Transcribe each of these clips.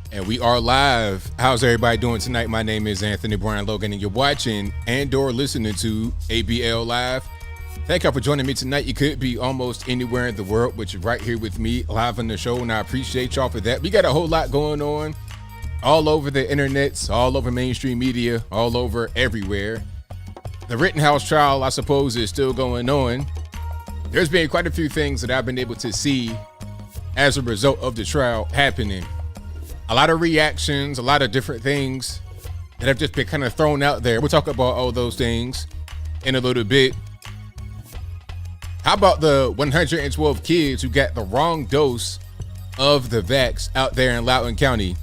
And we are live. How's everybody doing tonight? My name is Anthony Brian Logan, and you're watching and/or listening to ABL Live. Thank y'all for joining me tonight. You could be almost anywhere in the world, but you're right here with me live on the show, and I appreciate y'all for that. We got a whole lot going on all over the internets, all over mainstream media, all over everywhere. The Rittenhouse trial, I suppose, is still going on. There's been quite a few things that I've been able to see as a result of the trial happening. A lot of reactions, a lot of different things that have just been kind of thrown out there. We'll talk about all those things in a little bit. How about the 112 kids who got the wrong dose of the vax out there in Loudoun County?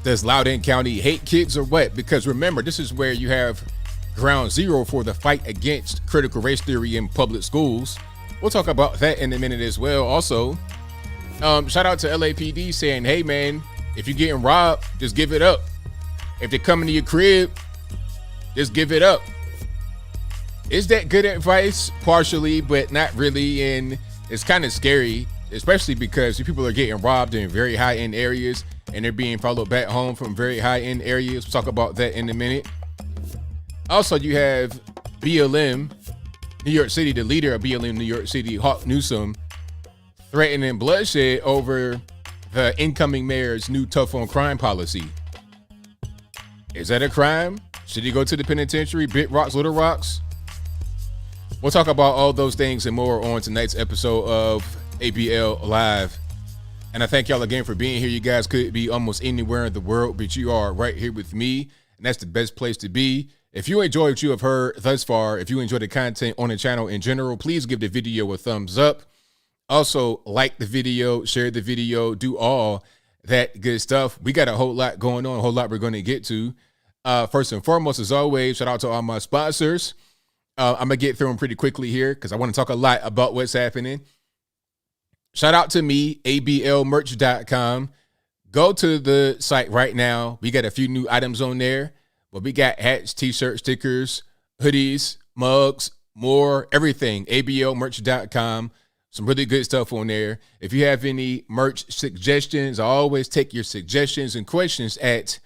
Does Loudoun County hate kids or what? Because remember, this is where you have ground zero for the fight against critical race theory in public schools. We'll talk about that in a minute as well. Also, shout out to LAPD saying, hey man, if you're getting robbed, just give it up. If they're coming to your crib, just give it up. Is that good advice? Partially, but not really. And it's kind of scary, especially because people are getting robbed in very high-end areas and they're being followed back home from very high-end areas. We'll talk about that in a minute. Also, you have BLM New York City, the leader of BLM New York City, Hawk Newsome, threatening bloodshed over the incoming mayor's new tough on crime policy. Is that a crime? Should he go to the penitentiary? Big rocks, little rocks? We'll talk about all those things and more on tonight's episode of ABL Live. And I thank y'all again for being here. You guys could be almost anywhere in the world, but you are right here with me, and that's the best place to be. If you enjoy what you have heard thus far, if you enjoy the content on the channel in general, please give the video a thumbs up. Also, like the video, share the video, do all that good stuff. We got a whole lot going on, a whole lot we're going to get to. First and foremost, as always, shout out to all my sponsors. I'm going to get through them pretty quickly here because I want to talk a lot about what's happening. Shout out to me, ablmerch.com. Go to the site right now. We got a few new items on there. Well, we got hats, t-shirts, stickers, hoodies, mugs, more, everything. ablmerch.com. Some really good stuff on there. If you have any merch suggestions, I always take your suggestions and questions at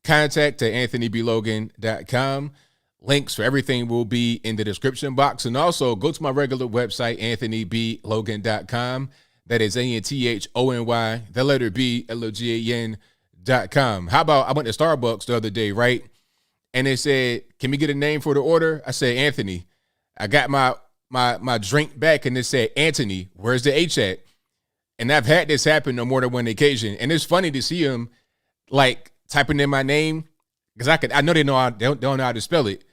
contact@anthonyblogan.com. Links for everything will be in the description box. And also go to my regular website, anthonyblogan.com. That is ANTHONY, the letter B, LOGAN.com. How about I went to Starbucks the other day, right? And they said, can we get a name for the order? I said, Anthony. I got my drink back and it said, Anthony, where's the H at? And I've had this happen on more than one occasion. And it's funny to see them like typing in my name because I know they don't know how to spell it,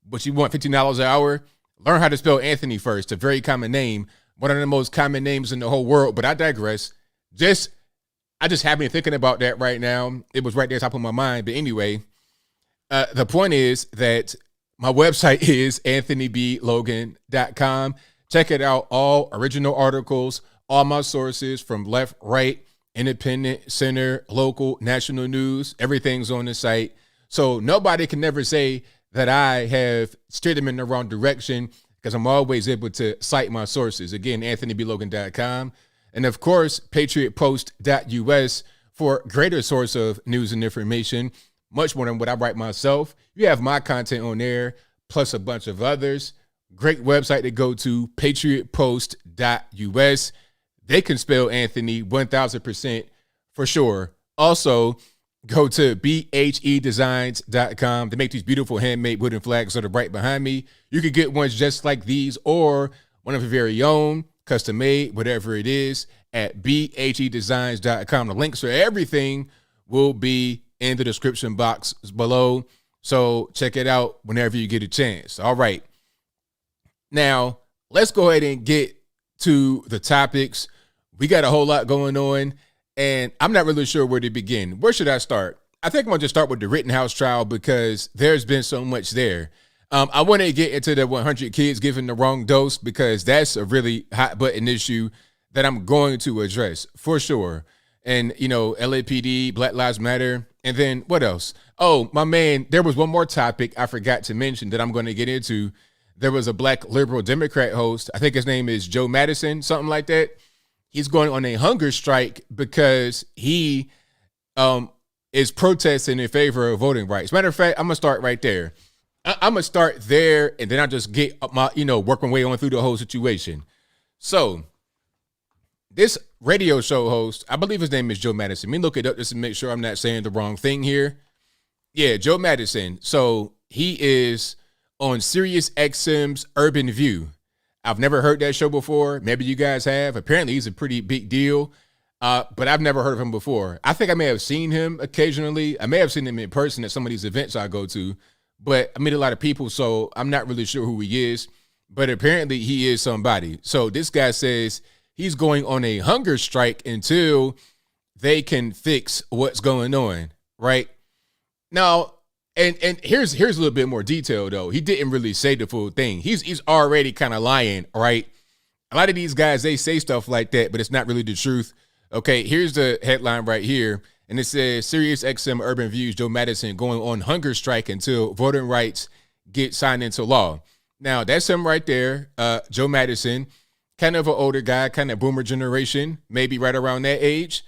but you want $15 an hour? Learn how to spell Anthony first. A very common name, one of the most common names in the whole world. But I digress. I just have been thinking about that right now. It was right there top of my mind. But anyway, the point is that my website is anthonyblogan.com. Check it out. All original articles, all my sources from left, right, independent, center, local, national news. Everything's on the site. So nobody can never say that I have steered them in the wrong direction because I'm always able to cite my sources. Again, anthonyblogan.com. And of course, patriotpost.us for a greater source of news and information. Much more than what I write myself. You have my content on there, plus a bunch of others. Great website to go to, patriotpost.us. They can spell Anthony 1000% for sure. Also, go to bhedesigns.com to make these beautiful handmade wooden flags that are right behind me. You could get ones just like these or one of your very own, custom made, whatever it is, at bhedesigns.com. The links for everything will be in the description box below. So check it out whenever you get a chance. All right. Now, let's go ahead and get to the topics. We got a whole lot going on, and I'm not really sure where to begin. Where should I start? I think I'm going to start with the Rittenhouse trial because there's been so much there. I want to get into the 100 kids given the wrong dose because that's a really hot button issue that I'm going to address for sure. And, you know, LAPD, Black Lives Matter. And then what else? Oh, my man, there was one more topic I forgot to mention that I'm going to get into. There was a black liberal Democrat host. I think his name is Joe Madison, something like that. He's going on a hunger strike because he is protesting in favor of voting rights. Matter of fact, I'm going to start right there. I'm going to start there, and then I'll just get my, work my way on through the whole situation. So this radio show host, I believe his name is Joe Madison. Let me look it up just to make sure I'm not saying the wrong thing here. Yeah, Joe Madison. So he is on Sirius XM's Urban View. I've never heard that show before. Maybe you guys have. Apparently, he's a pretty big deal, but I've never heard of him before. I think I may have seen him occasionally. I may have seen him in person at some of these events I go to, but I meet a lot of people, so I'm not really sure who he is, but apparently he is somebody. So this guy says he's going on a hunger strike until they can fix what's going on, right? Now, and here's a little bit more detail, though. He didn't really say the full thing. He's already kind of lying, right? A lot of these guys, they say stuff like that, but it's not really the truth. Okay, here's the headline right here. And it says, Sirius XM Urban Views, Joe Madison going on hunger strike until voting rights get signed into law. Now, that's him right there. Joe Madison, kind of an older guy, kind of boomer generation, maybe right around that age.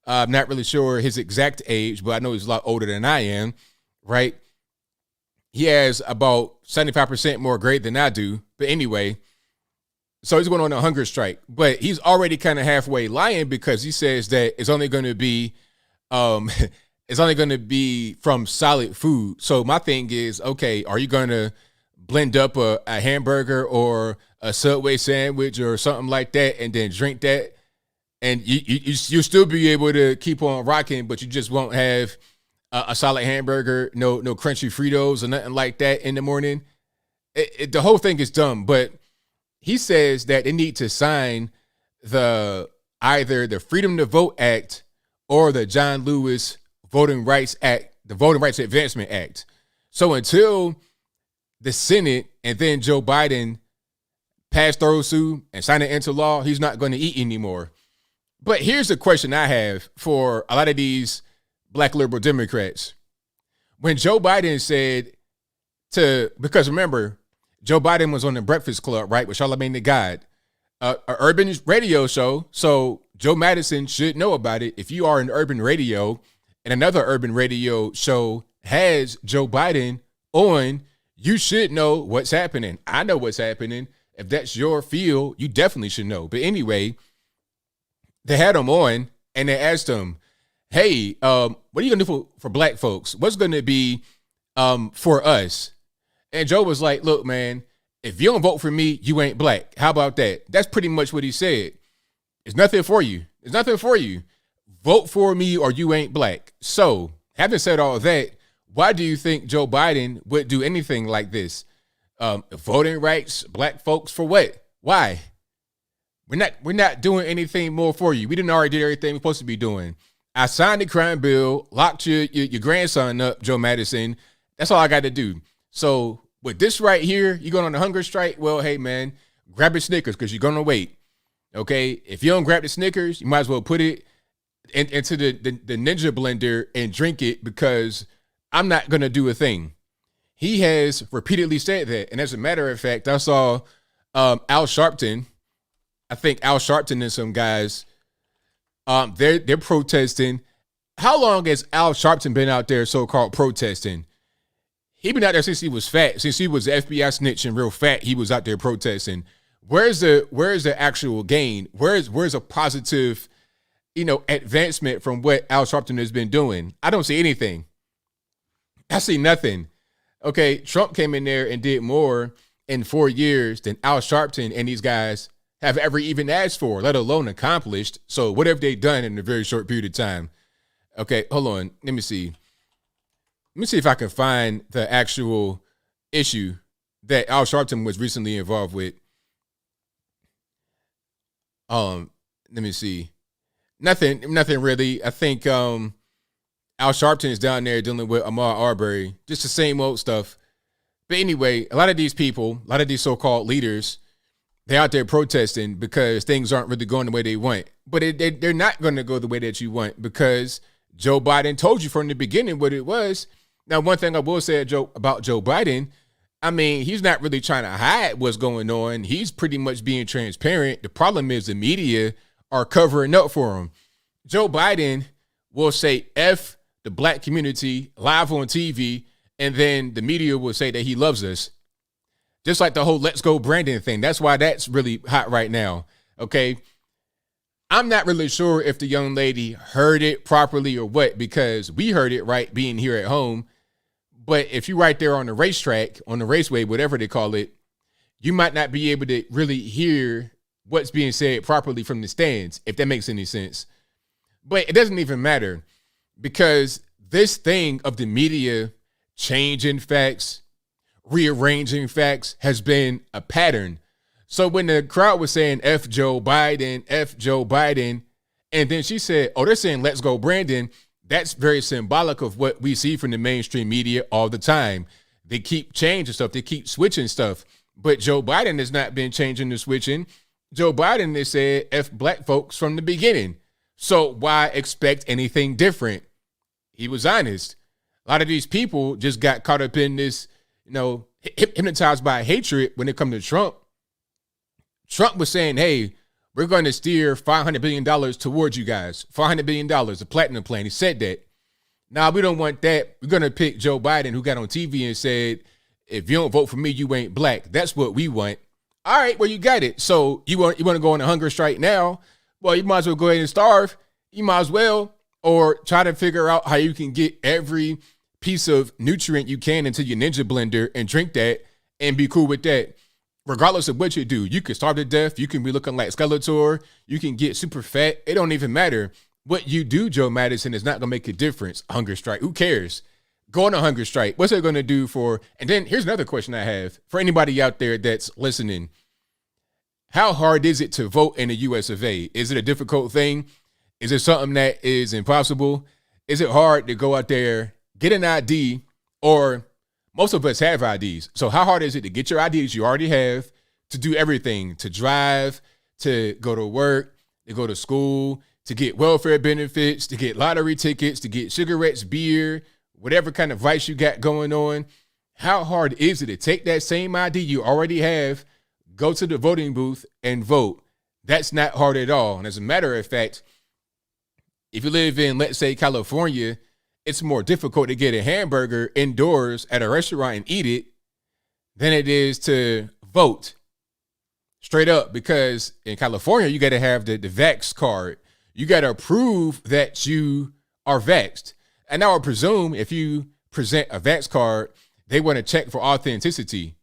I'm not really sure his exact age, but I know he's a lot older than I am, right? He has about 75% more grade than I do. But anyway, so he's going on a hunger strike. But he's already kind of halfway lying because he says that it's only going to be from solid food. So my thing is, okay, are you going to blend up a hamburger or a Subway sandwich or something like that and then drink that? And you'll still be able to keep on rocking, but you just won't have a solid hamburger, no crunchy Fritos or nothing like that in the morning. The whole thing is dumb, but he says that they need to sign either the Freedom to Vote Act or the John Lewis Voting Rights Act, the Voting Rights Advancement Act. So until the Senate and then Joe Biden pass those through and sign it into law, he's not going to eat anymore. But here's the question I have for a lot of these black liberal Democrats. When Joe Biden said because remember, Joe Biden was on the Breakfast Club, right, with Charlamagne the God, an urban radio show. So Joe Madison should know about it. If you are an urban radio and another urban radio show has Joe Biden on, you should know what's happening. I know what's happening. If that's your field, you definitely should know. But anyway, they had him on and they asked him, hey, what are you going to do for black folks? What's going to be for us? And Joe was like, look, man, if you don't vote for me, you ain't black. How about that? That's pretty much what he said. It's nothing for you. It's nothing for you. Vote for me or you ain't black. So having said all that, why do you think Joe Biden would do anything like this? Voting rights, black folks, for what? Why? We're not doing anything more for you. We didn't already do everything we're supposed to be doing. I signed the crime bill, locked your grandson up, Joe Madison. That's all I got to do. So with this right here, you going on a hunger strike? Well, hey, man, grab your Snickers because you're going to wait. Okay? If you don't grab the Snickers, you might as well put it into the Ninja blender and drink it because I'm not going to do a thing. He has repeatedly said that. And as a matter of fact, I saw Al Sharpton. I think Al Sharpton and some guys, they're protesting. How long has Al Sharpton been out there so-called protesting? He been out there since he was fat. Since he was FBI snitch and real fat, he was out there protesting. Where's the actual gain? Where's a positive, advancement from what Al Sharpton has been doing? I don't see anything. I see nothing. Okay, Trump came in there and did more in 4 years than Al Sharpton and these guys have ever even asked for, let alone accomplished. So what have they done in a very short period of time? Okay, hold on. Let me see. Let me see if I can find the actual issue that Al Sharpton was recently involved with. Let me see. Nothing really. I think Al Sharpton is down there dealing with Ahmaud Arbery. Just the same old stuff. But anyway, a lot of these people, a lot of these so-called leaders, they're out there protesting because things aren't really going the way they want. But they're not going to go the way that you want because Joe Biden told you from the beginning what it was. Now, one thing I will say about Joe Biden, I mean, he's not really trying to hide what's going on. He's pretty much being transparent. The problem is the media are covering up for him. Joe Biden will say F the black community live on TV, and then the media will say that he loves us. Just like the whole Let's Go Brandon thing. That's why that's really hot right now. Okay. I'm not really sure if the young lady heard it properly or what, because we heard it right being here at home. But if you're right there on the racetrack, on the raceway, whatever they call it, you might not be able to really hear what's being said properly from the stands, if that makes any sense. But it doesn't even matter, because this thing of the media changing facts, rearranging facts has been a pattern. So when the crowd was saying F Joe Biden, and then she said, oh, they're saying let's go Brandon, that's very symbolic of what we see from the mainstream media all the time. They keep changing stuff. They keep switching stuff. But Joe Biden has not been changing or switching. Joe Biden has said F black folks from the beginning. So why expect anything different? He was honest. A lot of these people just got caught up in this, hypnotized by hatred when it comes to Trump. Trump was saying, hey, we're going to steer $500 billion towards you guys. $500 billion, the platinum plan. He said that. Now, we don't want that. We're going to pick Joe Biden, who got on TV and said, if you don't vote for me, you ain't black. That's what we want. All right, well, you got it. So you want to go on a hunger strike now? Well, you might as well go ahead and starve. You might as well. Or try to figure out how you can get every piece of nutrient you can into your Ninja blender and drink that and be cool with that. Regardless of what you do, you can starve to death. You can be looking like Skeletor. You can get super fat. It don't even matter. What you do, Joe Madison, is not going to make a difference. Hunger strike. Who cares? Go on a hunger strike. What's it going to do for? And then here's another question I have for anybody out there that's listening. How hard is it to vote in the US of A? Is it a difficult thing? Is it something that is impossible? Is it hard to go out there, get an ID, or most of us have IDs. So how hard is it to get your IDs you already have, to do everything, to drive, to go to work, to go to school, to get welfare benefits, to get lottery tickets, to get cigarettes, beer, whatever kind of vice you got going on? How hard is it to take that same ID you already have, go to the voting booth and vote? That's not hard at all. And as a matter of fact, if you live in, let's say, California, it's more difficult to get a hamburger indoors at a restaurant and eat it than it is to vote. Straight up, because in California, you got to have the vax card. You got to prove that you are vaxxed. And now I presume if you present a vax card, they want to check for authenticity.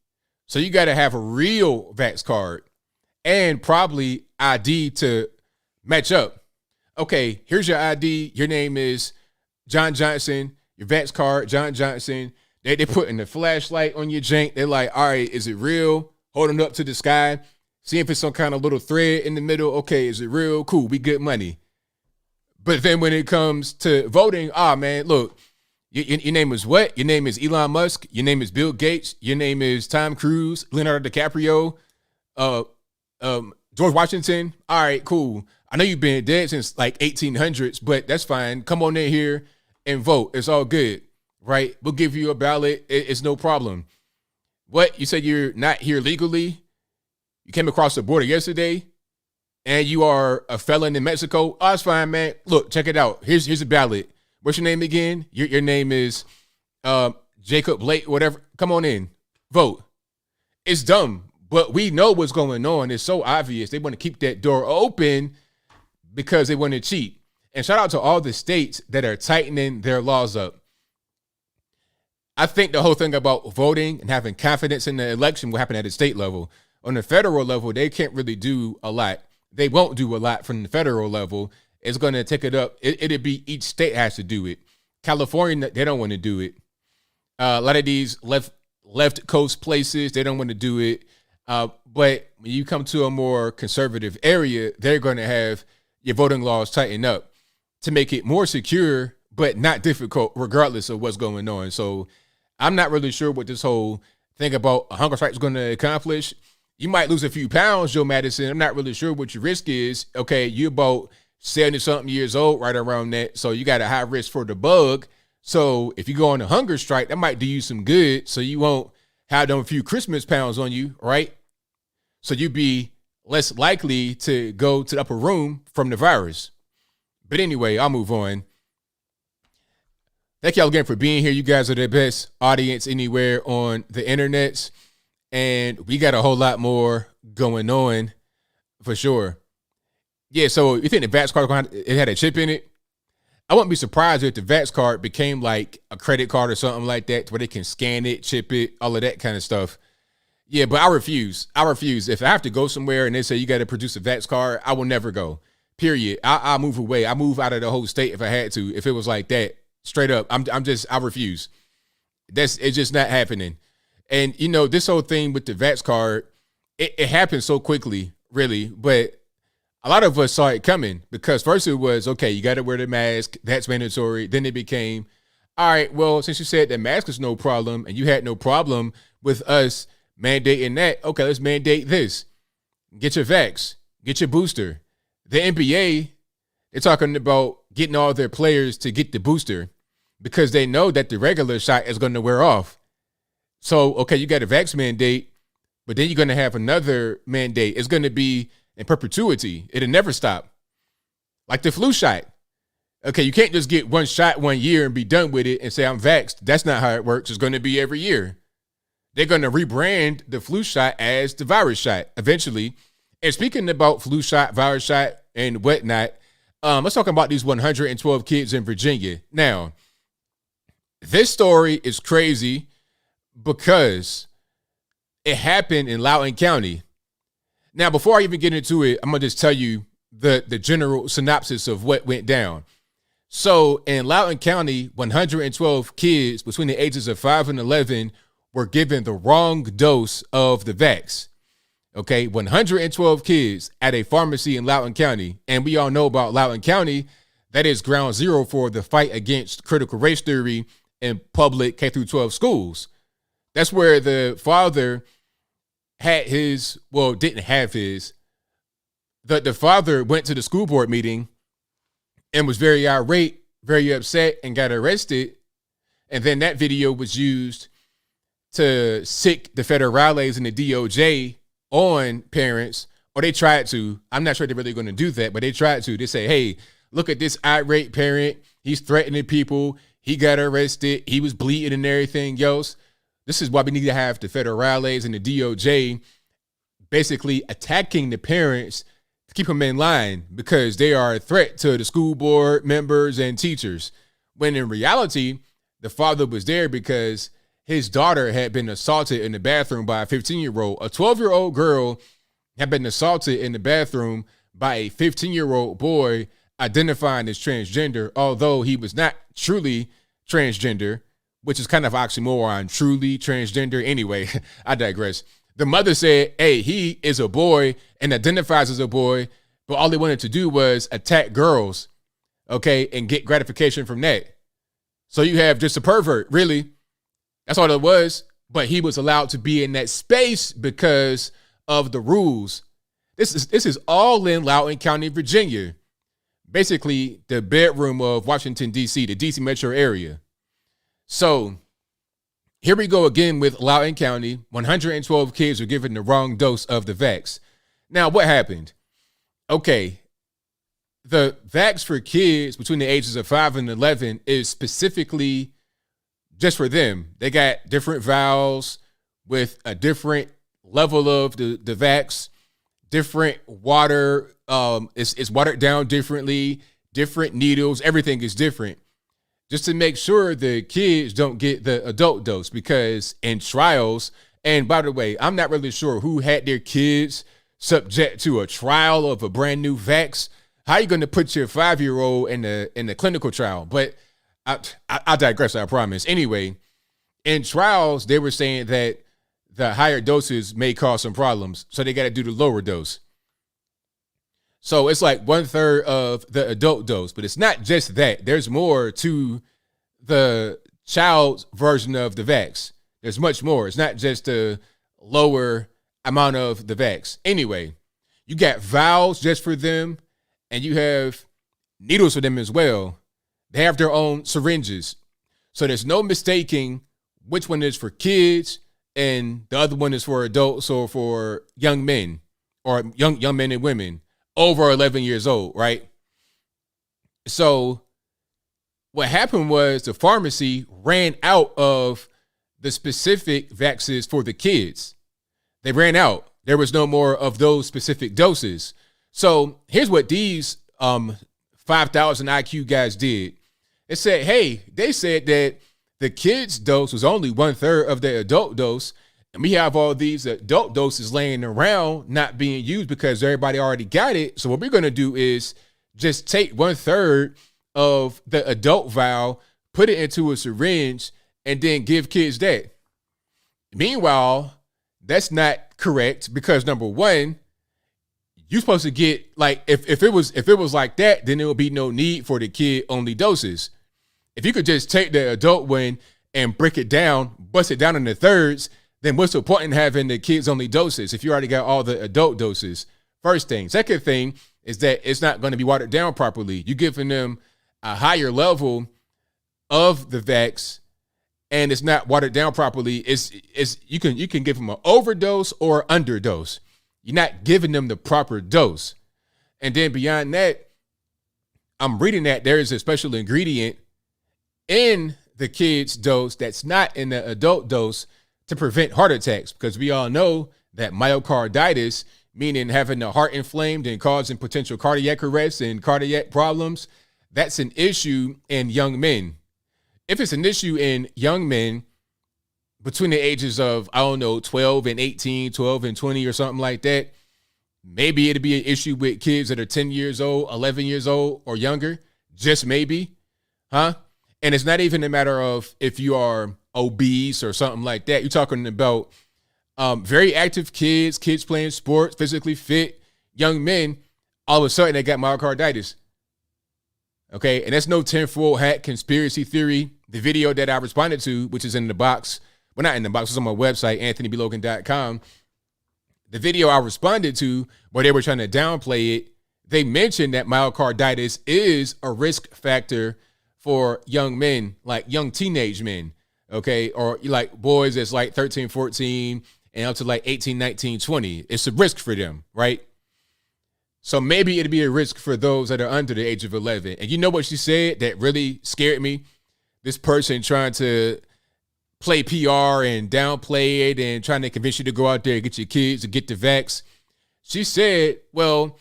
So you got to have a real vax card and probably ID to match up. Okay, here's your ID. Your name is John Johnson. Your vax card, John Johnson. They putting the flashlight on your jank. They're like, all right, is it real? Holding up to the sky. See if it's some kind of little thread in the middle. Okay, is it real? Cool, we good money. But then when it comes to voting, man, look, your name is what? Your name is Elon Musk. Your name is Bill Gates. Your name is Tom Cruise, Leonardo DiCaprio, George Washington. All right, cool. I know you've been dead since like 1800s, but that's fine. Come on in here and vote. It's all good, right? We'll give you a ballot. It's no problem. What? You said you're not here legally? You came across the border yesterday and you are a felon in Mexico? Oh, that's fine, man. Look, check it out. Here's a ballot. What's your name again? Your name is Jacob Blake, whatever. Come on in. Vote. It's dumb, but we know what's going on. It's so obvious. They want to keep that door open because they want to cheat. And shout out to all the states that are tightening their laws up. I think the whole thing about voting and having confidence in the election will happen at the state level. On the federal level, they can't really do a lot. They won't do a lot from the federal level. It's going to take it up. It'll be each state has to do it. California, they don't want to do it. A lot of these left coast places, they don't want to do it. But when you come to a more conservative area, they're going to have your voting laws tighten up to make it more secure, but not difficult, regardless of what's going on. So I'm not really sure what this whole thing about a hunger strike is going to accomplish. You might lose a few pounds, Joe Madison. I'm not really sure what your risk is. Okay, you're about 70-something years old, right around that. So you got a high risk for the bug. So if you go on a hunger strike, that might do you some good. So you won't have them a few Christmas pounds on you, right? So you'd be less likely to go to the upper room from the virus. But anyway, I'll move on. Thank y'all again for being here. You guys are the best audience anywhere on the internet. And we got a whole lot more going on for sure. Yeah, so you think the Vax card, it had a chip in it? I wouldn't be surprised if the Vax card became like a credit card or something like that where they can scan it, chip it, all of that kind of stuff. Yeah, but I refuse. If I have to go somewhere and they say you got to produce a Vax card, I will never go. Period. I'll move away. I move out of the whole state if I had to. If it was like that, straight up, I refuse. It's just not happening. And you know, this whole thing with the Vax card, it happened so quickly, really. But a lot of us saw it coming because first it was, okay, you got to wear the mask. That's mandatory. Then it became, all right, well, since you said that mask is no problem and you had no problem with us mandating that, okay, let's mandate this. Get your vax, get your booster. The NBA, they're talking about getting all their players to get the booster because they know that the regular shot is going to wear off. So, okay, you got a vax mandate, but then you're going to have another mandate. It's going to be in perpetuity. It'll never stop. Like the flu shot. Okay, you can't just get one shot 1 year and be done with it and say I'm vaxxed. That's not how it works. It's going to be every year. They're going to rebrand the flu shot as the virus shot eventually. And speaking about flu shot, virus shot, and whatnot, let's talk about these 112 kids in Virginia. Now, this story is crazy because it happened in Loudoun County. Now, before I even get into it, I'm going to just tell you the general synopsis of what went down. So in Loudoun County, 112 kids between the ages of 5 and 11 were given the wrong dose of the vax. Okay, 112 kids at a pharmacy in Loudoun County. And we all know about Loudoun County. That is ground zero for the fight against critical race theory in public K through 12 schools. That's where the father had his, well, didn't have his. The father went to the school board meeting and was very irate, very upset, and got arrested. And then that video was used to sick the federales and the DOJ on parents, or they tried to. I'm not sure they're really going to do that, but they tried to. They say, hey, look at this irate parent. He's threatening people. He got arrested. He was bleeding and everything else. This is why we need to have the federales and the DOJ basically attacking the parents to keep them in line because they are a threat to the school board members and teachers. When in reality, the father was there because his daughter had been assaulted in the bathroom by a 15-year-old. A 12-year-old girl had been assaulted in the bathroom by a 15-year-old boy identifying as transgender, although he was not truly transgender, which is kind of oxymoron, truly transgender. Anyway, I digress. The mother said, hey, he is a boy and identifies as a boy, but all he wanted to do was attack girls, okay, and get gratification from that. So you have just a pervert, really. That's all it was. But he was allowed to be in that space because of the rules. This is all in Loudoun County, Virginia. Basically, the bedroom of Washington, D.C., the D.C. metro area. So here we go again with Loudoun County. 112 kids were given the wrong dose of the vax. Now, what happened? Okay, the vax for kids between the ages of 5 and 11 is specifically just for them. They got different vials with a different level of the vax, different water. It's watered down differently, different needles. Everything is different. Just to make sure the kids don't get the adult dose, because in trials, and by the way, I'm not really sure who had their kids subject to a trial of a brand new vax. How are you going to put your 5-year-old in the clinical trial? But I digress, I promise. Anyway, in trials, they were saying that the higher doses may cause some problems, so they got to do the lower dose. So it's like 1/3 of the adult dose, but it's not just that. There's more to the child's version of the vax. There's much more. It's not just a lower amount of the vax. Anyway, you got vials just for them, and you have needles for them as well. They have their own syringes. So there's no mistaking which one is for kids and the other one is for adults or for young men or young men and women over 11 years old, right? So what happened was the pharmacy ran out of the specific vaccines for the kids. They ran out. There was no more of those specific doses. So here's what these 5,000 IQ guys did. It said, hey, they said that the kids' dose was only 1/3 of the adult dose. And we have all these adult doses laying around not being used because everybody already got it. So what we're going to do is just take 1/3 of the adult vial, put it into a syringe, and then give kids that. Meanwhile, that's not correct because number one, you're supposed to get like if it was like that, then there would be no need for the kid only doses. If you could just take the adult one and break it down, bust it down into thirds, then what's the point in having the kids only doses if you already got all the adult doses? First thing. Second thing is that it's not going to be watered down properly. You're giving them a higher level of the vax, and it's not watered down properly. It's you can give them an overdose or underdose. You're not giving them the proper dose. And then beyond that, I'm reading that there is a special ingredient in the kids' dose that's not in the adult dose to prevent heart attacks, because we all know that myocarditis, meaning having the heart inflamed and causing potential cardiac arrest and cardiac problems, that's an issue in young men. If it's an issue in young men between the ages of, 12 and 18, 12 and 20 or something like that, maybe it'd be an issue with kids that are 10 years old, 11 years old or younger, just maybe, huh? And it's not even a matter of if you are obese or something like that. You're talking about very active kids playing sports, physically fit, young men, all of a sudden they got myocarditis. Okay, and that's no tinfoil hat conspiracy theory. The video that I responded to, which is in the box, well, not in the box, it's on my website, anthonyblogan.com. The video I responded to, where they were trying to downplay it, they mentioned that myocarditis is a risk factor for young men, like young teenage men, okay? Or like boys that's like 13, 14, and up to like 18, 19, 20. It's a risk for them, right? So maybe it'd be a risk for those that are under the age of 11. And you know what she said that really scared me? This person trying to play PR and downplay it and trying to convince you to go out there and get your kids to get the vax. She said, well,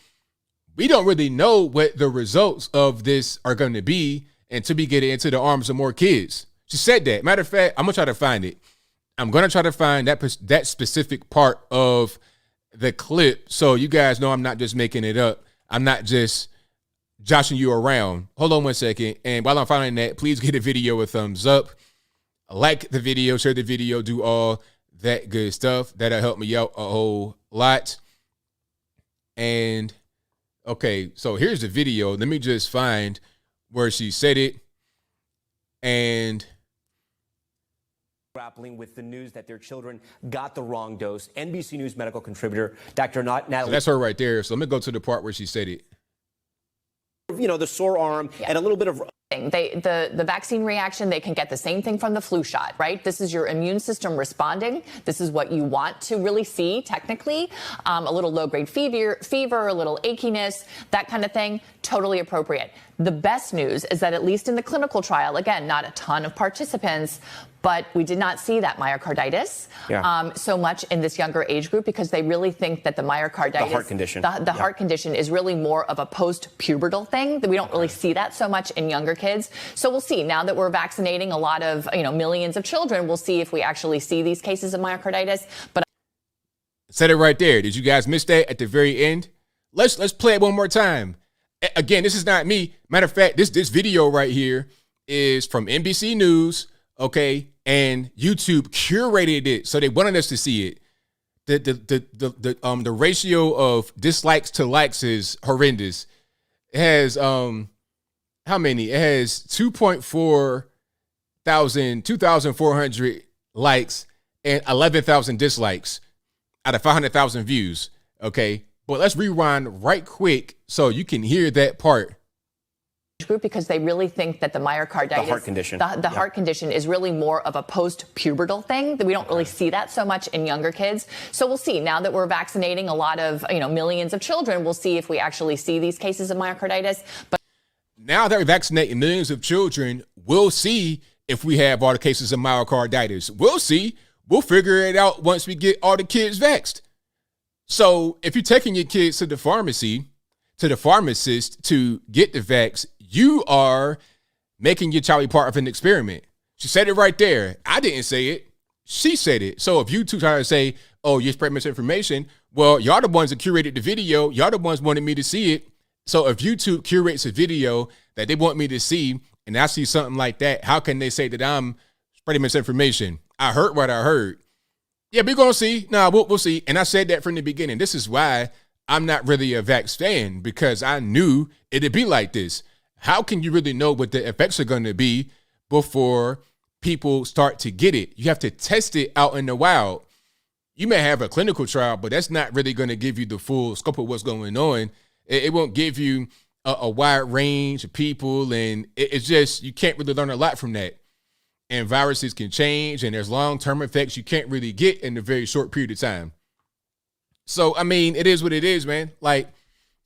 we don't really know what the results of this are going to be until we get it into the arms of more kids. She said that. Matter of fact, I'm going to try to find it. I'm going to try to find that specific part of the clip so you guys know I'm not just making it up. I'm not just joshing you around. Hold on one second. And while I'm finding that, please give the video a thumbs up. Like the video, share the video, do all that good stuff. That'll help me out a whole lot. And okay, so here's the video. Let me just find where she said it. And grappling with the news that their children got the wrong dose. NBC News medical contributor Dr. Natalie. So that's her right there. So let me go to the part where she said it. You know, the sore arm and a little bit of the vaccine reaction, they can get the same thing from the flu shot, right? This is your immune system responding. This is what you want to really see, technically. A little low-grade fever, a little achiness, that kind of thing, totally appropriate. The best news is that at least in the clinical trial, again, not a ton of participants, but we did not see that myocarditis so much in this younger age group because they really think that the myocarditis, the heart condition, the heart condition is really more of a post-pubertal thing. That we don't really see that so much in younger kids. So we'll see. Now that we're vaccinating a lot of, millions of children, we'll see if we actually see these cases of myocarditis. But said it right there. Did you guys miss that at the very end? Let's play it one more time. Again, this is not me. Matter of fact, this video right here is from NBC News, okay, and YouTube curated it so they wanted us to see it. The ratio of dislikes to likes is horrendous. It has how many? It has 2,400 likes and 11,000 dislikes out of 500,000 views. Okay, but let's rewind right quick so you can hear that part. Group because they really think that the myocarditis, the heart condition, the heart condition is really more of a post-pubertal thing. That we don't really see that so much in younger kids. So we'll see. Now that we're vaccinating a lot of, millions of children, we'll see if we actually see these cases of myocarditis. But now that we're vaccinating millions of children, we'll see if we have all the cases of myocarditis. We'll see. We'll figure it out once we get all the kids vaxxed. So if you're taking your kids to the pharmacy, to the pharmacist to get the vax, you are making your child part of an experiment. She said it right there. I didn't say it. She said it. So if you two try to say, oh, you're spreading misinformation, well, y'all the ones that curated the video. Y'all the ones wanted me to see it. So if YouTube curates a video that they want me to see and I see something like that, how can they say that I'm spreading misinformation? I heard what I heard. Yeah, we're going to see. No, we'll see. And I said that from the beginning. This is why I'm not really a vax fan, because I knew it'd be like this. How can you really know what the effects are going to be before people start to get it? You have to test it out in the wild. You may have a clinical trial, but that's not really going to give you the full scope of what's going on. It won't give you a wide range of people, and it's just, you can't really learn a lot from that. And viruses can change, and there's long-term effects you can't really get in a very short period of time. So, I mean, it is what it is, man. Like,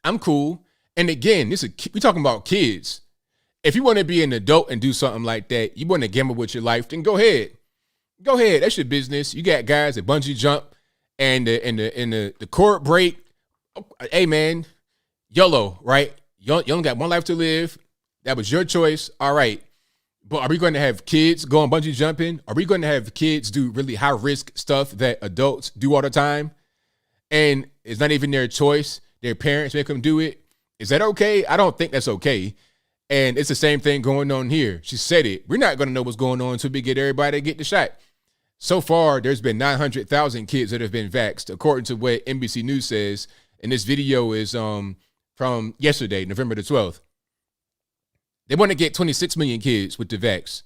I'm cool. And again, we're talking about kids. If you want to be an adult and do something like that, you want to gamble with your life, then go ahead. Go ahead. That's your business. You got guys that bungee jump and the cord break. Hey, man, YOLO, right? You only got one life to live. That was your choice. All right. But are we going to have kids going bungee jumping? Are we going to have kids do really high risk stuff that adults do all the time? And it's not even their choice. Their parents make them do it. Is that okay? I don't think that's okay. And it's the same thing going on here. She said it. We're not going to know what's going on until we get everybody to get the shot. So far, there's been 900,000 kids that have been vaxxed, according to what NBC News says. And this video is from yesterday, November the 12th. They want to get 26 million kids with the vax.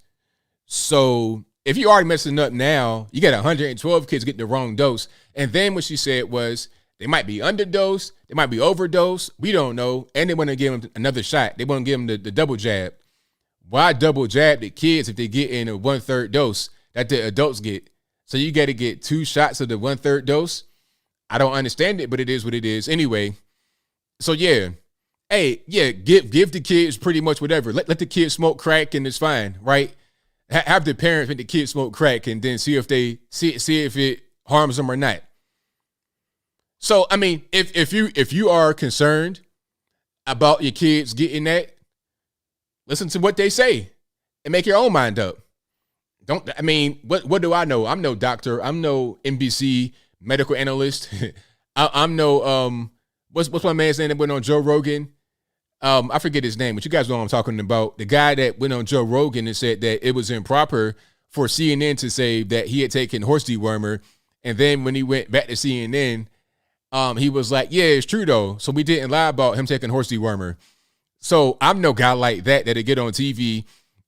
So if you're already messing up now, you got 112 kids getting the wrong dose. And then what she said was they might be underdosed, they might be overdosed. We don't know. And they want to give them another shot. They want to give them the double jab. Why double jab the kids if they get in a 1/3 dose that the adults get? So you got to get 2 shots of the 1/3 dose. I don't understand it, but it is what it is. Anyway, so yeah. Hey, yeah, give the kids pretty much whatever. Let the kids smoke crack and it's fine, right? Have the parents make the kids smoke crack and then see if they see if it harms them or not. So, I mean, if you are concerned about your kids getting that, listen to what they say and make your own mind up. What do I know? I'm no doctor. I'm no NBC medical analyst. I'm no what's my man's name that went on Joe Rogan? I forget his name, but you guys know what I'm talking about. The guy that went on Joe Rogan and said that it was improper for CNN to say that he had taken horse dewormer. And then when he went back to CNN, he was like, yeah, it's true though. So we didn't lie about him taking horse dewormer. So I'm no guy like that'll get on TV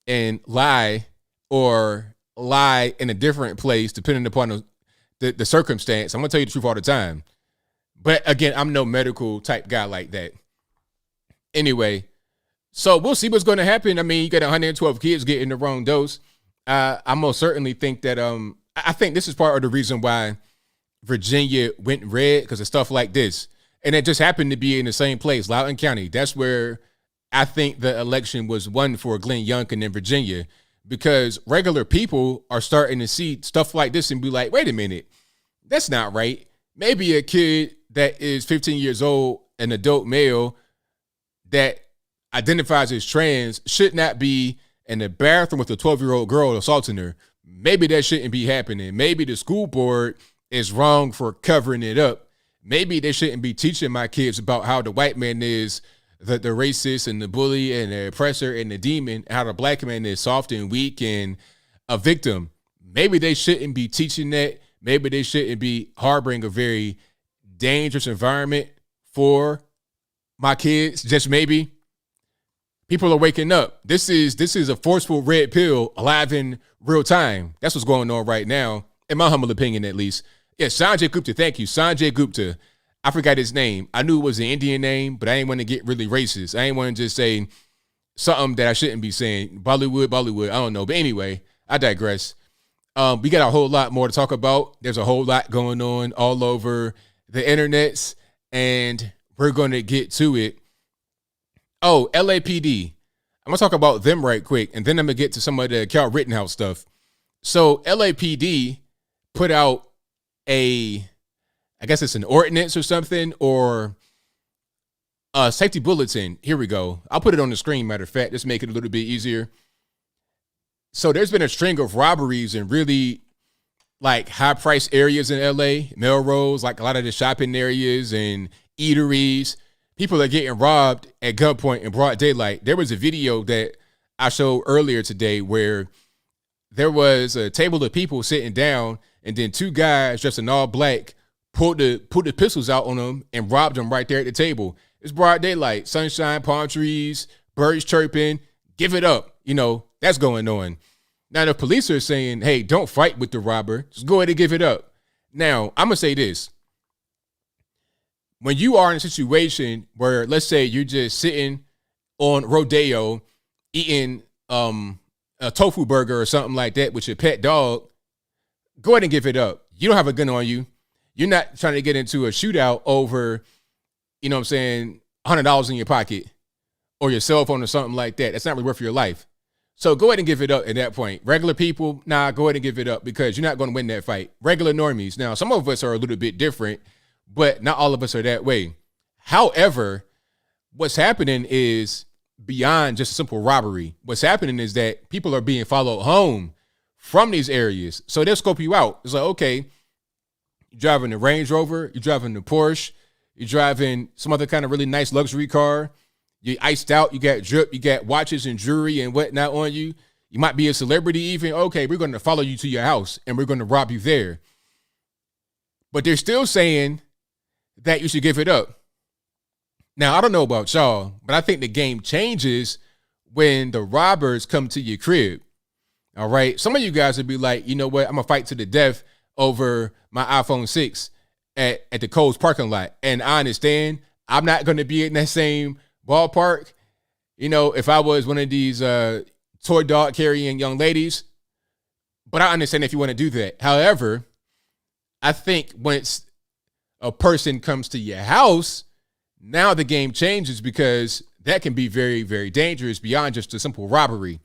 and lie or lie in a different place depending upon the circumstance. I'm going to tell you the truth all the time. But again, I'm no medical type guy like that. Anyway, so we'll see what's going to happen. I mean, you got 112 kids getting the wrong dose. I most certainly think that I think this is part of the reason why Virginia went red, because of stuff like this. And it just happened to be in the same place, Loudoun County. That's where I think the election was won for Glenn Youngkin in Virginia, because regular people are starting to see stuff like this and be like, wait a minute, that's not right. Maybe a kid that is 15 years old, an adult male that identifies as trans, should not be in the bathroom with a 12-year-old girl assaulting her. Maybe that shouldn't be happening. Maybe the school board is wrong for covering it up. Maybe they shouldn't be teaching my kids about how the white man is the racist and the bully and the oppressor and the demon, how the black man is soft and weak and a victim. Maybe they shouldn't be teaching that. Maybe they shouldn't be harboring a very dangerous environment for my kids. Just maybe. People are waking up. This is a forceful red pill alive in real time. That's what's going on right now, in my humble opinion, at least. Yeah, Sanjay Gupta. Thank you, Sanjay Gupta. I forgot his name. I knew it was an Indian name, but I didn't want to get really racist. I didn't want to just say something that I shouldn't be saying. Bollywood. I don't know. But anyway, I digress. We got a whole lot more to talk about. There's a whole lot going on all over the internets, and we're going to get to it. Oh, LAPD. I'm going to talk about them right quick, and then I'm going to get to some of the Kyle Rittenhouse stuff. So LAPD put out I guess it's an ordinance or something, or a safety bulletin. Here we go. I'll put it on the screen, matter of fact, just make it a little bit easier. So there's been a string of robberies in really like high price areas in LA, Melrose, like a lot of the shopping areas and eateries. People are getting robbed at gunpoint in broad daylight. There was a video that I showed earlier today where there was a table of people sitting down, and then two guys dressed in all black pulled the pistols out on them and robbed them right there at the table. It's broad daylight, sunshine, palm trees, birds chirping. Give it up. You know, that's going on. Now, the police are saying, hey, don't fight with the robber. Just go ahead and give it up. Now, I'm going to say this. When you are in a situation where, let's say, you're just sitting on Rodeo eating a tofu burger or something like that with your pet dog, go ahead and give it up. You don't have a gun on you. You're not trying to get into a shootout over, you know what I'm saying, $100 in your pocket or your cell phone or something like that. That's not really worth your life. So go ahead and give it up at that point. Regular people, nah, go ahead and give it up because you're not going to win that fight. Regular normies. Now, some of us are a little bit different, but not all of us are that way. However, what's happening is beyond just a simple robbery. What's happening is that people are being followed home from these areas. So they'll scope you out. It's like, okay, you're driving the Range Rover, you're driving the Porsche, you're driving some other kind of really nice luxury car. You're iced out, you got drip, you got watches and jewelry and whatnot on you. You might be a celebrity even. Okay, we're going to follow you to your house and we're going to rob you there. But they're still saying that you should give it up. Now, I don't know about y'all, but I think the game changes when the robbers come to your crib. All right. Some of you guys would be like, you know what? I'm going to fight to the death over my iPhone 6 at the Kohl's parking lot. And I understand I'm not going to be in that same ballpark. You know, if I was one of these toy dog carrying young ladies, but I understand if you want to do that. However, I think once a person comes to your house, now the game changes because that can be very, very dangerous beyond just a simple robbery.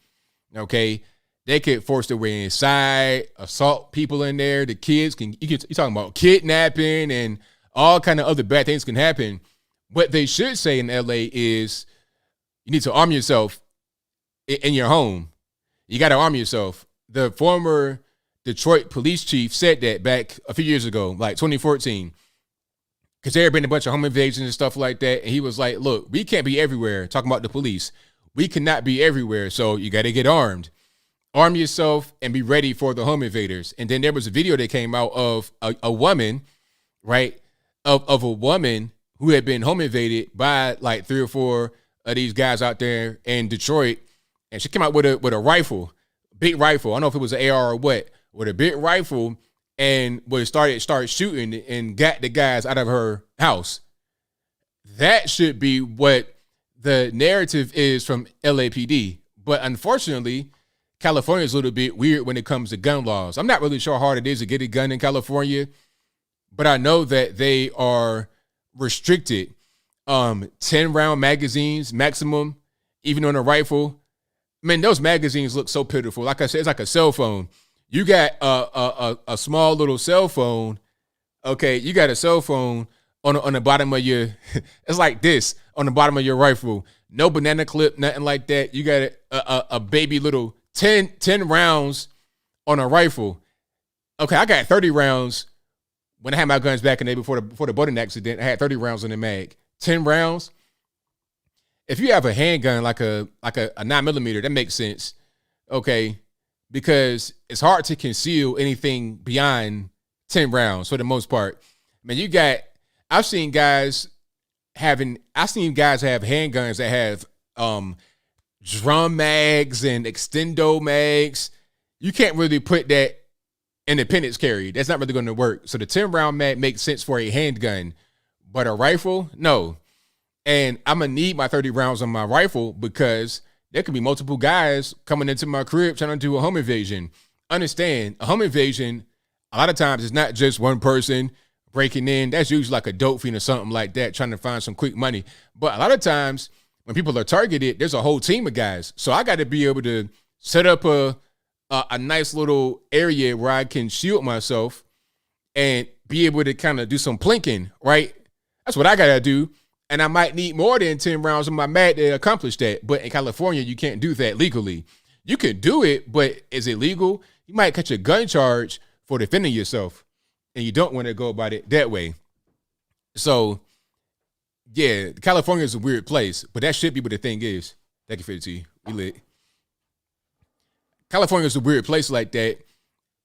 Okay. They could force their way inside, assault people in there. The kids you're talking about kidnapping and all kind of other bad things can happen. What they should say in LA is you need to arm yourself in your home. You got to arm yourself. The former Detroit police chief said that back a few years ago, like 2014, because there had been a bunch of home invasions and stuff like that. And he was like, look, we can't be everywhere. Talking about the police. We cannot be everywhere. So you got to get armed. Arm yourself and be ready for the home invaders. And then there was a video that came out of a woman, right, of a woman who had been home invaded by like 3 or 4 of these guys out there in Detroit. And she came out with a rifle, big rifle. I don't know if it was an AR or what, with a big rifle, and started shooting and got the guys out of her house. That should be what the narrative is from LAPD. But unfortunately, California is a little bit weird when it comes to gun laws. I'm not really sure how hard it is to get a gun in California, but I know that they are restricted. 10-round magazines maximum, even on a rifle. I mean, those magazines look so pitiful. Like I said, it's like a cell phone. You got a small little cell phone. Okay, you got a cell phone on the bottom of your, it's like this, on the bottom of your rifle. No banana clip, nothing like that. You got a baby little 10 rounds on a rifle. Okay, I got 30 rounds. When I had my guns back in the day before the boating accident, I had 30 rounds in the mag. 10 rounds. If you have a handgun like a 9mm, that makes sense. Okay, because it's hard to conceal anything beyond 10 rounds for the most part. I mean, I've seen guys have handguns that have drum mags and extendo mags. You can't really put that in independence carry. That's not really going to work. So the 10-round mag makes sense for a handgun, but a rifle, no. And I'm going to need my 30 rounds on my rifle because there could be multiple guys coming into my crib trying to do a home invasion. Understand, a home invasion, a lot of times it's not just one person breaking in. That's usually like a dope fiend or something like that, trying to find some quick money. But a lot of times when people are targeted, there's a whole team of guys. So I got to be able to set up a nice little area where I can shield myself and be able to kind of do some plinking, right? That's what I got to do. And I might need more than 10 rounds of my mag to accomplish that. But in California, you can't do that legally. You can do it, but is it legal? You might catch a gun charge for defending yourself, and you don't want to go about it that way. So, yeah, California is a weird place, but that should be what the thing is. Thank you for the tea. We lit. California is a weird place like that,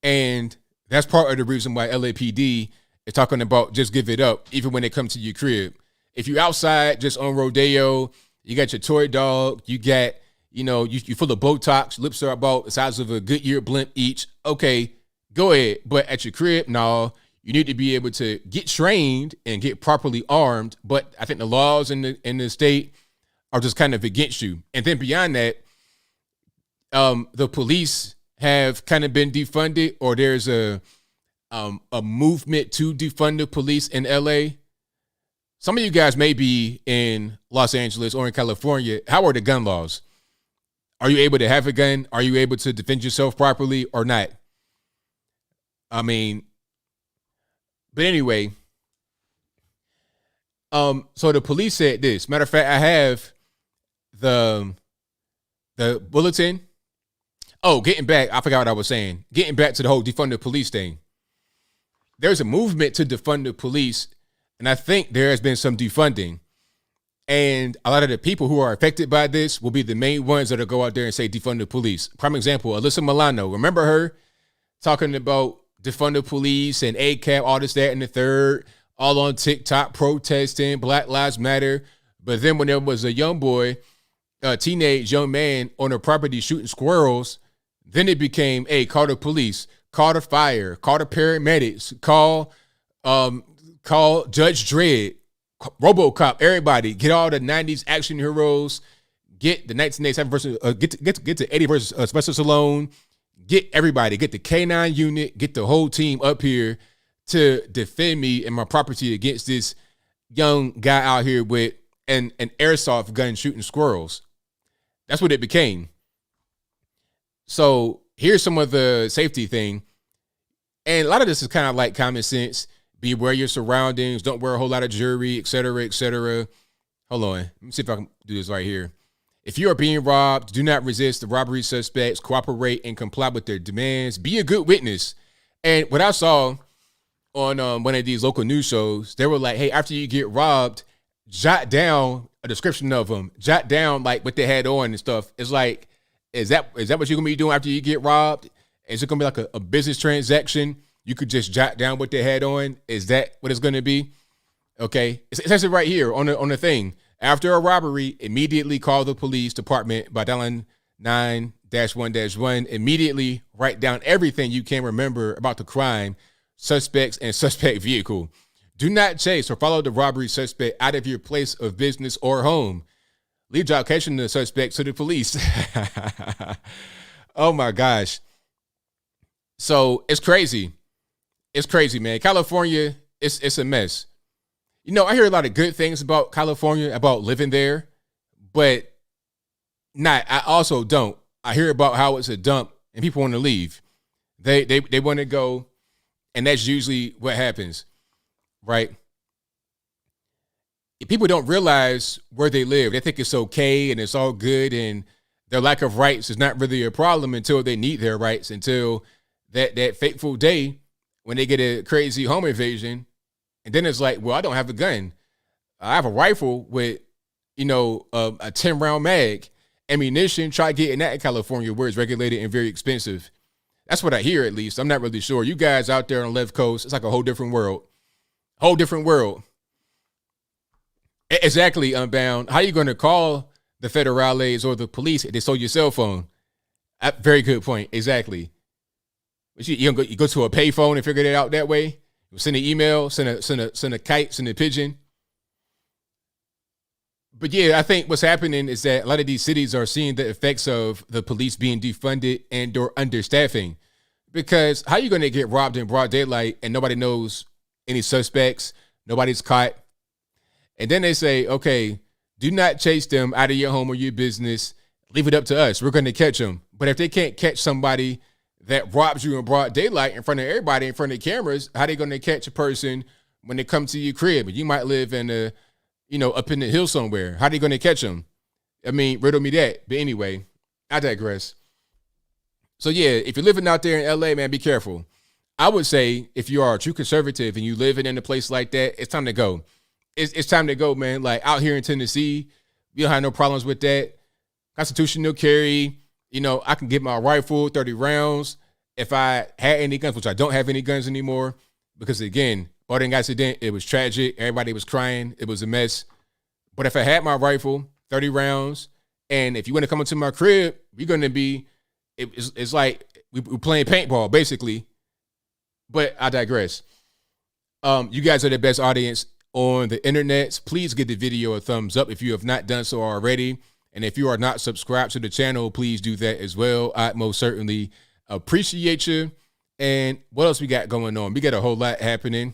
and that's part of the reason why LAPD is talking about just give it up, even when they come to your crib. If you're outside just on Rodeo, you got your toy dog, you got, you full of Botox, lips are about the size of a Goodyear blimp each. Okay, go ahead. But at your crib, no, you need to be able to get trained and get properly armed. But I think the laws in the state are just kind of against you. And then beyond that, the police have kind of been defunded, or there's a movement to defund the police in LA. Some of you guys may be in Los Angeles or in California. How are the gun laws? Are you able to have a gun? Are you able to defend yourself properly or not? I mean, but anyway, so the police said this. Matter of fact, I have the bulletin. Oh, getting back, I forgot what I was saying. Getting back to the whole defund the police thing. There's a movement to defund the police, and I think there has been some defunding. And a lot of the people who are affected by this will be the main ones that'll go out there and say defund the police. Prime example, Alyssa Milano. Remember her talking about defund the police and ACAB, all this, that, and the third, all on TikTok protesting, Black Lives Matter. But then when there was a young boy, a teenage young man on a property shooting squirrels, then it became, hey, call the police, call the fire, call the paramedics, call Judge Dredd, RoboCop, everybody, get all the 90s action heroes, get the 1987 versus, get to Eddie versus Sylvester Stallone, get everybody, get the K9 unit, get the whole team up here to defend me and my property against this young guy out here with an airsoft gun shooting squirrels. That's what it became. So here's some of the safety thing. And a lot of this is kind of like common sense. Be aware of your surroundings. Don't wear a whole lot of jewelry, et cetera, et cetera. Hold on. Let me see if I can do this right here. If you are being robbed, do not resist the robbery suspects. Cooperate and comply with their demands. Be a good witness. And what I saw on one of these local news shows, they were like, hey, after you get robbed, jot down a description of them. Jot down like what they had on and stuff. It's like, is that what you're going to be doing after you get robbed? Is it going to be like a business transaction? You could just jot down what they had on. Is that what it's going to be? Okay. It says it right here on the thing. After a robbery, immediately call the police department by dialing 9-1-1. Immediately write down everything you can remember about the crime, suspects, and suspect vehicle. Do not chase or follow the robbery suspect out of your place of business or home. Leave the location of the suspect to the police. Oh my gosh. So it's crazy. It's crazy, man. California, it's a mess. I hear a lot of good things about California, about living there, but I also don't. I hear about how it's a dump and people want to leave. They want to go, and that's usually what happens, right? People don't realize where they live. They think it's okay and it's all good, and their lack of rights is not really a problem until they need their rights, until that fateful day when they get a crazy home invasion. And then it's like, well, I don't have a gun. I have a rifle with, a 10-round mag. Ammunition, try getting that in California where it's regulated and very expensive. That's what I hear, at least. I'm not really sure. You guys out there on the left coast, it's like a whole different world. Whole different world. Exactly, Unbound. How you going to call the federales or the police if they stole your cell phone? Very good point. Exactly. You go to a payphone and figure it out that way? Send an email, send a kite, send a pigeon. But yeah, I think what's happening is that a lot of these cities are seeing the effects of the police being defunded and or understaffing. Because how are you going to get robbed in broad daylight and nobody knows any suspects, nobody's caught? And then they say, okay, Do not chase them out of your home or your business. Leave it up to us. We're going to catch them. But if they can't catch somebody that robs you in broad daylight in front of everybody, in front of cameras, how they going to catch a person when they come to your crib? And you might live in up in the hill somewhere. How they going to catch them? I mean, riddle me that. But anyway, I digress. So yeah, if you're living out there in LA, man, be careful. I would say if you are a true conservative and you living in a place like that, it's time to go. It's time to go, man. Like out here in Tennessee, you don't have no problems with that. Constitutional carry, I can get my rifle, 30 rounds. If I had any guns, which I don't have any guns anymore, because again, boating accident, it was tragic. Everybody was crying. It was a mess. But if I had my rifle, 30 rounds, and if you want to come into my crib, you're going to be, it's like we're playing paintball, basically. But I digress. You guys are the best audience on the internet. Please give the video a thumbs up if you have not done so already. And if you are not subscribed to the channel, please do that as well. I most certainly appreciate you. And what else we got going on? We got a whole lot happening.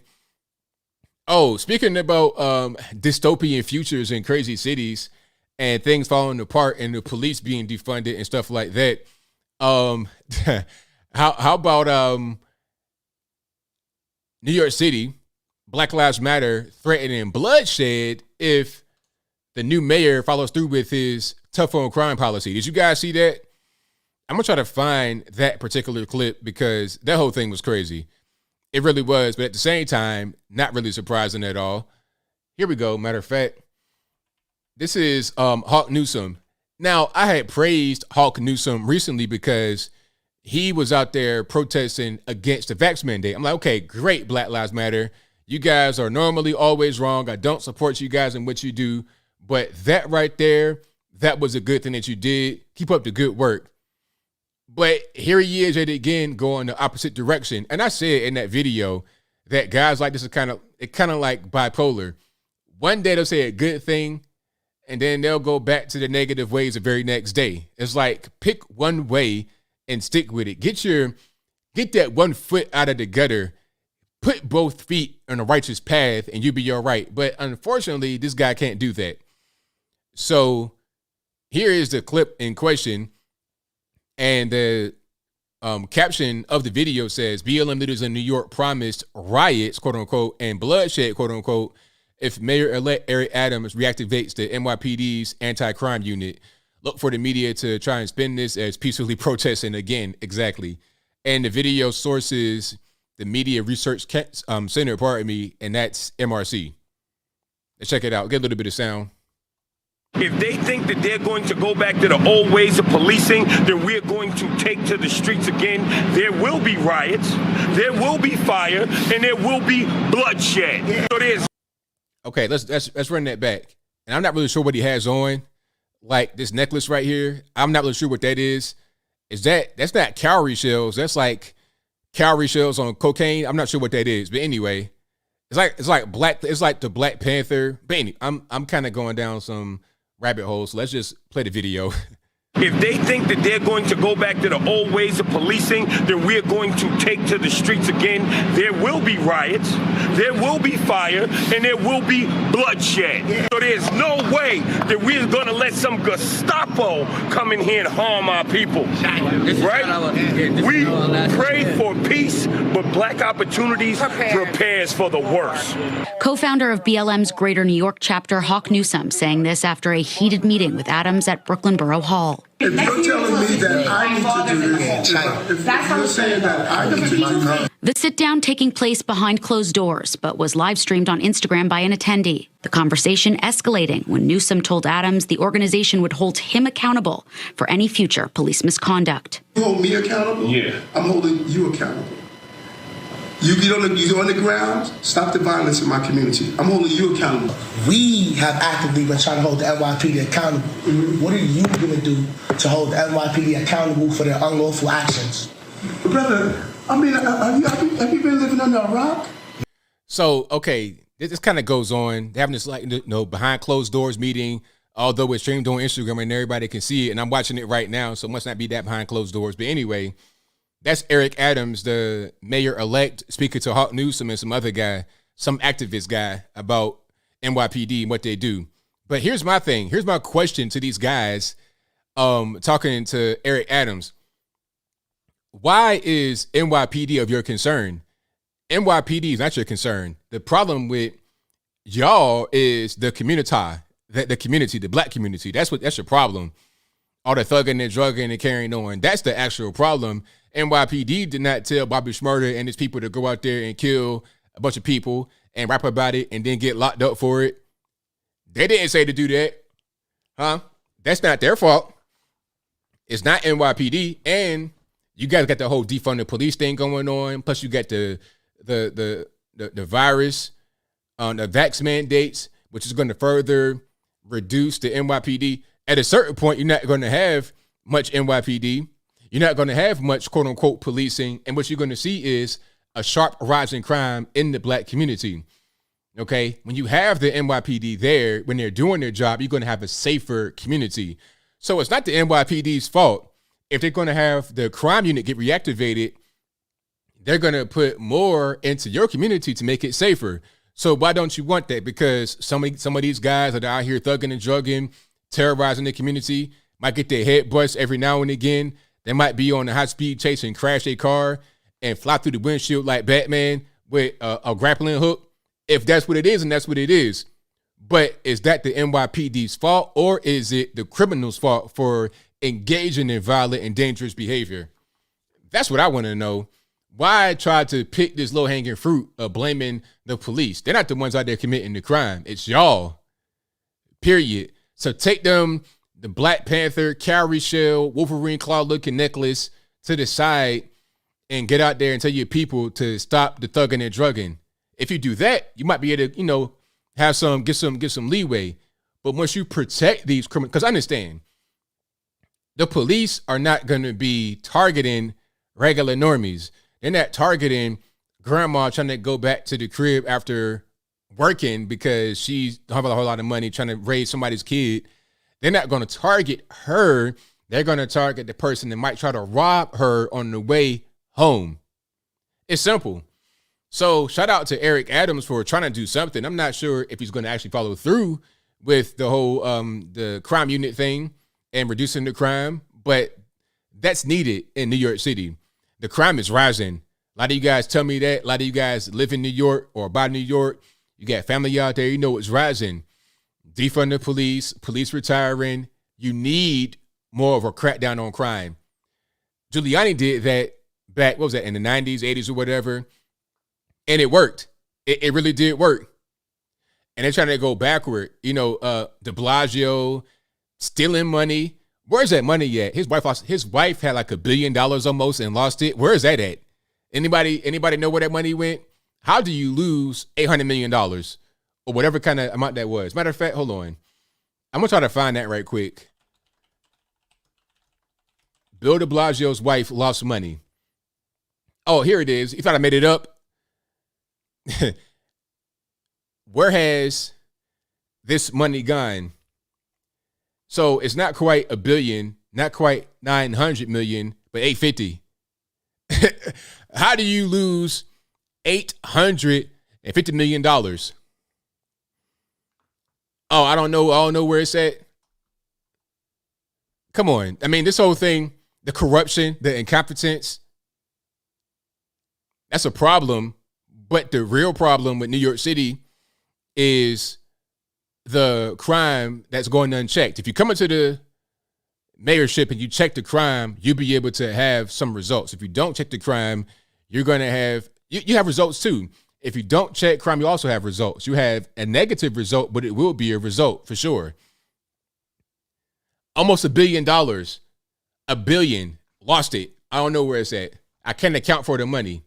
Oh, speaking about dystopian futures in crazy cities and things falling apart and the police being defunded and stuff like that. How about New York City, Black Lives Matter threatening bloodshed if the new mayor follows through with his tough on crime policy? Did you guys see that? I'm going to try to find that particular clip because that whole thing was crazy. It really was, but at the same time, not really surprising at all. Here we go. Matter of fact, this is Hawk Newsome. Now, I had praised Hawk Newsome recently because he was out there protesting against the vax mandate. I'm like, okay, great, Black Lives Matter. You guys are normally always wrong. I don't support you guys in what you do. But that right there, that was a good thing that you did. Keep up the good work. But here he is yet again going the opposite direction. And I said in that video that guys like this is kind of like bipolar. One day they'll say a good thing, and then they'll go back to the negative ways the very next day. It's like pick one way and stick with it. Get that one foot out of the gutter. Put both feet on a righteous path, and you'll be all right. But unfortunately, this guy can't do that. So here is the clip in question. And the caption of the video says, BLM leaders in New York promised riots, quote unquote, and bloodshed, quote unquote, if Mayor-elect Eric Adams reactivates the NYPD's anti-crime unit. Look for the media to try and spin this as peacefully protesting again. Exactly. And the video sources the Media Research Center, and that's MRC. Let's check it out. Get a little bit of sound. If they think that they're going to go back to the old ways of policing, then we're going to take to the streets again. There will be riots, there will be fire, and there will be bloodshed. So there's okay, let's run that back. And I'm not really sure what he has on, like this necklace right here. I'm not really sure what that is. That's not cowrie shells. That's like cowrie shells on cocaine. I'm not sure what that is, but anyway, it's like the Black Panther. But anyway, I'm kind of going down some rabbit holes. So let's just play the video. If they think that they're going to go back to the old ways of policing, then we're going to take to the streets again. There will be riots, there will be fire, and there will be bloodshed. So there's no way that we're going to let some Gestapo come in here and harm our people. Right? We pray for peace, but Black Opportunities prepares for the worst. Co-founder of BLM's Greater New York chapter, Hawk Newsome, saying this after a heated meeting with Adams at Brooklyn Borough Hall. If you're telling me that I need to do this, if you're saying that I need to do this. The sit-down taking place behind closed doors, but was live-streamed on Instagram by an attendee. The conversation escalating when Newsome told Adams the organization would hold him accountable for any future police misconduct. You hold me accountable? Yeah. I'm holding you accountable. You get on the ground, stop the violence in my community. I'm holding you accountable. We have actively been trying to hold the NYPD accountable. Mm-hmm. What are you going to do to hold the NYPD accountable for their unlawful actions? Brother, I mean, have you been living under a rock? So, okay, this kind of goes on. They're having this behind closed doors meeting, although it's streamed on Instagram and everybody can see it. And I'm watching it right now, so it must not be that behind closed doors. But anyway, that's Eric Adams, the mayor-elect, speaking to Hawk Newsome and some other guy, some activist guy about NYPD and what they do. But here's my thing. Here's my question to these guys talking to Eric Adams. Why is NYPD of your concern? NYPD is not your concern. The problem with y'all is the community, the black community. That's your problem. All the thugging and drugging and carrying on. That's the actual problem. NYPD did not tell Bobby Shmurda and his people to go out there and kill a bunch of people and rap about it and then get locked up for it. They didn't say to do that. Huh? That's not their fault. It's not NYPD. And you guys got the whole defund the police thing going on. Plus you got the virus, the vax mandates, which is going to further reduce the NYPD. At a certain point, you're not going to have much NYPD. You're not going to have much quote unquote policing. And what you're going to see is a sharp rise in crime in the black community. Okay. When you have the NYPD there, when they're doing their job, you're going to have a safer community. So it's not the NYPD's fault. If they're going to have the crime unit get reactivated, they're going to put more into your community to make it safer. So why don't you want that? Because some of these guys that are out here thugging and drugging, terrorizing the community, might get their head bust every now and again. They might be on a high-speed chase and crash their car and fly through the windshield like Batman with a grappling hook. If that's what it is, and that's what it is. But is that the NYPD's fault, or is it the criminal's fault for engaging in violent and dangerous behavior? That's what I want to know. Why try to pick this low-hanging fruit of blaming the police? They're not the ones out there committing the crime. It's y'all, period. So take them, the Black Panther, cowrie shell, Wolverine claw-looking necklace to the side and get out there and tell your people to stop the thugging and drugging. If you do that, you might be able to, have get some leeway. But once you protect these criminals, because understand, the police are not going to be targeting regular normies. They're not targeting grandma trying to go back to the crib after working because she's having a whole lot of money trying to raise somebody's kid. They're not going to target her. They're going to target the person that might try to rob her on the way home. It's simple. So shout out to Eric Adams for trying to do something. I'm not sure if he's going to actually follow through with the whole the crime unit thing and reducing the crime, but that's needed in New York City. The crime is rising. A lot of you guys tell me that. A lot of you guys live in New York or by New York. You got family out there. You know it's rising. Defund the police retiring. You need more of a crackdown on crime. Giuliani did that back, what was that, in the 90s, 80s or whatever. And it worked. It really did work. And they're trying to go backward. De Blasio stealing money. Where's that money at? His wife had like $1 billion almost and lost it. Where is that at? Anybody know where that money went? How do you lose $800 million or whatever kind of amount that was? Matter of fact, hold on. I'm going to try to find that right quick. Bill de Blasio's wife lost money. Oh, here it is. You thought I made it up? Where has this money gone? So it's not quite $1 billion, not quite 900 million, but 850. How do you lose $850 million? Oh, I don't know where it's at. Come on. I mean, this whole thing, the corruption, the incompetence, that's a problem. But the real problem with New York City is the crime that's going unchecked. If you come into the mayorship and you check the crime, you'll be able to have some results. If you don't check the crime, you're going to have, you have results too. If you don't check crime, you also have results. You have a negative result, but it will be a result for sure. Almost $1 billion, $1 billion, lost it. I don't know where it's at. I can't account for the money.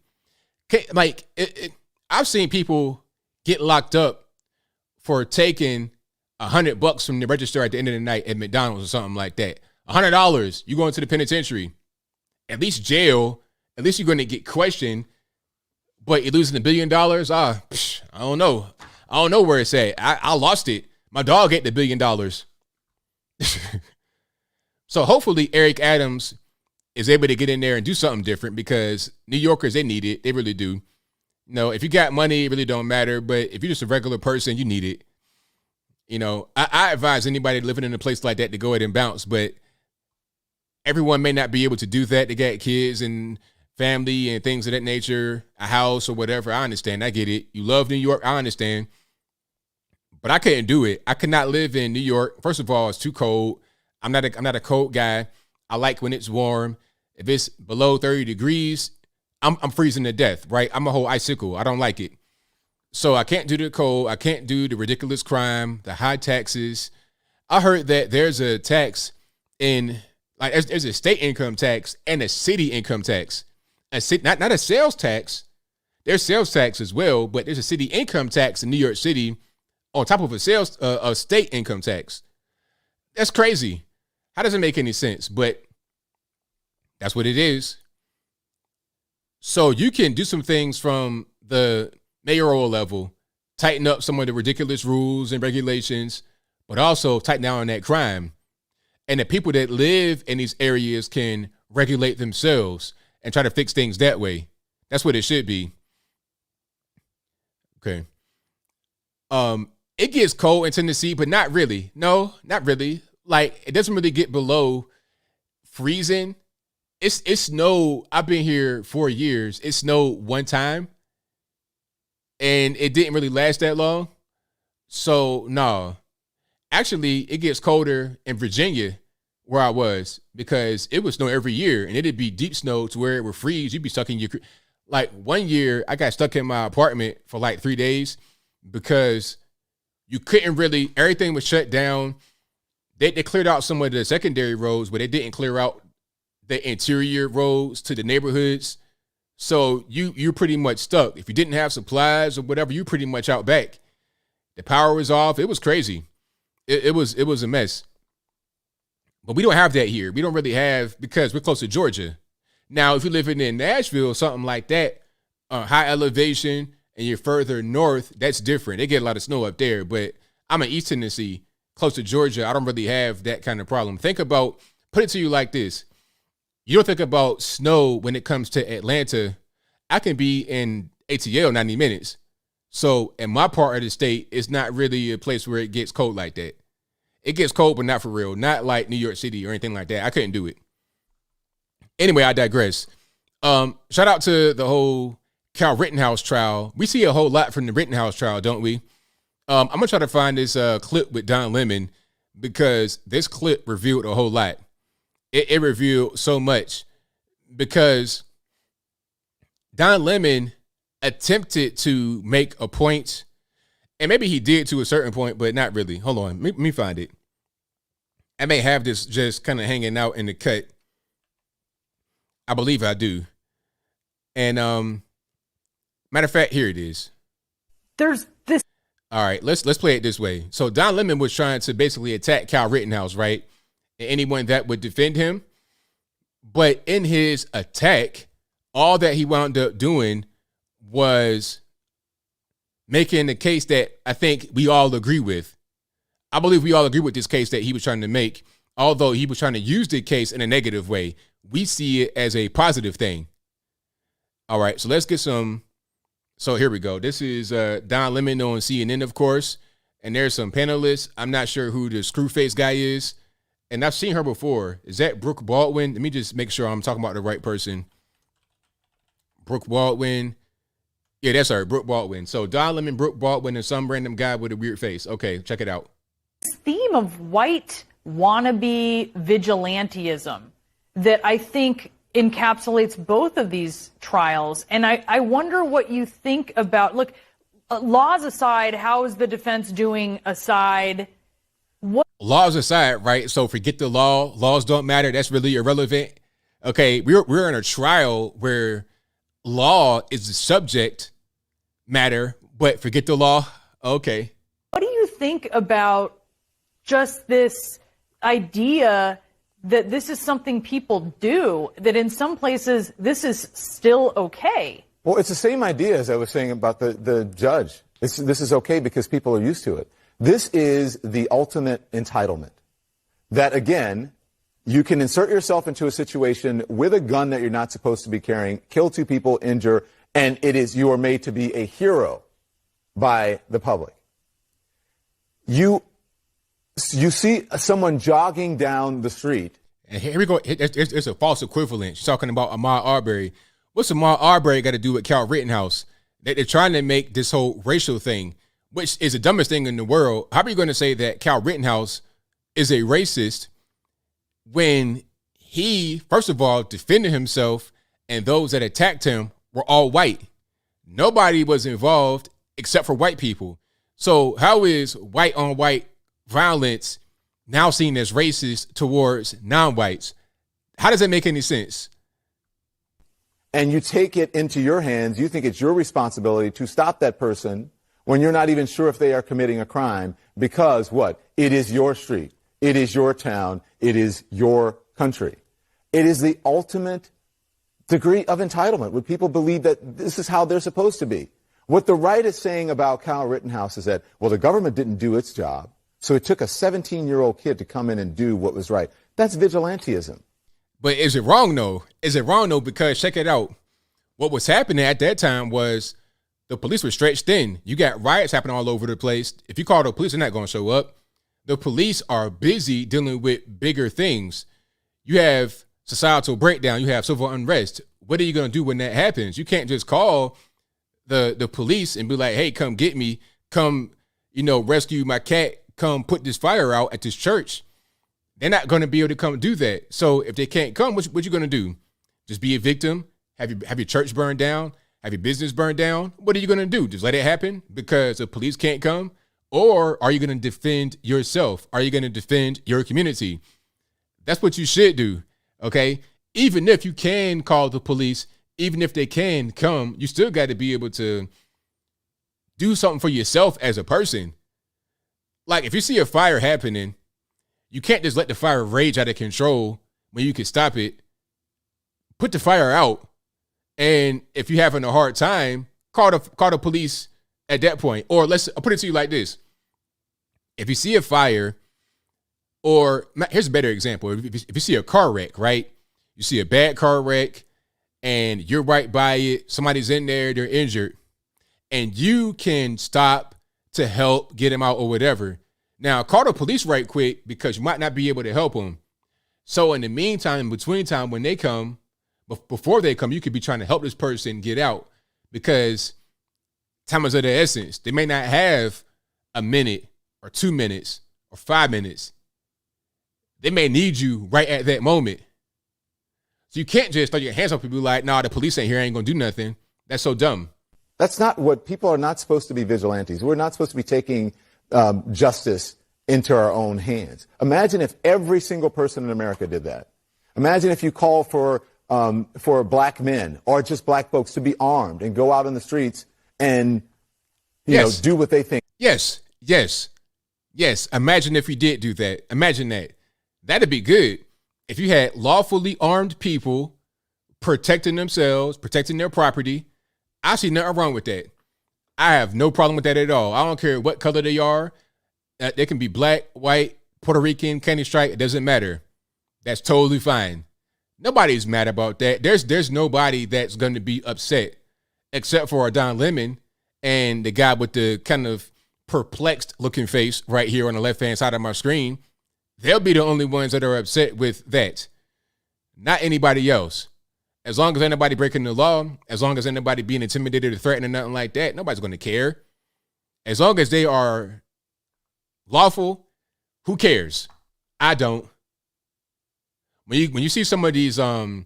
I've seen people get locked up for taking $100 from the register at the end of the night at McDonald's or something like that. $100, you go into the penitentiary. At least jail. At least you're going to get questioned. But you're losing $1 billion? I don't know. I don't know where it's at. I lost it. My dog ate the $1 billion. So hopefully Eric Adams is able to get in there and do something different, because New Yorkers, they need it. They really do. If you got money, it really don't matter. But if you're just a regular person, you need it. You know, I advise anybody living in a place like that to go ahead and bounce, but everyone may not be able to do that. They got kids and family and things of that nature, a house or whatever. I understand. I get it. You love New York. I understand. But I couldn't do it. I could not live in New York. First of all, it's too cold. I'm not a cold guy. I like when it's warm. If it's below 30 degrees, I'm freezing to death, right? I'm a whole icicle. I don't like it. So I can't do the cold. I can't do the ridiculous crime, the high taxes. I heard that there's a tax in, like, there's a state income tax and a city income tax. Not a sales tax. There's sales tax as well, but there's a city income tax in New York City on top of a state income tax. That's crazy. How does it make any sense? But that's what it is. So you can do some things from the mayoral level, tighten up some of the ridiculous rules and regulations, but also tighten down on that crime. And the people that live in these areas can regulate themselves and try to fix things that way. That's what it should be. Okay. It gets cold in Tennessee, but not really. No, not really. Like, it doesn't really get below freezing. It's snowed. I've been here 4 years. It snowed one time, and it didn't really last that long. So, no. Actually, it gets colder in Virginia, where I was, because it would snow every year, and it'd be deep snow to where it would freeze. You'd be stuck in your... Like, one year, I got stuck in my apartment for like 3 days because you couldn't really... Everything was shut down. They cleared out some of the secondary roads, but they didn't clear out the interior roads to the neighborhoods. So you're pretty much stuck. If you didn't have supplies or whatever, you're pretty much out back. The power was off. It was crazy. It was a mess. But we don't have that here. We don't really have, because we're close to Georgia. Now, if you're living in Nashville, something like that, high elevation, and you're further north, that's different. They get a lot of snow up there. But I'm in East Tennessee, close to Georgia. I don't really have that kind of problem. Put it to you like this. You don't think about snow when it comes to Atlanta. I can be in ATL 90 minutes. So in my part of the state, it's not really a place where it gets cold like that. It gets cold, but not for real. Not like New York City or anything like that. I couldn't do it. Anyway, I digress. Shout out to the whole Kyle Rittenhouse trial. We see a whole lot from the Rittenhouse trial, don't we? I'm going to try to find this clip with Don Lemon, because this clip revealed a whole lot. It revealed so much, because Don Lemon attempted to make a point, and maybe he did to a certain point, but not really. Hold on. Let me find it. I may have this just kind of hanging out in the cut. I believe I do. And matter of fact, here it is. There's this. All right, let's play it this way. So Don Lemon was trying to basically attack Kyle Rittenhouse, right? And anyone that would defend him. But in his attack, all that he wound up doing was making the case that I think we all agree with. I believe we all agree with this case that he was trying to make, although he was trying to use the case in a negative way. We see it as a positive thing. All right, so let's get some. So here we go. This is Don Lemon on CNN, of course. And there's some panelists. I'm not sure who the Screwface guy is. And I've seen her before. Is that Brooke Baldwin? Let me just make sure I'm talking about the right person. Brooke Baldwin. Yeah, that's her, Brooke Baldwin. So Don Lemon, Brooke Baldwin, and some random guy with a weird face. Okay, check it out. This theme of white wannabe vigilantism that I think encapsulates both of these trials. And I wonder what you think about, look, laws aside, how is the defense doing aside? What laws aside, right? So forget the law. Laws don't matter. That's really irrelevant. Okay, we're in a trial where law is the subject matter, but forget the law. Okay. What do you think about just this idea that this is something people do, that in some places this is still okay? Well, it's the same idea as I was saying about the judge. This is okay because people are used to it. This is the ultimate entitlement. That, again, you can insert yourself into a situation with a gun that you're not supposed to be carrying, kill 2 people, injure, and you are made to be a hero by the public. You You see someone jogging down the street. And here we go. It's a false equivalent. She's talking about Ahmaud Arbery. What's Ahmaud Arbery got to do with Kyle Rittenhouse? They're trying to make this whole racial thing, which is the dumbest thing in the world. How are you going to say that Kyle Rittenhouse is a racist when he, first of all, defended himself and those that attacked him were all white? Nobody was involved except for white people. So how is white on white violence now seen as racist towards non-whites? How does that make any sense? And you take it into your hands. You think it's your responsibility to stop that person when you're not even sure if they are committing a crime because what? It is your street. It is your town. It is your country. It is the ultimate degree of entitlement when people believe that this is how they're supposed to be. What the right is saying about Kyle Rittenhouse is that, well, the government didn't do its job, so it took a 17-year-old kid to come in and do what was right. That's vigilantism. But is it wrong, though? Is it wrong, though? Because check it out. What was happening at that time was the police were stretched thin. You got riots happening all over the place. If you call the police, they're not going to show up. The police are busy dealing with bigger things. You have societal breakdown. You have civil unrest. What are you going to do when that happens? You can't just call the police and be like, hey, come get me. Come, rescue my cat. Come put this fire out at this church. They're not going to be able to come do that. So if they can't come, what you going to do? Just be a victim? Have your church burned down? Have your business burned down? What are you going to do? Just let it happen because the police can't come? Or are you going to defend yourself? Are you going to defend your community? That's what you should do, okay? Even if you can call the police, even if they can come, you still got to be able to do something for yourself as a person. Like if you see a fire happening, you can't just let the fire rage out of control when you can stop it. Put the fire out. And if you're having a hard time, call the police at that point. Or I'll put it to you like this. If you see a fire, or here's a better example. If you see a car wreck, right? You see a bad car wreck and you're right by it. Somebody's in there, they're injured. And you can stop to help get them out or whatever. Now, call the police right quick because you might not be able to help them. So in the meantime, in between time, when they come, before they come, you could be trying to help this person get out because time is of the essence. They may not have a minute or 2 minutes or 5 minutes. They may need you right at that moment. So you can't just throw your hands up and be like, nah, the police ain't here, I ain't gonna do nothing. That's so dumb. That's not what people are not supposed to be vigilantes. We're not supposed to be taking justice into our own hands. Imagine if every single person in America did that. Imagine if you call for black men or just black folks to be armed and go out on the streets and do what they think. Yes. Imagine if we did do that. Imagine that. That'd be good. If you had lawfully armed people protecting themselves, protecting their property, I see nothing wrong with that. I have no problem with that at all. I don't care what color they are. They can be black, white, Puerto Rican, candy stripe. It doesn't matter. That's totally fine. Nobody's mad about that. There's nobody that's going to be upset except for Don Lemon and the guy with the kind of perplexed looking face right here on the left-hand side of my screen. They'll be the only ones that are upset with that. Not anybody else. As long as anybody breaking the law, as long as anybody being intimidated or threatened or nothing like that, nobody's going to care. As long as they are lawful, who cares? I don't. When you see some of these Second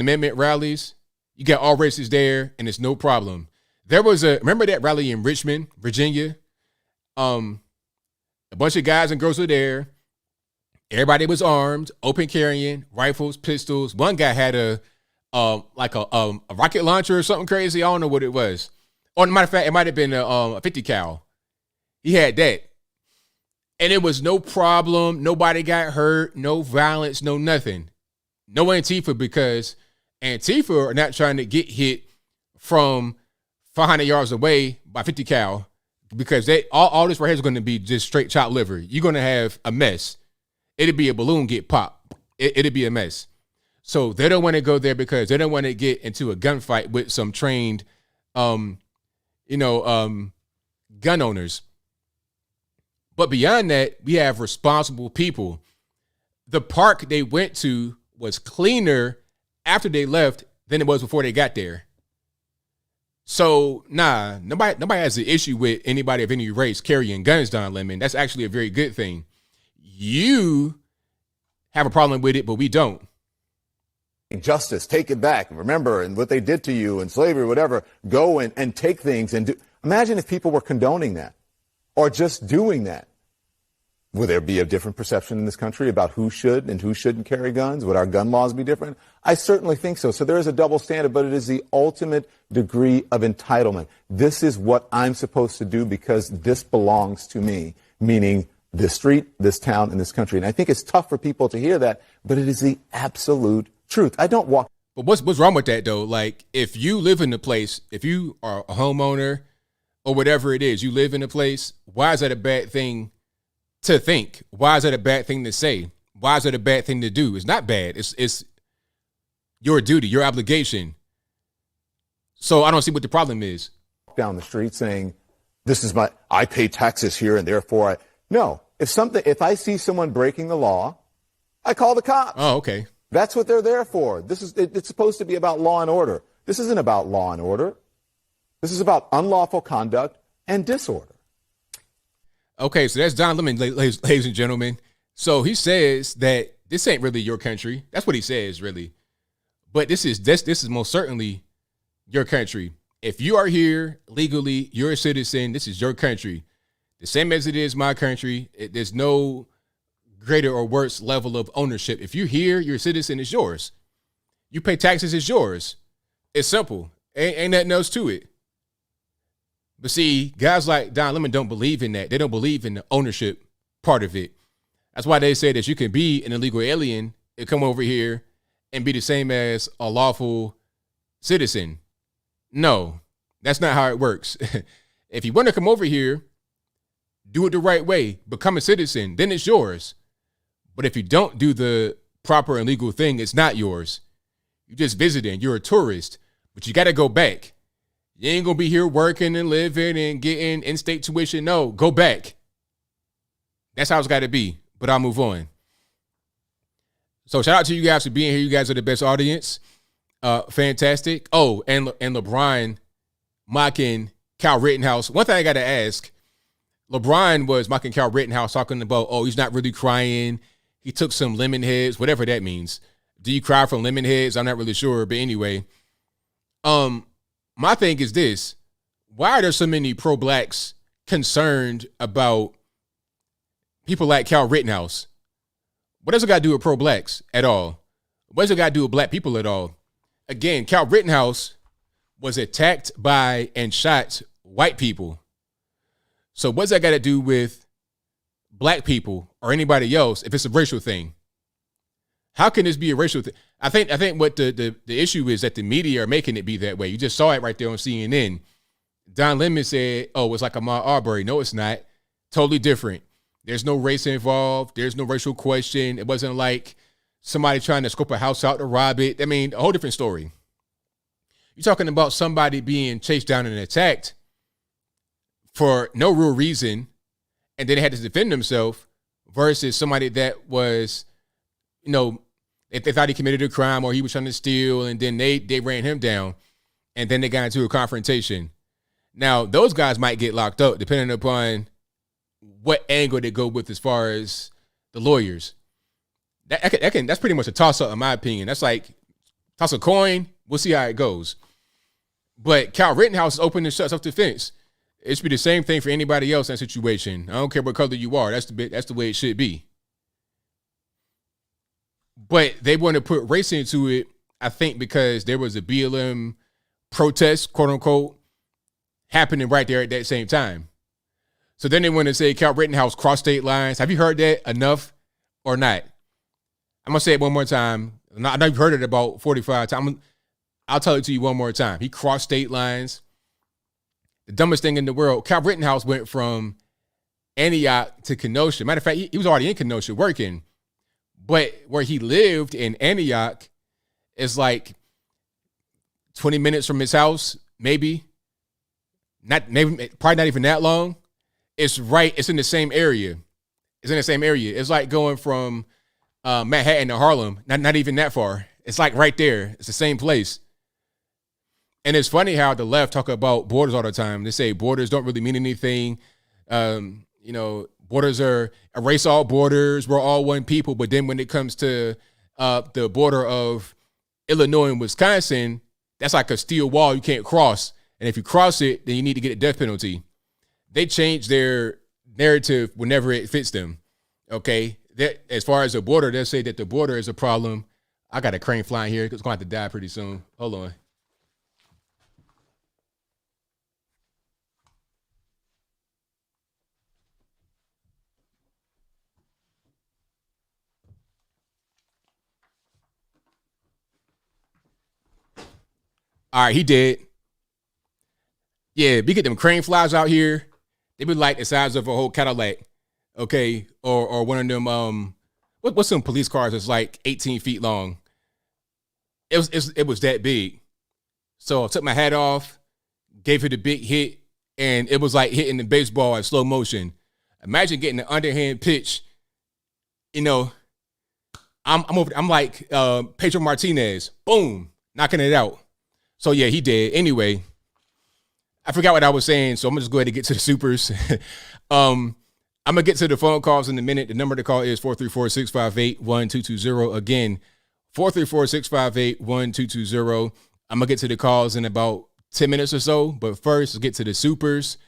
Amendment rallies, you got all races there, and it's no problem. There was remember that rally in Richmond, Virginia? A bunch of guys and girls were there. Everybody was armed, open carrying, rifles, pistols. One guy had a rocket launcher or something crazy. I don't know what it was. Or matter of fact, it might have been a 50 cal. He had that. And it was no problem. Nobody got hurt. No violence. No nothing. No Antifa because Antifa are not trying to get hit from 500 yards away by 50 cal because all this right here is going to be just straight chopped liver. You're going to have a mess. It'd be a balloon get popped. It'd be a mess. So they don't want to go there because they don't want to get into a gunfight with some trained, gun owners. But beyond that, we have responsible people. The park they went to was cleaner after they left than it was before they got there. So, nobody has an issue with anybody of any race carrying guns, Don Lemon. That's actually a very good thing. You have a problem with it, but we don't. Justice, take it back. Remember, and what they did to you and slavery, whatever, go and take things and do. Imagine if people were condoning that or just doing that. Would there be a different perception in this country about who should and who shouldn't carry guns? Would our gun laws be different? I certainly think so. So there is a double standard, but it is the ultimate degree of entitlement. This is what I'm supposed to do because this belongs to me, meaning this street, this town, and this country. And I think it's tough for people to hear that, but it is the absolute truth. I don't walk. But what's wrong with that, though? Like, if you live in a place, if you are a homeowner or whatever it is, you live in a place, why is that a bad thing to think? Why is that a bad thing to say? Why is that a bad thing to do? It's not bad. It's your duty, your obligation. So I don't see what the problem is. Down the street saying, this is I pay taxes here and therefore no. If I see someone breaking the law, I call the cops. Oh, okay. That's what they're there for. It's supposed to be about law and order. This isn't about law and order. This is about unlawful conduct and disorder. Okay, so that's Don Lemon, ladies and gentlemen. So he says that this ain't really your country. That's what he says, really. But this is most certainly your country. If you are here legally, you're a citizen. This is your country. The same as it is my country. There's no greater or worse level of ownership. If you're here, you're a citizen, it's yours. You pay taxes, it's yours. It's simple. Ain't nothing else to it. But see, guys like Don Lemon don't believe in that. They don't believe in the ownership part of it. That's why they say that you can be an illegal alien and come over here and be the same as a lawful citizen. No, that's not how it works. If you want to come over here, do it the right way, become a citizen, then it's yours. But if you don't do the proper and legal thing, it's not yours. You're just visiting. You're a tourist, but you got to go back. You ain't going to be here working and living and getting in-state tuition. No, go back. That's how it's got to be. But I'll move on. So shout out to you guys for being here. You guys are the best audience. Fantastic. Oh, and LeBron mocking Kyle Rittenhouse. One thing I got to ask, LeBron was mocking Kyle Rittenhouse, talking about, oh, he's not really crying. He took some lemon heads, whatever that means. Do you cry from lemon heads? I'm not really sure. But anyway, my thing is this. Why are there so many pro-blacks concerned about people like Kyle Rittenhouse? What does it got to do with pro-blacks at all? What does it got to do with black people at all? Again, Kyle Rittenhouse was attacked by and shot white people. So what's that got to do with black people or anybody else if it's a racial thing? How can this be a racial thing? I think what the issue is that the media are making it be that way. You just saw it right there on CNN. Don Lemon said, oh, it's like Ahmaud Arbery. No, it's not. Totally different. There's no race involved. There's no racial question. It wasn't like somebody trying to scope a house out to rob it. I mean, a whole different story. You're talking about somebody being chased down and attacked for no real reason, and then they had to defend themselves versus somebody that was, if they thought he committed a crime or he was trying to steal, and then they ran him down, and then they got into a confrontation. Now, those guys might get locked up depending upon what angle they go with as far as the lawyers. That's pretty much a toss-up in my opinion. That's like toss a coin. We'll see how it goes. But Kyle Rittenhouse is open and shuts up defense. It should be the same thing for anybody else in that situation. I don't care what color you are. That's the way it should be. But they want to put race into it, I think, because there was a BLM protest, quote unquote, happening right there at that same time. So then they want to say Kyle Rittenhouse crossed state lines. Have you heard that enough or not? I'm going to say it one more time. I know you've heard it about 45 times. I'll tell it to you one more time. He crossed state lines. The dumbest thing in the world. Kyle Rittenhouse went from Antioch to Kenosha. Matter of fact, he was already in Kenosha working. But where he lived in Antioch is like 20 minutes from his house, maybe. Probably not even that long. It's in the same area. It's like going from Manhattan to Harlem, not even that far. It's like right there. It's the same place. And it's funny how the left talk about borders all the time. They say borders don't really mean anything. Borders erase all borders. We're all one people. But then when it comes to the border of Illinois and Wisconsin, that's like a steel wall you can't cross. And if you cross it, then you need to get a death penalty. They change their narrative whenever it fits them. Okay. As far as the border, they'll say that the border is a problem. I got a crane flying here. It's going to have to die pretty soon. Hold on. All right, he did. Yeah, we get them crane flies out here. They be like the size of a whole Cadillac, okay? Or one of them, what's some police cars that's like 18 feet long? It was that big. So I took my hat off, gave it a big hit, and it was like hitting the baseball in slow motion. Imagine getting an underhand pitch. I'm like Pedro Martinez, boom, knocking it out. So, yeah, he did. Anyway, I forgot what I was saying, so I'm going to just go ahead and get to the supers. I'm going to get to the phone calls in a minute. The number to call is 434-658-1220. Again, 434-658-1220. I'm going to get to the calls in about 10 minutes or so. But first, let's get to the supers.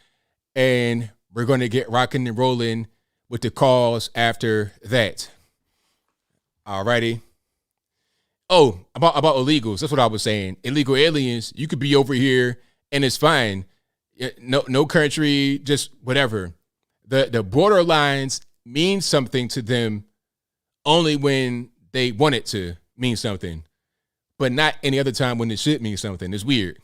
And we're going to get rocking and rolling with the calls after that. All righty. Oh, about illegals. That's what I was saying. Illegal aliens, you could be over here and it's fine. No country, just whatever. The border lines mean something to them only when they want it to mean something, but not any other time when it should mean something. It's weird.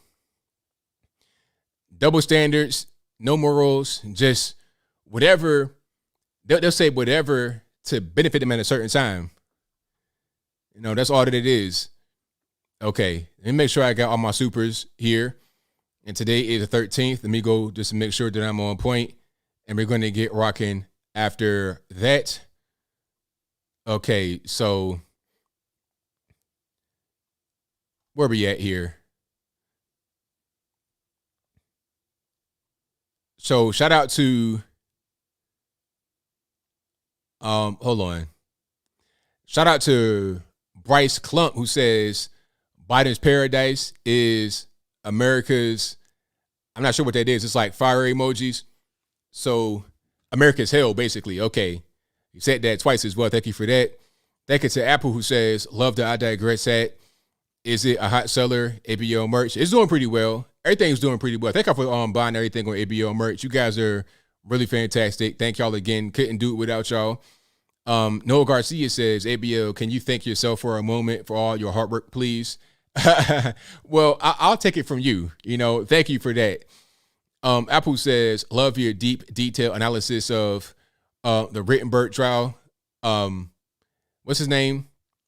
Double standards, no morals, just whatever. They'll say whatever to benefit them at a certain time. That's all that it is. Okay, let me make sure I got all my supers here. And today is the 13th. Let me go just to make sure that I'm on point. And we're going to get rocking after that. Okay, so where we at here? So shout out to, hold on. Shout out to Bryce Clump, who says Biden's paradise is America's, I'm not sure what that is. It's like fire emojis. So America's hell, basically. Okay. You said that twice as well. Thank you for that. Thank you to Apple, who says, love the I digress at. Is it a hot seller? ABL merch. It's doing pretty well. Everything's doing pretty well. Thank y'all for buying everything on ABL merch. You guys are really fantastic. Thank y'all again. Couldn't do it without y'all. Noah Garcia says, ABL, can you thank yourself for a moment for all your hard work, please? Well, I'll take it from you. Thank you for that. Apple says, love your deep, detailed analysis of the Rittenberg trial. What's his name?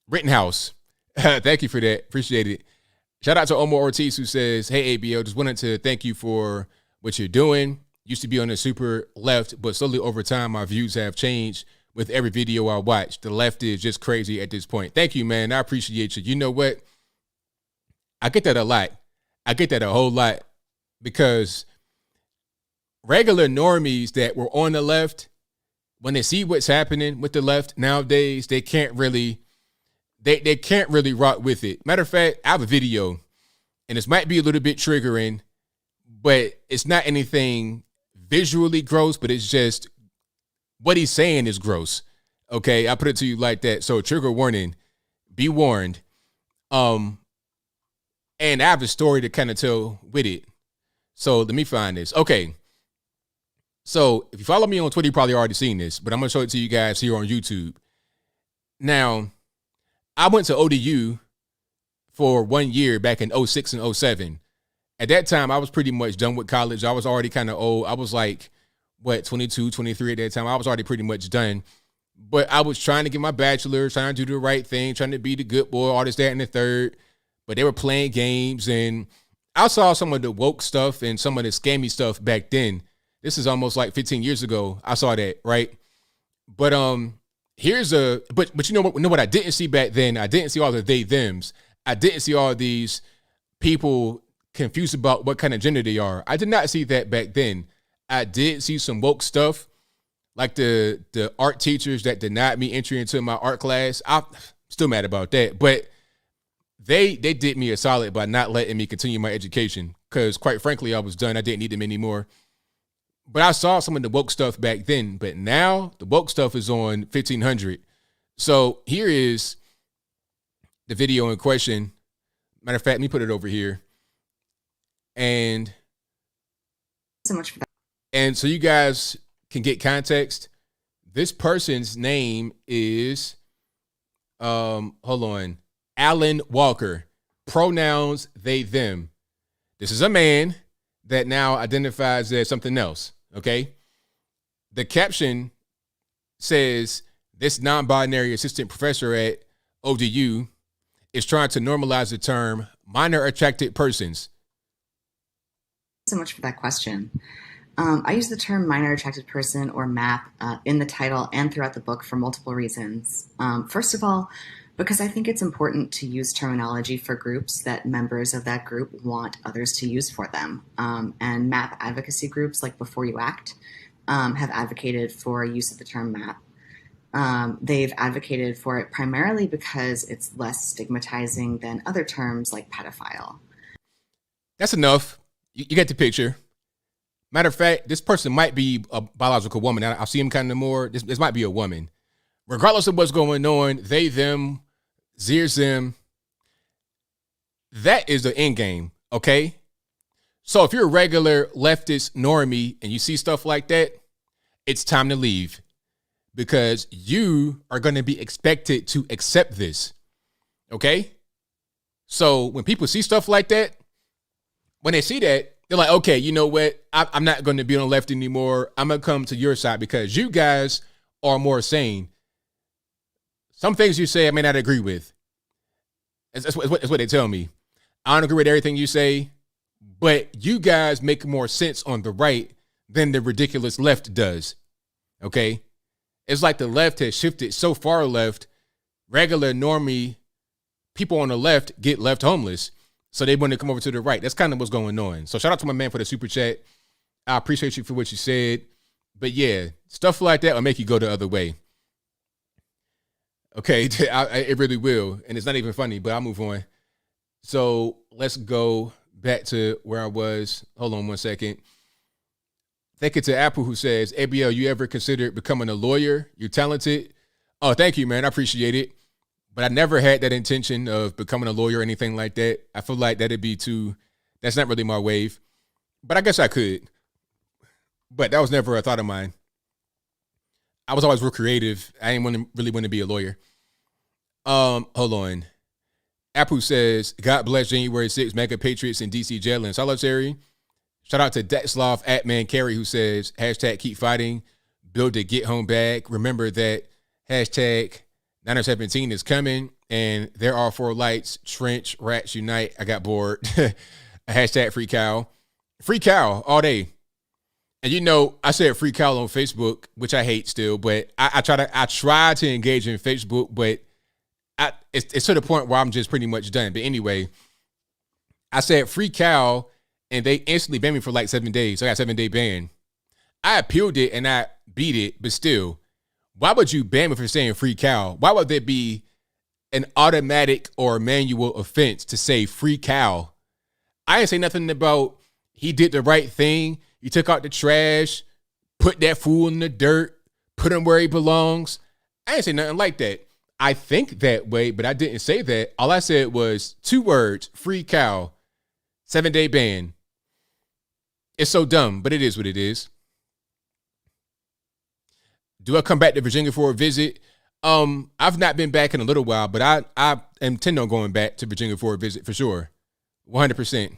Rittenhouse. Thank you for that. Appreciate it. Shout out to Omar Ortiz, who says, hey, ABL, just wanted to thank you for what you're doing. Used to be on the super left, but slowly over time, my views have changed. With every video I watch, the left is just crazy at this point. Thank you, man. I appreciate you. You know what? I get that a lot. I get that a whole lot because regular normies that were on the left, when they see what's happening with the left nowadays, they can't really rock with it. Matter of fact, I have a video, and this might be a little bit triggering, but it's not anything visually gross, but it's just what he's saying is gross. Okay, I put it to you like that. So trigger warning, be warned. And I have a story to kind of tell with it. So let me find this. Okay. So if you follow me on Twitter, you probably already seen this, but I'm going to show it to you guys here on YouTube. Now, I went to ODU for 1 year back in 06 and 07. At that time, I was pretty much done with college. I was already kind of old. I was like, 22, 23 at that time. I was already pretty much done. But I was trying to get my bachelor's, trying to do the right thing, trying to be the good boy, all this, that, and the third. But they were playing games. And I saw some of the woke stuff and some of the scammy stuff back then This is almost like 15 years ago. I saw that, right? But but you know what I didn't see back then? I didn't see all the they thems. I didn't see all these people confused about what kind of gender they are. I did not see that back then. I did see some woke stuff, like the art teachers that denied me entry into my art class. I'm still mad about that, but they did me a solid by not letting me continue my education because, quite frankly, I was done. I didn't need them anymore. But I saw some of the woke stuff back then, but now the woke stuff is on 1500. So here is the video in question. Matter of fact, let me put it over here. And so much for that. And so you guys can get context. This person's name is, hold on, Alan Walker. Pronouns they, them. This is a man that now identifies as something else, okay? The caption says, this non-binary assistant professor at ODU is trying to normalize the term minor attracted persons. So much for that question. I use the term minor attracted person or MAP in the title and throughout the book for multiple reasons. First of all, because I think it's important to use terminology for groups that members of that group want others to use for them. And MAP advocacy groups like Before You Act have advocated for use of the term MAP. They've advocated for it primarily because it's less stigmatizing than other terms like pedophile. That's enough. You get the picture. Matter of fact, this person might be a biological woman. I'll see him kind of more. This might be a woman. Regardless of what's going on, they, them, zeers, them, that is the end game, okay? So if you're a regular leftist normie and you see stuff like that, it's time to leave because you are going to be expected to accept this, okay? So when people see stuff like that, when they see that, they're like, okay, you know what? I'm not going to be on the left anymore. I'm going to come to your side because you guys are more sane. Some things you say I may not agree with. That's what they tell me. I don't agree with everything you say, but you guys make more sense on the right than the ridiculous left does. Okay? It's like the left has shifted so far left, regular normie people on the left get left homeless. So they want to come over to the right. That's kind of what's going on. So shout out to my man for the super chat. I appreciate you for what you said. But yeah, stuff like that will make you go the other way. Okay, it really will. And it's not even funny, but I'll move on. So let's go back to where I was. Hold on one second. Thank you to Apple who says, ABL, you ever considered becoming a lawyer? You're talented. Oh, thank you, man. I appreciate it. But I never had that intention of becoming a lawyer or anything like that. I feel like that's not really my wave. But I guess I could. But that was never a thought of mine. I was always real creative. I didn't really want to be a lawyer. Hold on. Apu says, God bless January 6th, Mega Patriots in DC jail in solitary. Shout out to Detzloff @Man Carey who says, hashtag keep fighting, build a get home bag. Remember that hashtag 917 is coming, and there are 4 lights. Trench, rats unite. I got bored. Hashtag free Kyle. Free Kyle all day. And you know, I said free Kyle on Facebook, which I hate still, but I try to engage in Facebook, but it's to the point where I'm just pretty much done. But anyway, I said free Kyle, and they instantly banned me for like 7 days. So I got a 7-day ban. I appealed it and I beat it, but still. Why would you ban me for saying free cow? Why would there be an automatic or manual offense to say free cow? I didn't say nothing about he did the right thing. He took out the trash, put that fool in the dirt, put him where he belongs. I didn't say nothing like that. I think that way, but I didn't say that. All I said was 2 words, free cow, 7-day ban. It's so dumb, but it is what it is. Do I come back to Virginia for a visit? I've not been back in a little while, but I intend on going back to Virginia for a visit for sure. 100%.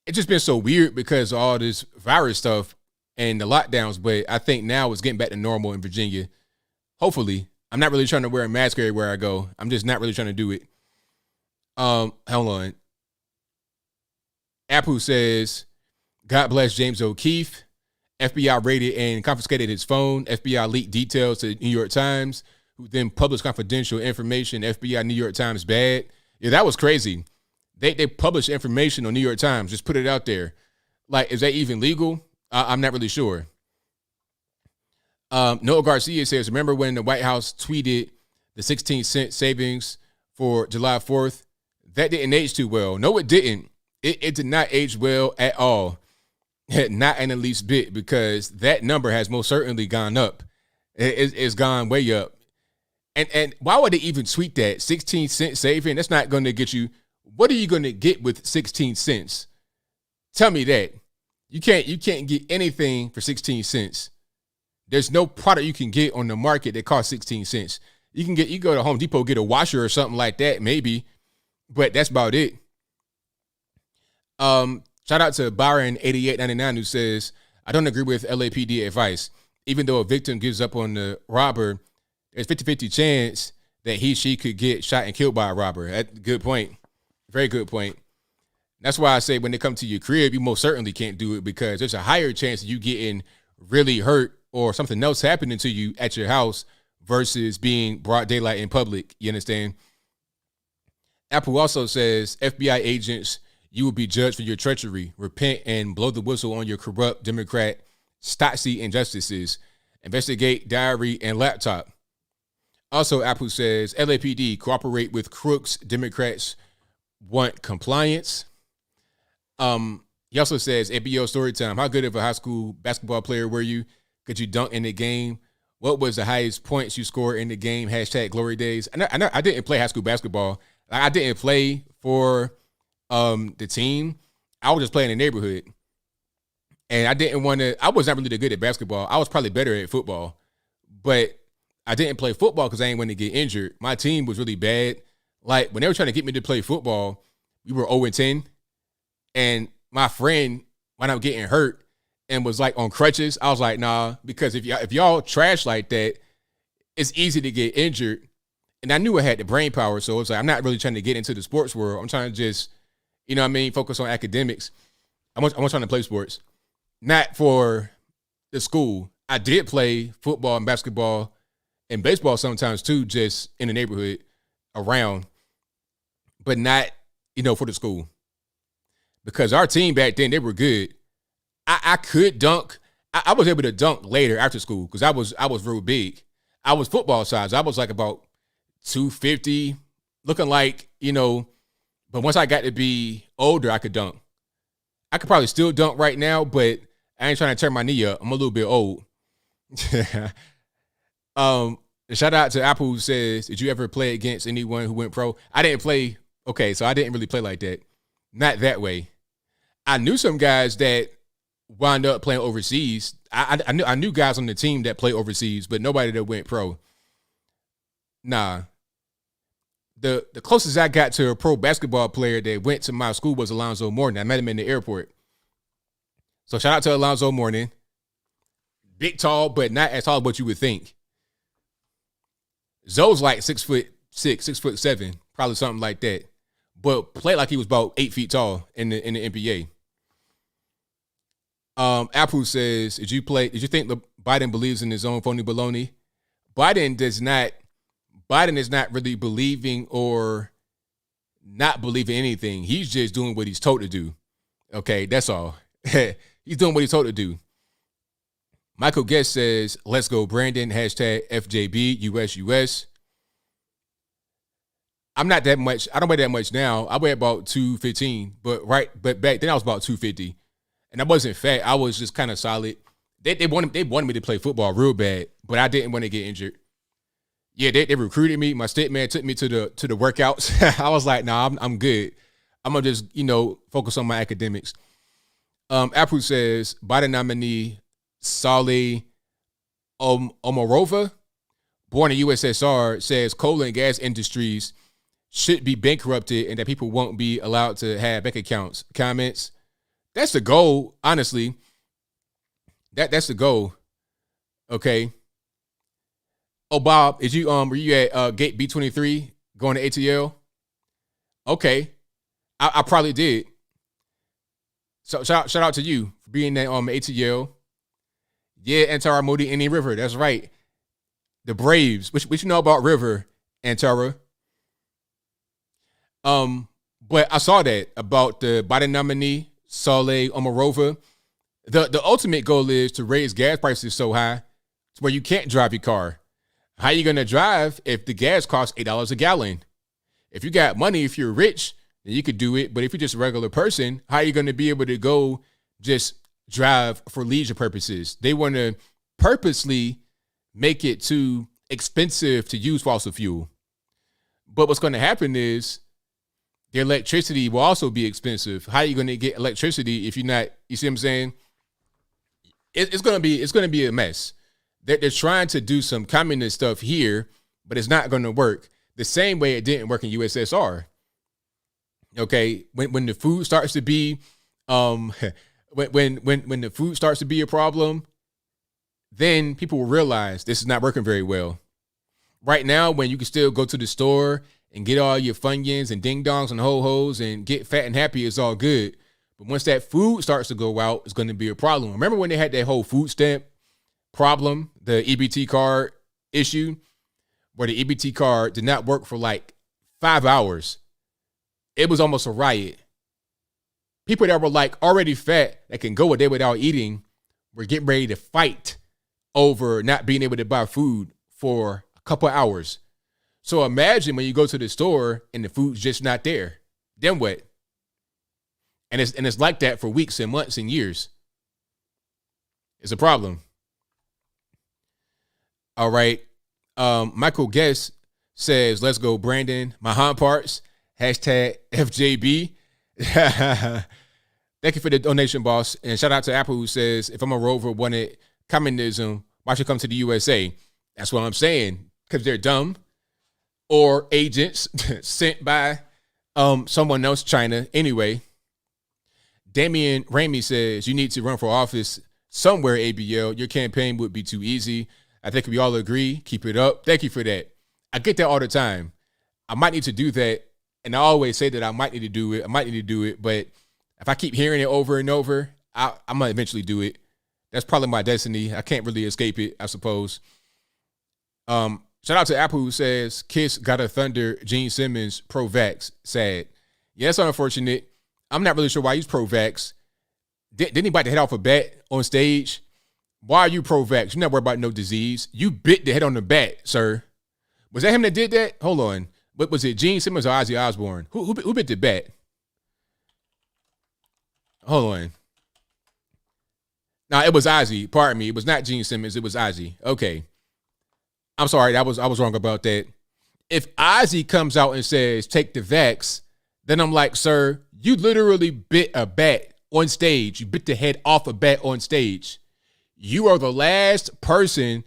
It's just been so weird because of all this virus stuff and the lockdowns, but I think now it's getting back to normal in Virginia. Hopefully. I'm not really trying to wear a mask everywhere I go. I'm just not really trying to do it. Hold on. Apu says, God bless James O'Keefe. FBI raided and confiscated his phone. FBI leaked details to New York Times, who then published confidential information. FBI, New York Times, bad. Yeah, that was crazy. They published information on New York Times, just put it out there. Like, is that even legal? I'm not really sure. Noah Garcia says, remember when the White House tweeted the 16-cent savings for July 4th? That didn't age too well. No, it didn't. It did not age well at all. Not in the least bit, because that number has most certainly gone up. It's gone way up. And why would they even tweet that? 16-cent saving? That's not going to get you. What are you going to get with 16 cents? Tell me that. You can't get anything for 16 cents. There's no product you can get on the market that costs 16 cents. You go to Home Depot, get a washer or something like that, maybe, but that's about it. Shout out to Byron8899 who says, I don't agree with LAPD advice. Even though a victim gives up on the robber, there's 50-50 chance that she could get shot and killed by a robber. That's a good point. Very good point. That's why I say when they come to your crib, you most certainly can't do it, because there's a higher chance of you getting really hurt or something else happening to you at your house versus being broad daylight in public. You understand? Apple also says, FBI agents, you will be judged for your treachery. Repent and blow the whistle on your corrupt Democrat Stasi injustices. Investigate diary and laptop. Also, Apple says, LAPD, cooperate with crooks. Democrats want compliance. He also says, ABL story time. How good of a high school basketball player were you? Could you dunk in the game? What was the highest points you scored in the game? Hashtag glory days. I didn't play high school basketball. I didn't play for the team. I was just playing in the neighborhood. And I was not really that good at basketball. I was probably better at football. But I didn't play football because I didn't want to get injured. My team was really bad. Like, when they were trying to get me to play football, we were 0-10. And my friend wound up getting hurt and was like on crutches. I was like, nah, because if y'all trash like that, it's easy to get injured. And I knew I had the brain power, so it's like, I'm not really trying to get into the sports world. I'm trying to just, you know what I mean, focus on academics. I'm trying to play sports, not for the school. I did play football and basketball and baseball sometimes too, just in the neighborhood around, but not, for the school. Because our team back then, they were good. I could dunk. I was able to dunk later after school because I was real big. I was football size. I was like about 250, looking like, but once I got to be older, I could dunk. I could probably still dunk right now, but I ain't trying to turn my knee up. I'm a little bit old. Shout out to Apple who says, did you ever play against anyone who went pro? I didn't play. Okay, so I didn't really play like that. Not that way. I knew some guys that wound up playing overseas. I knew guys on the team that play overseas, but nobody that went pro. Nah. The closest I got to a pro basketball player that went to my school was Alonzo Mourning. I met him in the airport. So shout out to Alonzo Mourning. Big, tall, but not as tall as what you would think. Zoe's like 6'6", 6'7", probably something like that. But played like he was about 8 feet tall in the NBA. Apple says, did you think Biden believes in his own phony baloney? Biden is not really believing or not believing anything. He's just doing what he's told to do. Okay, that's all. He's doing what he's told to do. Michael Guest says, let's go Brandon, hashtag FJB, US. I'm not that much. I don't weigh that much now. I weigh about 215, but back then I was about 250. And I wasn't fat. I was just kind of solid. They wanted me to play football real bad, but I didn't want to get injured. Yeah, they recruited me. My state man took me to the workouts. I was like, nah, I'm good. I'm gonna just, focus on my academics. Apple says Biden nominee Saleh Omarova, born in USSR, says coal and gas industries should be bankrupted and that people won't be allowed to have bank accounts. Comments. That's the goal, honestly. That's the goal. Okay. Oh, Bob, were you at gate B23 going to ATL? Okay. I probably did. So shout out to you for being at ATL. Yeah, Antara Moody, Indian River. That's right. The Braves. What you know about River, Antara? But I saw that about the Biden nominee, Saleh Omarova. The ultimate goal is to raise gas prices so high to where you can't drive your car. How you going to drive if the gas costs $8 a gallon? If you got money, if you're rich, then you could do it. But if you're just a regular person, how are you going to be able to go just drive for leisure purposes? They want to purposely make it too expensive to use fossil fuel. But what's going to happen is the electricity will also be expensive. How are you going to get electricity if you're not, you see what I'm saying? It's going to be a mess. They're trying to do some communist stuff here, but it's not going to work the same way it didn't work in USSR. Okay, when the food starts to be, when the food starts to be a problem, then people will realize this is not working very well. Right now, when you can still go to the store and get all your Funyuns and ding dongs and ho-hos and get fat and happy, it's all good. But once that food starts to go out, it's going to be a problem. Remember when they had that whole food stamp problem, the EBT card issue, where the EBT card did not work for like 5 hours? It was almost a riot. People that were like already fat that can go a day without eating were getting ready to fight over not being able to buy food for a couple of hours. So imagine when you go to the store and the food's just not there. Then what? And it's like that for weeks and months and years. It's a problem. All right. Michael Guest says, let's go, Brandon. My hind parts. Hashtag FJB. Thank you for the donation, boss. And shout out to Apple, who says, if I'm a rover wanted communism, why should I come to the USA? That's what I'm saying. Because they're dumb. Or agents sent by someone else, China. Anyway, Damian Ramey says, you need to run for office somewhere, ABL. Your campaign would be too easy. I think we all agree. Keep it up. Thank you for that. I get that all the time. I might need to do that. And I always say that I might need to do it. But if I keep hearing it over and over, I'm going to eventually do it. That's probably my destiny. I can't really escape it, I suppose. Shout out to Apple, who says, Kiss gotta thunder Gene Simmons pro-vax. Sad. Yeah, that's unfortunate. I'm not really sure why he's pro-vax. Didn't he bite the head off a bat on stage? Why are you pro-vax? You're not worried about no disease. You bit the head on the bat, sir. Was that him that did that? Hold on. But was it Gene Simmons or Ozzy Osbourne? Who bit the bat? Hold on. No, it was Ozzy. Pardon me. It was not Gene Simmons. It was Ozzy. Okay. I'm sorry. I was wrong about that. If Ozzy comes out and says, take the vax, then I'm like, sir, you literally bit a bat on stage. You bit the head off a bat on stage. You are the last person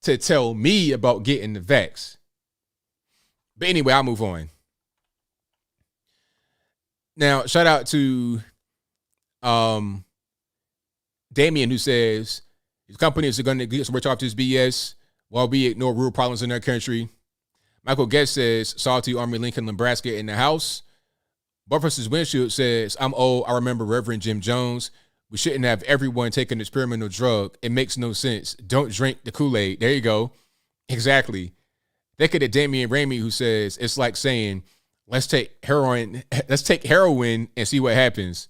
to tell me about getting the vax. But anyway, I'll move on. Now, shout out to Damien, who says these companies are going to get rich off this BS while we ignore real problems in our country. Michael Guest says, Salty Army Lincoln, Nebraska in the house. Butt vs. Windshield says, I'm old. I remember Reverend Jim Jones. We shouldn't have everyone take an experimental drug. It makes no sense. Don't drink the Kool-Aid. There you go. Exactly. Think of the Damian Ramey, who says, it's like saying, let's take heroin and see what happens.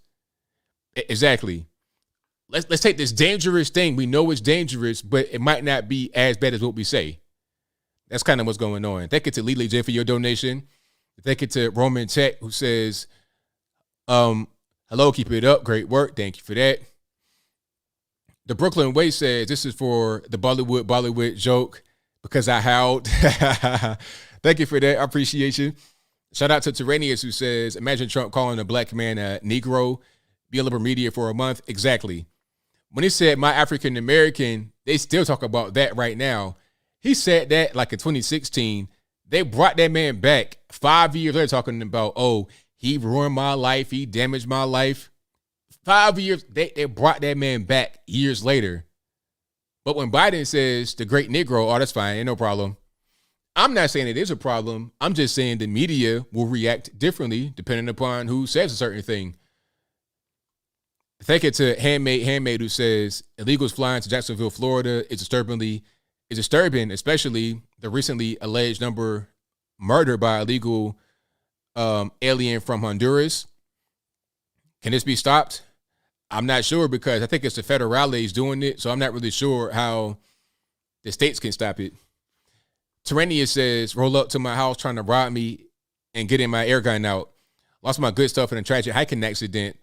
Exactly. Let's take this dangerous thing. We know it's dangerous, but it might not be as bad as what we say. That's kind of what's going on. Thank you to Lily J for your donation. Thank you to Roman Tech, who says, hello, keep it up. Great work. Thank you for that. The Brooklyn Way says, this is for the Bollywood joke because I howled. Thank you for that. I appreciate you. Shout out to Tyrannius, who says, imagine Trump calling a black man a Negro, be a liberal media for a month. Exactly. When he said my African American, they still talk about that right now. He said that like in 2016. They brought that man back 5 years later talking about, oh, he ruined my life. He damaged my life. 5 years, they brought that man back years later. But when Biden says the great Negro, oh, that's fine. Ain't no problem. I'm not saying it is a problem. I'm just saying the media will react differently depending upon who says a certain thing. Thank you to Handmaid, who says illegals flying to Jacksonville, Florida is disturbing, especially the recently alleged number murdered by illegal alien from Honduras. Can this be stopped? I'm not sure, because I think it's the federales doing it, so I'm not really sure how the states can stop it. Terrania says, roll up to my house trying to rob me and getting my air gun out. Lost my good stuff in a tragic hiking accident.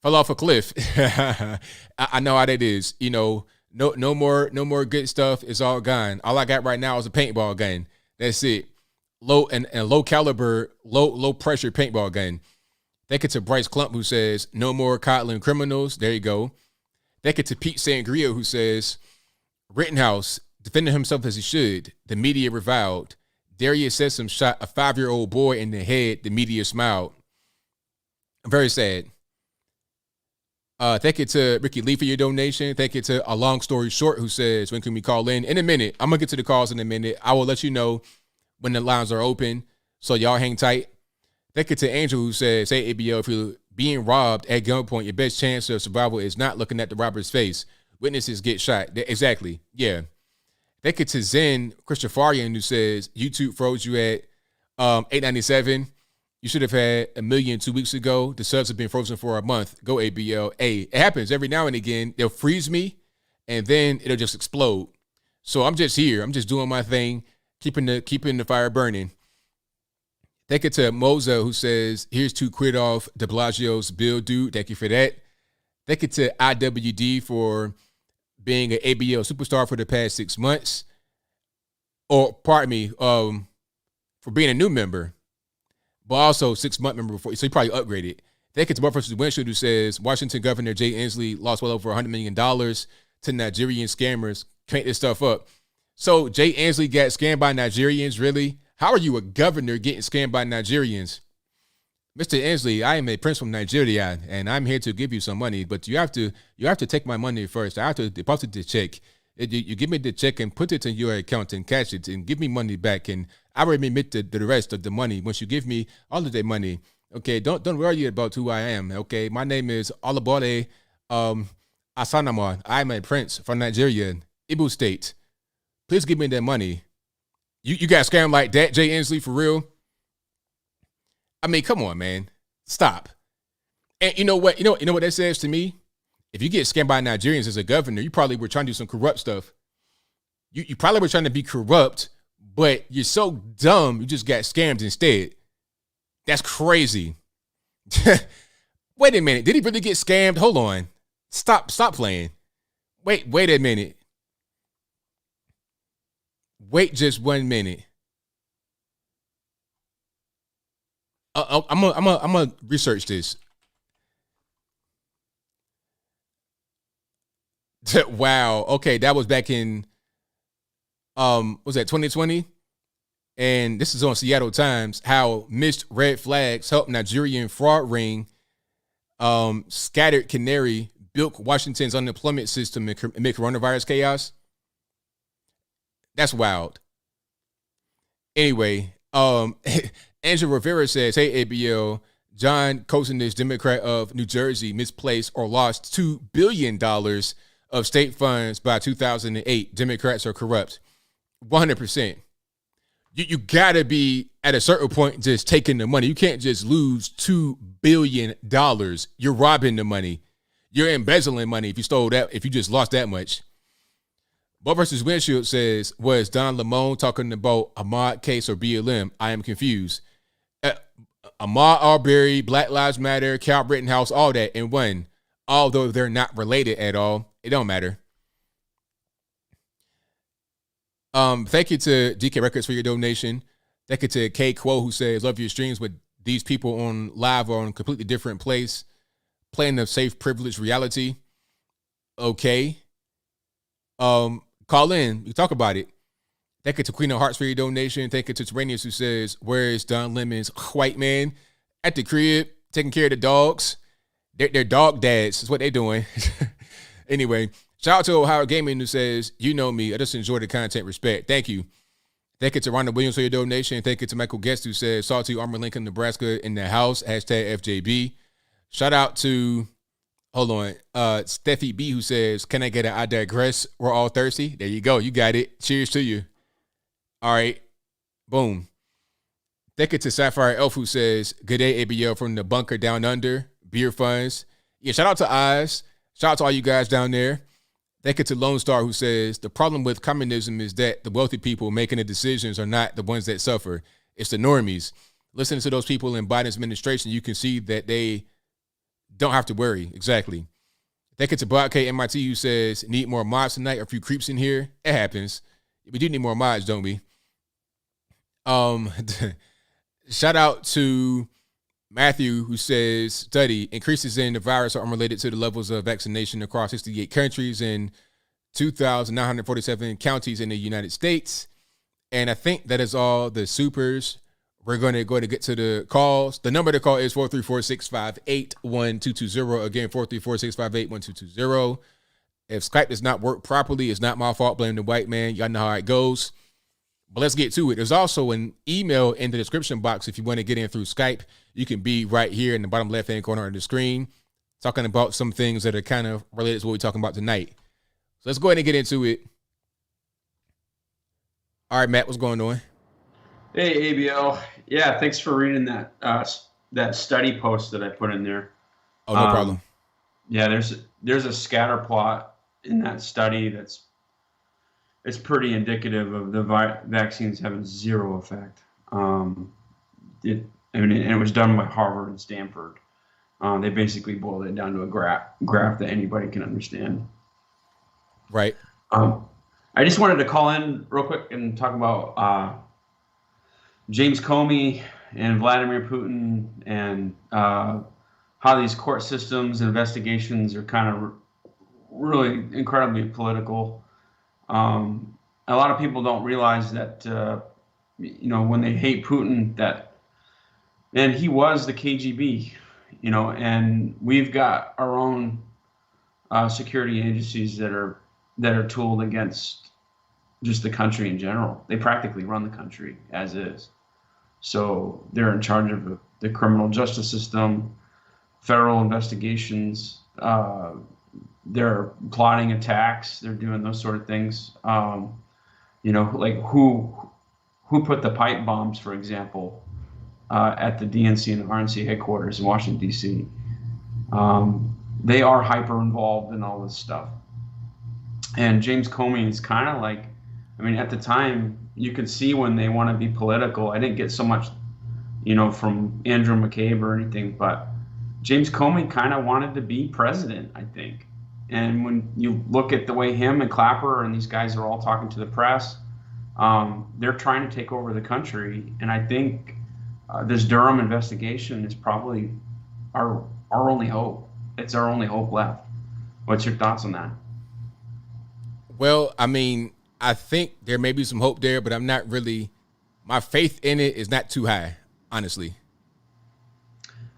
Fell off a cliff. I know how that is. You know, no more good stuff. It's all gone. All I got right now is a paintball gun. That's it. Low caliber, low pressure paintball gun. Thank you to Bryce Clump, who says, no more coddling criminals. There you go. Thank you to Pete Sangria, who says, Rittenhouse defending himself as he should. The media reviled. Darius Sessom shot a 5-year-old boy in the head. The media smiled. Very sad. Thank you to Ricky Lee for your donation. Thank you to A Long Story Short, who says, when can we call in? In a minute. I'm going to get to the calls in a minute. I will let you know when the lines are open, so y'all hang tight. Thank you to Angel, who says, hey, ABL, if you're being robbed at gunpoint, your best chance of survival is not looking at the robber's face. Witnesses get shot. Exactly. Yeah. Thank you to Zen Christopher,ian, who says, YouTube froze you at $8.97. You should have had 1 million 2 weeks ago. The subs have been frozen for a month. Go ABL. Hey, it happens every now and again. They'll freeze me, and then it'll just explode. So I'm just here. I'm just doing my thing, keeping the fire burning. Thank you to Moza, who says, here's to quit off de Blasio's bill due. Thank you for that. Thank you to IWD for being an ABL superstar for the past 6 months. Or, pardon me, for being a new member, but also 6-month member before. So he probably upgraded. Thank you to Buck versus Windshield, who says, Washington Governor Jay Inslee lost well over $100 million to Nigerian scammers. Crank this stuff up. So Jay Inslee got scammed by Nigerians, really? How are you a governor getting scammed by Nigerians? Mr. Inslee, I am a prince from Nigeria, and I'm here to give you some money, but you have to take my money first. I have to deposit the check. You give me the check and put it in your account and cash it and give me money back, and I will remit the rest of the money once you give me all of the money. Okay, don't worry about who I am. Okay, my name is Olabode Asanamon. I'm a prince from Nigeria, Ibu State. Please give me that money. You got scammed like that, Jay Inslee, for real? I mean, come on, man. Stop. And you know what? You know what that says to me? If you get scammed by Nigerians as a governor, you probably were trying to do some corrupt stuff. You probably were trying to be corrupt, but you're so dumb, you just got scammed instead. That's crazy. Wait a minute. Did he really get scammed? Hold on. Stop playing. Wait a minute. Wait just 1 minute. I'm gonna research this. Wow. Okay, that was back in was that 2020? And this is on Seattle Times. How missed red flags helped Nigerian fraud ring. Scattered canary bilk Washington's unemployment system amid coronavirus chaos. That's wild. Anyway, Angel Rivera says, hey, ABL, John Kosinich, Democrat of New Jersey, misplaced or lost $2 billion of state funds by 2008. Democrats are corrupt. 100%. You got to be, at a certain point, just taking the money. You can't just lose $2 billion. You're robbing the money. You're embezzling money if you stole that, if you just lost that much. Buck versus Windshield says, was Don Lemon talking about Ahmaud case or BLM? I am confused. Ahmaud Arbery, Black Lives Matter, Kyle Rittenhouse, all that in one. Although they're not related at all, it don't matter. Thank you to DK Records for your donation. Thank you to K Quo, who says, love your streams, but these people on live are on a completely different place, playing the safe, privileged reality. Okay. Call in. You talk about it. Thank you to Queen of Hearts for your donation. Thank you to Terranius, who says, where is Don Lemon's white man? At the crib, taking care of the dogs. They're dog dads. That's what they're doing. Anyway, shout out to Ohio Gaming, who says, you know me. I just enjoy the content. Respect. Thank you. Thank you to Rhonda Williams for your donation. Thank you to Michael Guest, who says, Salty Armor Lincoln, Nebraska in the house. #FJB. Shout out to Hold on. Steffi B, who says, can I get an I digress? We're all thirsty. There you go. You got it. Cheers to you. All right. Boom. Thank you to Sapphire Elf, who says, good day, ABL from the bunker down under. Beer funds. Yeah, shout out to Oz. Shout out to all you guys down there. Thank you to Lone Star, who says, the problem with communism is that the wealthy people making the decisions are not the ones that suffer. It's the normies. Listening to those people in Biden's administration, you can see that they don't have to worry. Exactly. Thank you to Broadcast MIT, who says, need more mods tonight. A few creeps in here. It happens. We do need more mods, don't we? Shout out to Matthew, who says, study, increases in the virus are unrelated to the levels of vaccination across 68 countries and 2,947 counties in the United States. And I think that is all the supers. We're going to get to the calls. The number to call is 434-658-1220. Again, 434-658-1220. If Skype does not work properly, it's not my fault. Blame the white man. Y'all know how it goes. But let's get to it. There's also an email in the description box if you want to get in through Skype. You can be right here in the bottom left-hand corner of the screen talking about some things that are kind of related to what we're talking about tonight. So let's go ahead and get into it. All right, Matt, what's going on? Hey, ABL. Yeah, thanks for reading that that study post that I put in there. Oh, no problem. Yeah, there's a scatter plot in that study it's pretty indicative of the vaccines having zero effect. It was done by Harvard and Stanford. They basically boiled it down to a graph that anybody can understand. Right. I just wanted to call in real quick and talk about James Comey and Vladimir Putin and how these court systems and investigations are kind of really incredibly political. A lot of people don't realize that, when they hate Putin, and he was the KGB, and we've got our own security agencies that are tooled against just the country in general. They practically run the country as is. So they're in charge of the criminal justice system, federal investigations. They're plotting attacks. They're doing those sort of things. Like who put the pipe bombs, for example, at the DNC and RNC headquarters in Washington, D.C. They are hyper involved in all this stuff. And James Comey is kind of like, at the time, you could see when they want to be political. I didn't get so much, from Andrew McCabe or anything, but James Comey kind of wanted to be president, I think. And when you look at the way him and Clapper and these guys are all talking to the press, they're trying to take over the country. And I think this Durham investigation is probably our only hope. It's our only hope left. What's your thoughts on that? Well, I think there may be some hope there, but I'm not really, my faith in it is not too high, honestly.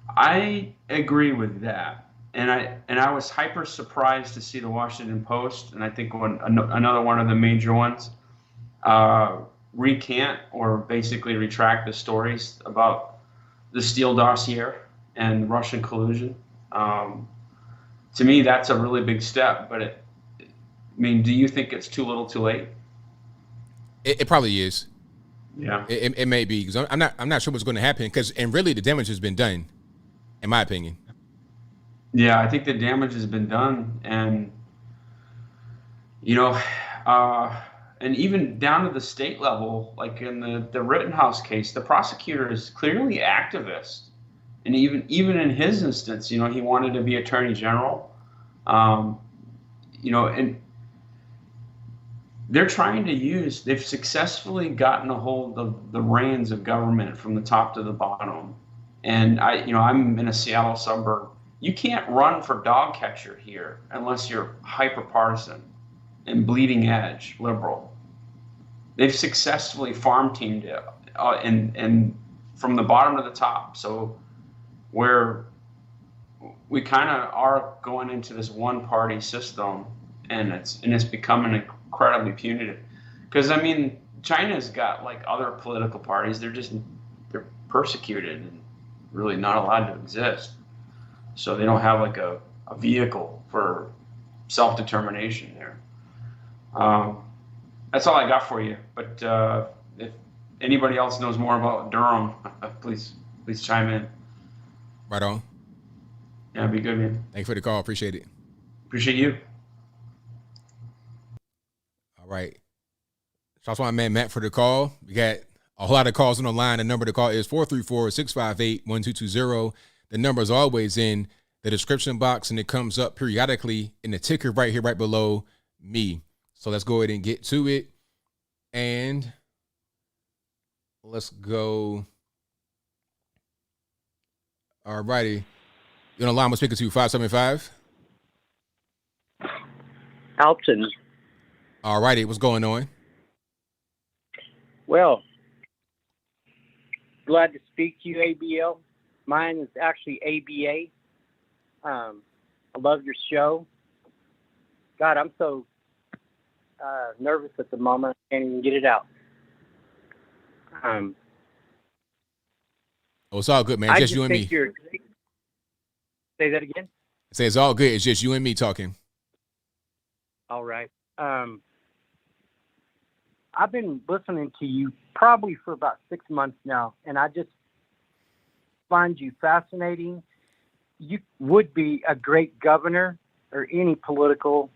I agree with that. And I was hyper surprised to see the Washington Post, and I think another one of the major ones, recant or basically retract the stories about the Steele dossier and Russian collusion. To me, that's a really big step, but do you think it's too little too late? It probably is. Yeah. It may be, because I'm not sure what's going to happen, and really the damage has been done, in my opinion. Yeah, I think the damage has been done, and and even down to the state level, like in the Rittenhouse case, the prosecutor is clearly activist, and even in his instance, he wanted to be attorney general, and they're trying to they've successfully gotten a hold of the reins of government from the top to the bottom, and I'm in a Seattle suburb. You can't run for dog catcher here unless you're hyper partisan and bleeding edge liberal. They've successfully farm teamed it and from the bottom to the top. So where we kind of are going into this one party system, and it's becoming incredibly punitive. Because China's got like other political parties. They're persecuted and really not allowed to exist. So they don't have like a a vehicle for self-determination there. That's all I got for you. But if anybody else knows more about Durham, please chime in. Right on. Yeah, be good, man. Thank you for the call. Appreciate it. Appreciate you. All right. Shout out to my man Matt for the call. We got a whole lot of calls on the line. The number to call is 434-658-1220. The number is always in the description box, and it comes up periodically in the ticker right here, right below me. So let's go ahead and get to it. And let's go. All righty. You're on the line. We're speaking to 575. Alton. All righty. What's going on? Well, glad to speak to you, ABL. Mine is actually ABA. I love your show. God, I'm so nervous at the moment. I can't even get it out. It's all good, man. It's just you and me. Say that again? Say it's all good. It's just you and me talking. All right. I've been listening to you probably for about 6 months now, and I just find you fascinating. You would be a great governor or any political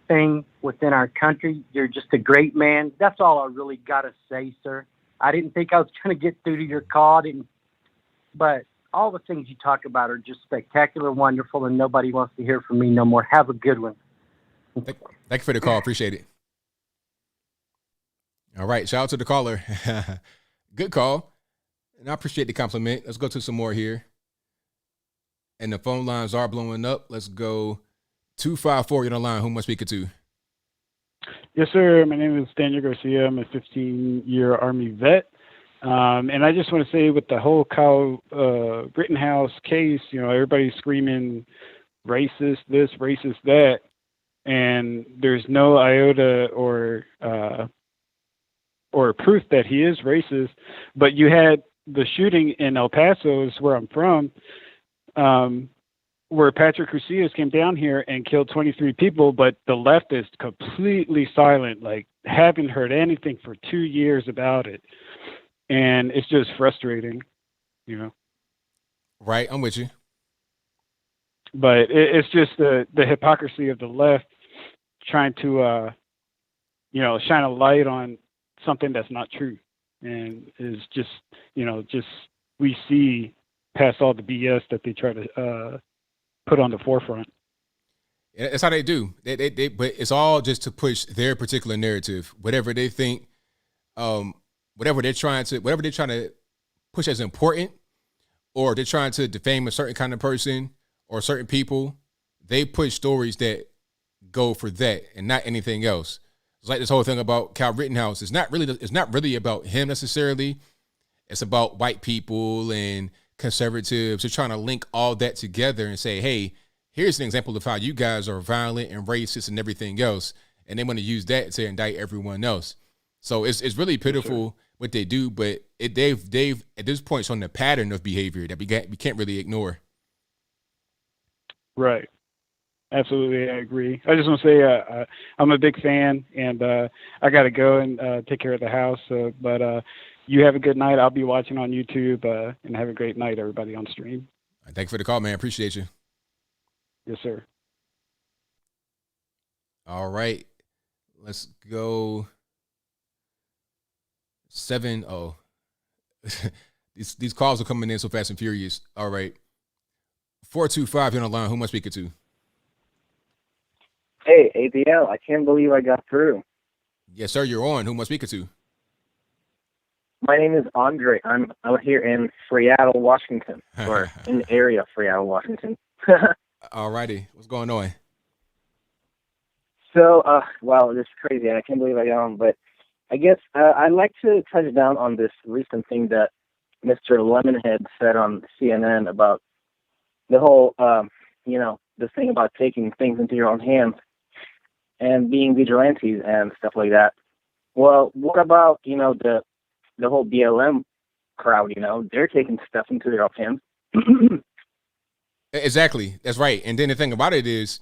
thing within our country. You're just a great man. That's all I really got to say, sir. I didn't think I was going to get through to your call, but all the things you talk about are just spectacular, wonderful, and nobody wants to hear from me no more. Have a good one. Thank you for the call. Appreciate it. All right. Shout out to the caller. Good call. And I appreciate the compliment. Let's go to some more here. And the phone lines are blowing up. Let's go 254. You're on the line. Who am I speaking to? Yes, sir. My name is Daniel Garcia. I'm a 15-year Army vet. And I just want to say with the whole Kyle Rittenhouse case, everybody's screaming racist this, racist that. And there's no iota or proof that he is racist. But you had the shooting in El Paso, is where I'm from, where Patrick Crucius came down here and killed 23 people, but the left is completely silent, like haven't heard anything for 2 years about it. And it's just frustrating, Right, I'm with you. But it's just the hypocrisy of the left trying to, shine a light on something that's not true, and is just, we see past all the BS that they try to put on the forefront. Yeah, that's how they do. They but it's all just to push their particular narrative, whatever they think, whatever they're trying to push as important, or they're trying to defame a certain kind of person or certain people. They push stories that go for that and not anything else. It's like this whole thing about Kyle Rittenhouse. It's not really about him necessarily. It's about white people and conservatives. They're trying to link all that together and say, hey, here's an example of how you guys are violent and racist and everything else. And they want to use that to indict everyone else. So it's really pitiful what they do, but they've at this point shown a pattern of behavior that we can't really ignore. Right. Absolutely, I agree. I just want to say I'm a big fan, and I got to go and take care of the house. But you have a good night. I'll be watching on YouTube, and have a great night, everybody on stream. Thank you for the call, man. Appreciate you. Yes, sir. All right. Let's go 7-0. These calls are coming in so fast and furious. All right. 425, you're on the line. Who am I speaking to? Hey, ABL, I can't believe I got through. Yes, sir, you're on. Who am I speaking to? My name is Andre. I'm out here in Seattle, Washington, or in the area of Seattle, Washington. All righty. What's going on? So, wow, this is crazy. I can't believe I got on, but I guess I'd like to touch down on this recent thing that Mr. Lemonhead said on CNN about the whole, the thing about taking things into your own hands and being vigilantes and stuff like that. Well, what about, the whole BLM crowd, they're taking stuff into their own hands. Exactly. That's right. And then the thing about it is,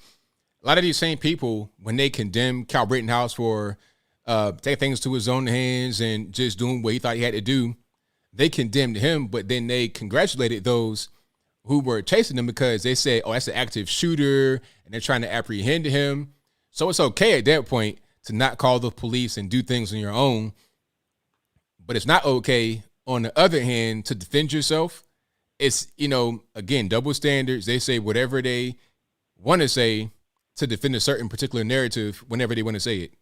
a lot of these same people, when they condemn Kyle Rittenhouse for taking things to his own hands and just doing what he thought he had to do, they condemned him, but then they congratulated those who were chasing him because they said, oh, that's an active shooter, and they're trying to apprehend him. So it's okay at that point to not call the police and do things on your own. But it's not okay, on the other hand, to defend yourself. It's, again, double standards. They say whatever they want to say to defend a certain particular narrative whenever they want to say it.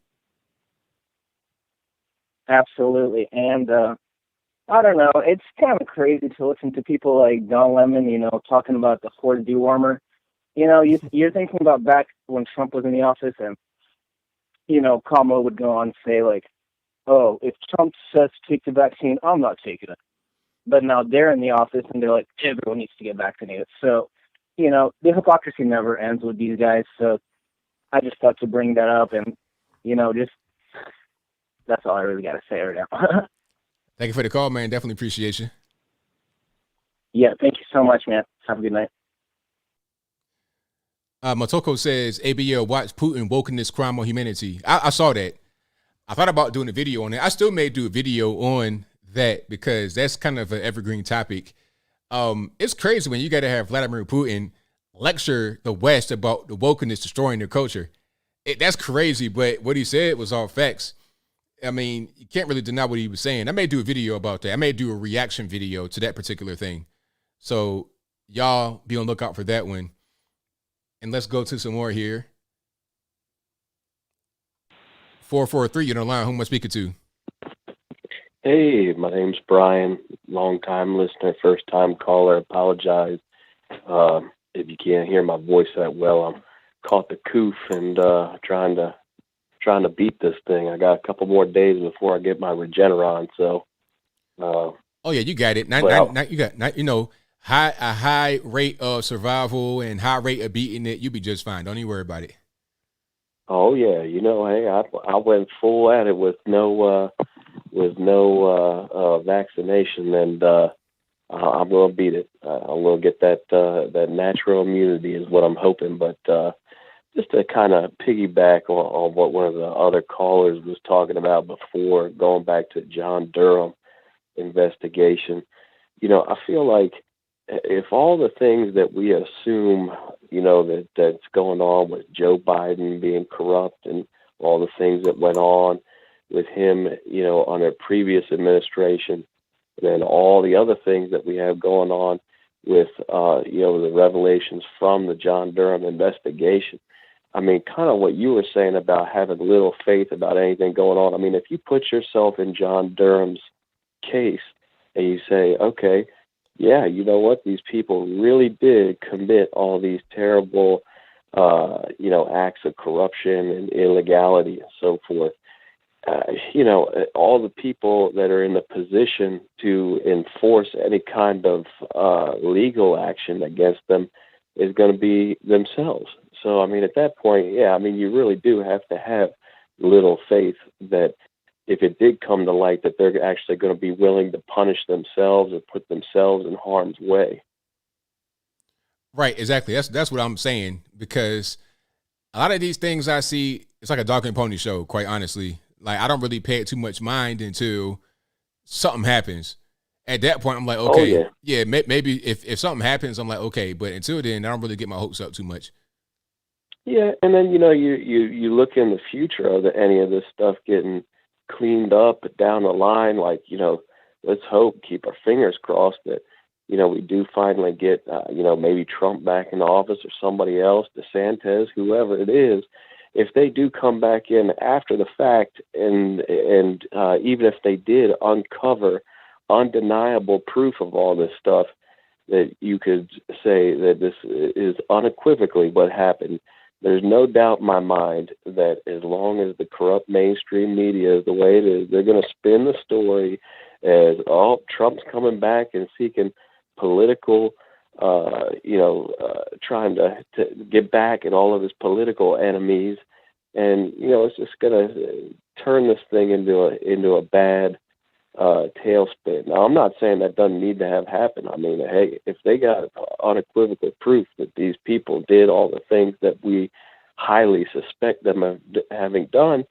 Absolutely. And I don't know, it's kind of crazy to listen to people like Don Lemon, talking about the Ford dewormer. You're thinking about back when Trump was in the office, and, Kamala would go on and say, like, oh, if Trump says take the vaccine, I'm not taking it. But now they're in the office, and they're like, everyone needs to get vaccinated. So, the hypocrisy never ends with these guys. So I just thought to bring that up, and, that's all I really got to say right now. Thank you for the call, man. Definitely appreciate you. Yeah, thank you so much, man. Have a good night. Motoko says, ABL, watch Putin wokeness, crime on humanity. I saw that. I thought about doing a video on it. I still may do a video on that because that's kind of an evergreen topic. It's crazy when you got to have Vladimir Putin lecture the West about the wokeness destroying their culture. That's crazy, but what he said was all facts. I mean, you can't really deny what he was saying. I may do a video about that. I may do a reaction video to that particular thing. So y'all be on the lookout for that one. And let's go to some more here. 443, you're on the line. Who am I speaking to? Hey, my name's Brian. Long-time listener, first-time caller. Apologize if you can't hear my voice that well. I'm caught the coof and trying to beat this thing. I got a couple more days before I get my Regeneron. So, oh yeah, you got it. You got a high rate of survival and high rate of beating it. You'll be just fine. Don't even worry about it. Oh yeah, hey, I went full at it with no vaccination, and I'm gonna beat it. I'm gonna get that natural immunity is what I'm hoping. But just to kind of piggyback on what one of the other callers was talking about before, going back to John Durham investigation, I feel like if all the things that we assume, that's going on with Joe Biden being corrupt and all the things that went on with him, under previous administration, then all the other things that we have going on with, the revelations from the John Durham investigation. I mean, kind of what you were saying about having little faith about anything going on. I mean, if you put yourself in John Durham's case and you say, okay, yeah, you know what? These people really did commit all these terrible, acts of corruption and illegality and so forth. All the people that are in the position to enforce any kind of legal action against them is going to be themselves. So, I mean, at that point, you really do have to have little faith that if it did come to light that they're actually going to be willing to punish themselves or put themselves in harm's way. Right, exactly. That's what I'm saying, because a lot of these things I see, it's like a dog and pony show, quite honestly. Like, I don't really pay it too much mind until something happens. At that point, I'm like, okay, maybe if something happens, I'm like, okay. But until then, I don't really get my hopes up too much. Yeah, and then, you look in the future of any of this stuff getting cleaned up down the line, like, let's hope, keep our fingers crossed that, we do finally get, maybe Trump back in office or somebody else, DeSantis, whoever it is. If they do come back in after the fact and even if they did uncover undeniable proof of all this stuff, that you could say that this is unequivocally what happened, there's no doubt in my mind that as long as the corrupt mainstream media is the way it is, they're going to spin the story as, oh, Trump's coming back and seeking political, trying to get back at all of his political enemies. And, it's just going to turn this thing into a bad tailspin. Now, I'm not saying that doesn't need to have happened. I mean, hey, if they got unequivocal proof that these people did all the things that we highly suspect them of having done,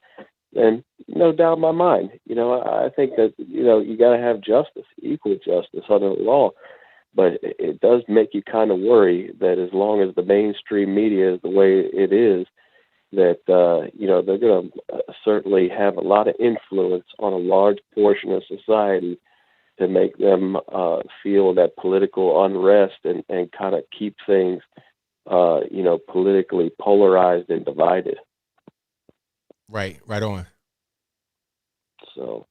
then no doubt in my mind, I think that, you got to have justice, equal justice under the law. But it does make you kind of worry that as long as the mainstream media is the way it is, that, they're going to certainly have a lot of influence on a large portion of society to make them feel that political unrest and kind of keep things, politically polarized and divided. Right on. So,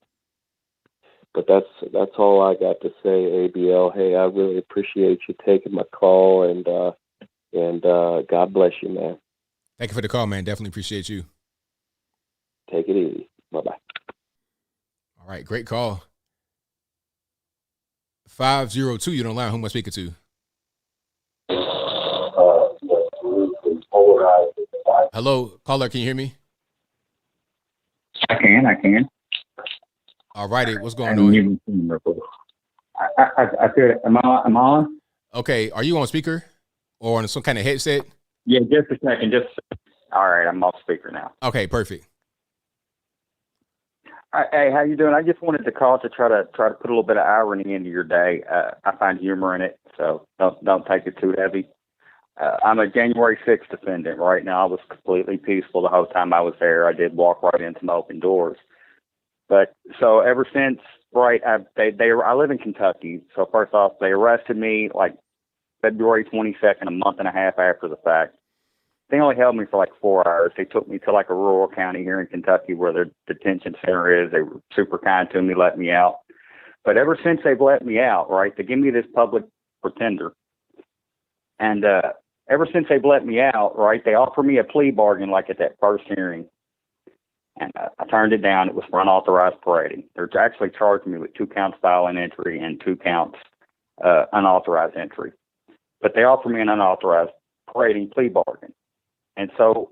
but that's all I got to say, ABL. Hey, I really appreciate you taking my call, and God bless you, man. Thank you for the call, man. Definitely appreciate you. Take it easy. Bye-bye. All right, great call. 502, you're on line. Who am I speaking to? Hello, caller, can you hear me? I can. All righty, what's going on? I said, am I on? Okay, are you on speaker or on some kind of headset? Yeah, just a second. All right, I'm off speaker now. Okay, perfect. Hey, how you doing? I just wanted to call to try to put a little bit of irony into your day. I find humor in it, so don't take it too heavy. I'm a January 6th defendant. Right now, I was completely peaceful the whole time I was there. I did walk right into my open doors. But so ever since, I live in Kentucky. So first off, they arrested me like February 22nd, a month and a half after the fact. They only held me for like 4 hours. They took me to like a rural county here in Kentucky where their detention center is. They were super kind to me, let me out. But ever since they've let me out, right, they give me this public pretender. And ever since they've let me out, right, they offer me a plea bargain like at that first hearing. And I turned it down. It was for unauthorized parading. They're actually charging me with 2 counts violent entry and 2 counts unauthorized entry. But they offer me an unauthorized parading plea bargain. And so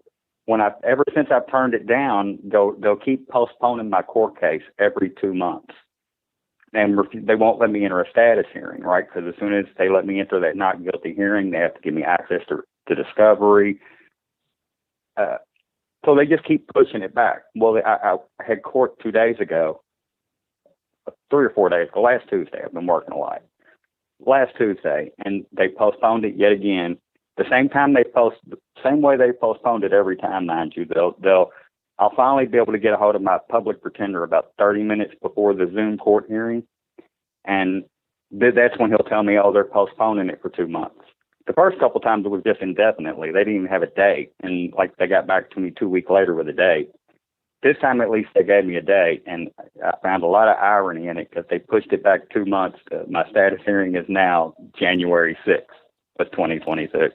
ever since I've turned it down, they'll keep postponing my court case every 2 months. And they won't let me enter a status hearing, right? Because as soon as they let me enter that not guilty hearing, they have to give me access to discovery. So they just keep pushing it back. Well, I had court 2 days ago, 3 or 4 days ago, last Tuesday. I've been working a lot. Last Tuesday, and they postponed it yet again. The same way they postponed it every time, mind you. I'll finally be able to get a hold of my public pretender about 30 minutes before the Zoom court hearing, and that's when he'll tell me, oh, they're postponing it for 2 months. The first couple times it was just indefinitely. They didn't even have a date, and like they got back to me 2 weeks later with a date. This time at least they gave me a date, and I found a lot of irony in it because they pushed it back 2 months. My status hearing is now January 6th of 2026.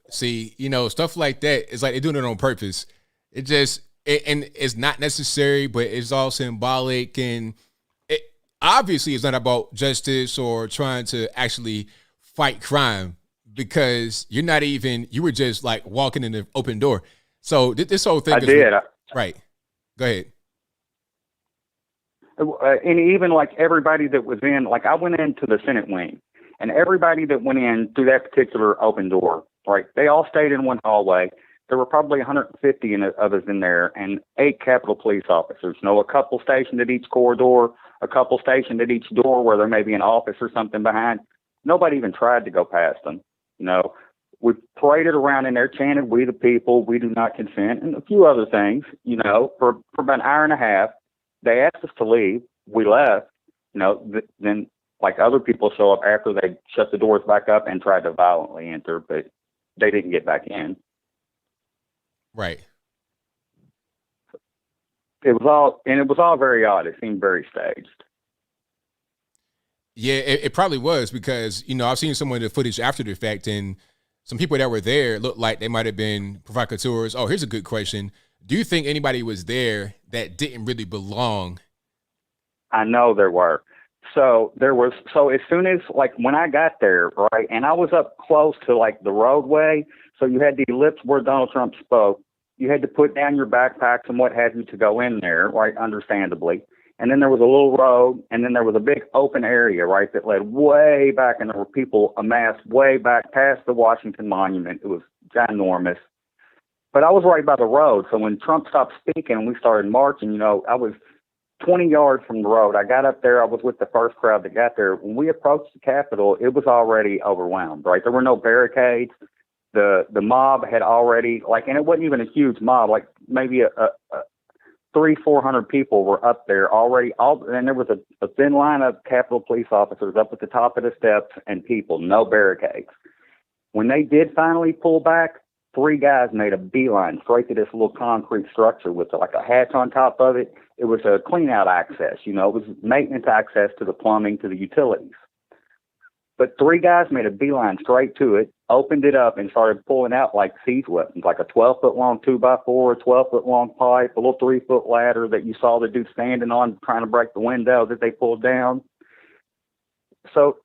See, stuff like that, it's like they're doing it on purpose. And it's not necessary, but it's all symbolic. And obviously it's not about justice or trying to actually fight crime, because you were just like walking in the open door. So this whole thing right. Go ahead. And even like everybody that was in, like I went into the Senate wing, and everybody that went in through that particular open door, right, they all stayed in one hallway. There were probably 150 of us in there, and 8 Capitol Police officers. A couple stationed at each corridor, a couple stationed at each door where there may be an office or something behind. Nobody even tried to go past them. We paraded around in there, chanted, "We the people, we do not consent," and a few other things, for about an hour and a half. They asked us to leave. We left. Then like other people show up after they shut the doors back up and tried to violently enter, but they didn't get back in. Right. It was all very odd. It seemed very staged. Yeah, it probably was, because, I've seen some of the footage after the fact, and some people that were there looked like they might have been provocateurs. Oh, here's a good question. Do you think anybody was there that didn't really belong? I know there were. So as soon as, like, when I got there, right, and I was up close to, like, the roadway, so you had the ellipse where Donald Trump spoke. You had to put down your backpacks and what have you to go in there, right, understandably. and then there was a little road, and then there was a big open area, right, that led way back, and there were people amassed way back past the Washington Monument. It was ginormous. But I was right by the road, so when Trump stopped speaking and we started marching, I was 20 yards from the road. I got up there. I was with the first crowd that got there. When we approached the Capitol, it was already overwhelmed, right? There were no barricades. The mob had already, and it wasn't even a huge mob, maybe a 300-400 people were up there already. And there was a thin line of Capitol police officers up at the top of the steps and people, no barricades. When they did finally pull back, 3 guys made a beeline straight to this little concrete structure with a hatch on top of it. It was a clean out access, it was maintenance access to the plumbing, to the utilities. But 3 guys made a beeline straight to it, opened it up, and started pulling out siege weapons, like a 12-foot long 2x4, a 12-foot long pipe, a little 3-foot ladder that you saw the dude standing on trying to break the window that they pulled down. So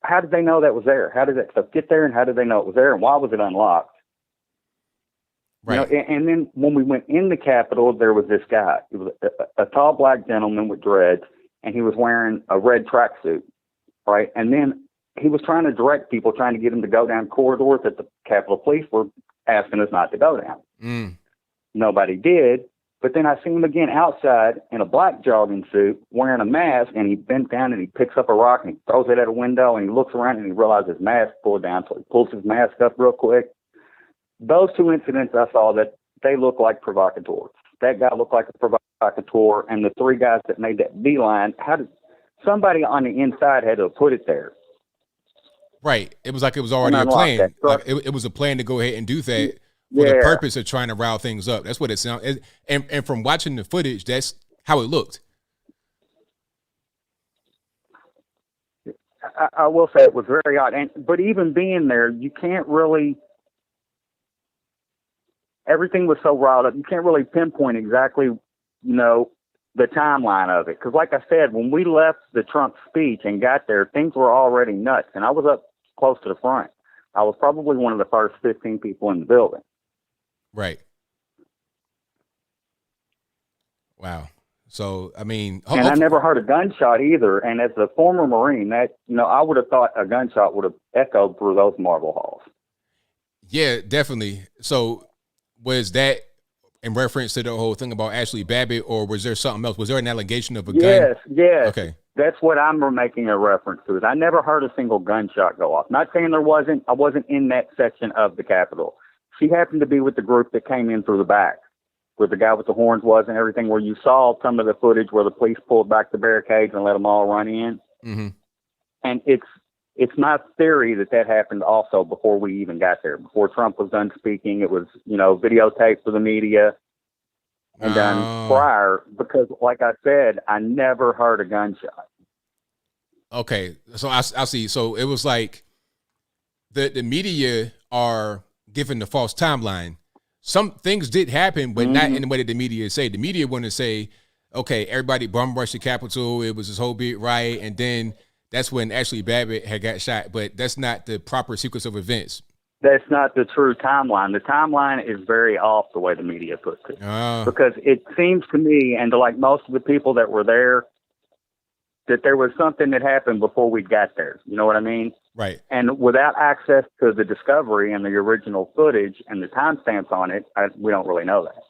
how did they know that was there? How did that stuff get there, and how did they know it was there, and why was it unlocked? Right. And then when we went in the Capitol, there was this guy. He was a tall black gentleman with dreads, and he was wearing a red tracksuit, right? And then he was trying to direct people, trying to get them to go down corridors that the Capitol Police were asking us not to go down. Nobody did. But then I seen him again outside in a black jogging suit, wearing a mask, and he bent down and he picks up a rock and he throws it at a window, and he looks around and he realizes his mask pulled down, so he pulls his mask up real quick. Those 2 incidents I saw, that they look like provocateurs. That guy looked like a provocateur, and the 3 guys that made that beeline, how did somebody on the inside had to put it there? Right. It was like it was already a plan. It was a plan to go ahead and do that for the purpose of trying to rile things up. That's what it sounded. And from watching the footage, that's how it looked. I will say it was very odd. But even being there, you can't really. Everything was so riled up. You can't really pinpoint exactly, the timeline of it. Because like I said, when we left the Trump speech and got there, things were already nuts. And I was up close to the front. I was probably one of the first 15 people in the building. Right. Wow. So, I mean. And I never heard a gunshot either. And as a former Marine, that, I would have thought a gunshot would have echoed through those marble halls. Yeah, definitely. So, was that in reference to the whole thing about Ashley Babbitt, or was there something else? Was there an allegation of a gun? Yes. Okay. That's what I'm making a reference to. Is I never heard a single gunshot go off. Not saying there wasn't. I wasn't in that section of the Capitol. She happened to be with the group that came in through the back, where the guy with the horns was and everything, where you saw some of the footage where the police pulled back the barricades and let them all run in. Mm-hmm. And it's my theory that happened also before we even got there. Before Trump was done speaking, it was, videotaped for the media and done prior, because like I said, I never heard a gunshot. Okay. So I see. So it was like the media are giving the false timeline. Some things did happen, but not in the way that the media say. The media want to say, okay, everybody bum rushed the Capitol. It was this whole big riot. And then that's when Ashley Babbitt had got shot, but that's not the proper sequence of events. That's not the true timeline. The timeline is very off the way the media puts it. Because it seems to me, and to most of the people that were there, that there was something that happened before we got there. You know what I mean? Right. And without access to the discovery and the original footage and the timestamps on it, we don't really know that.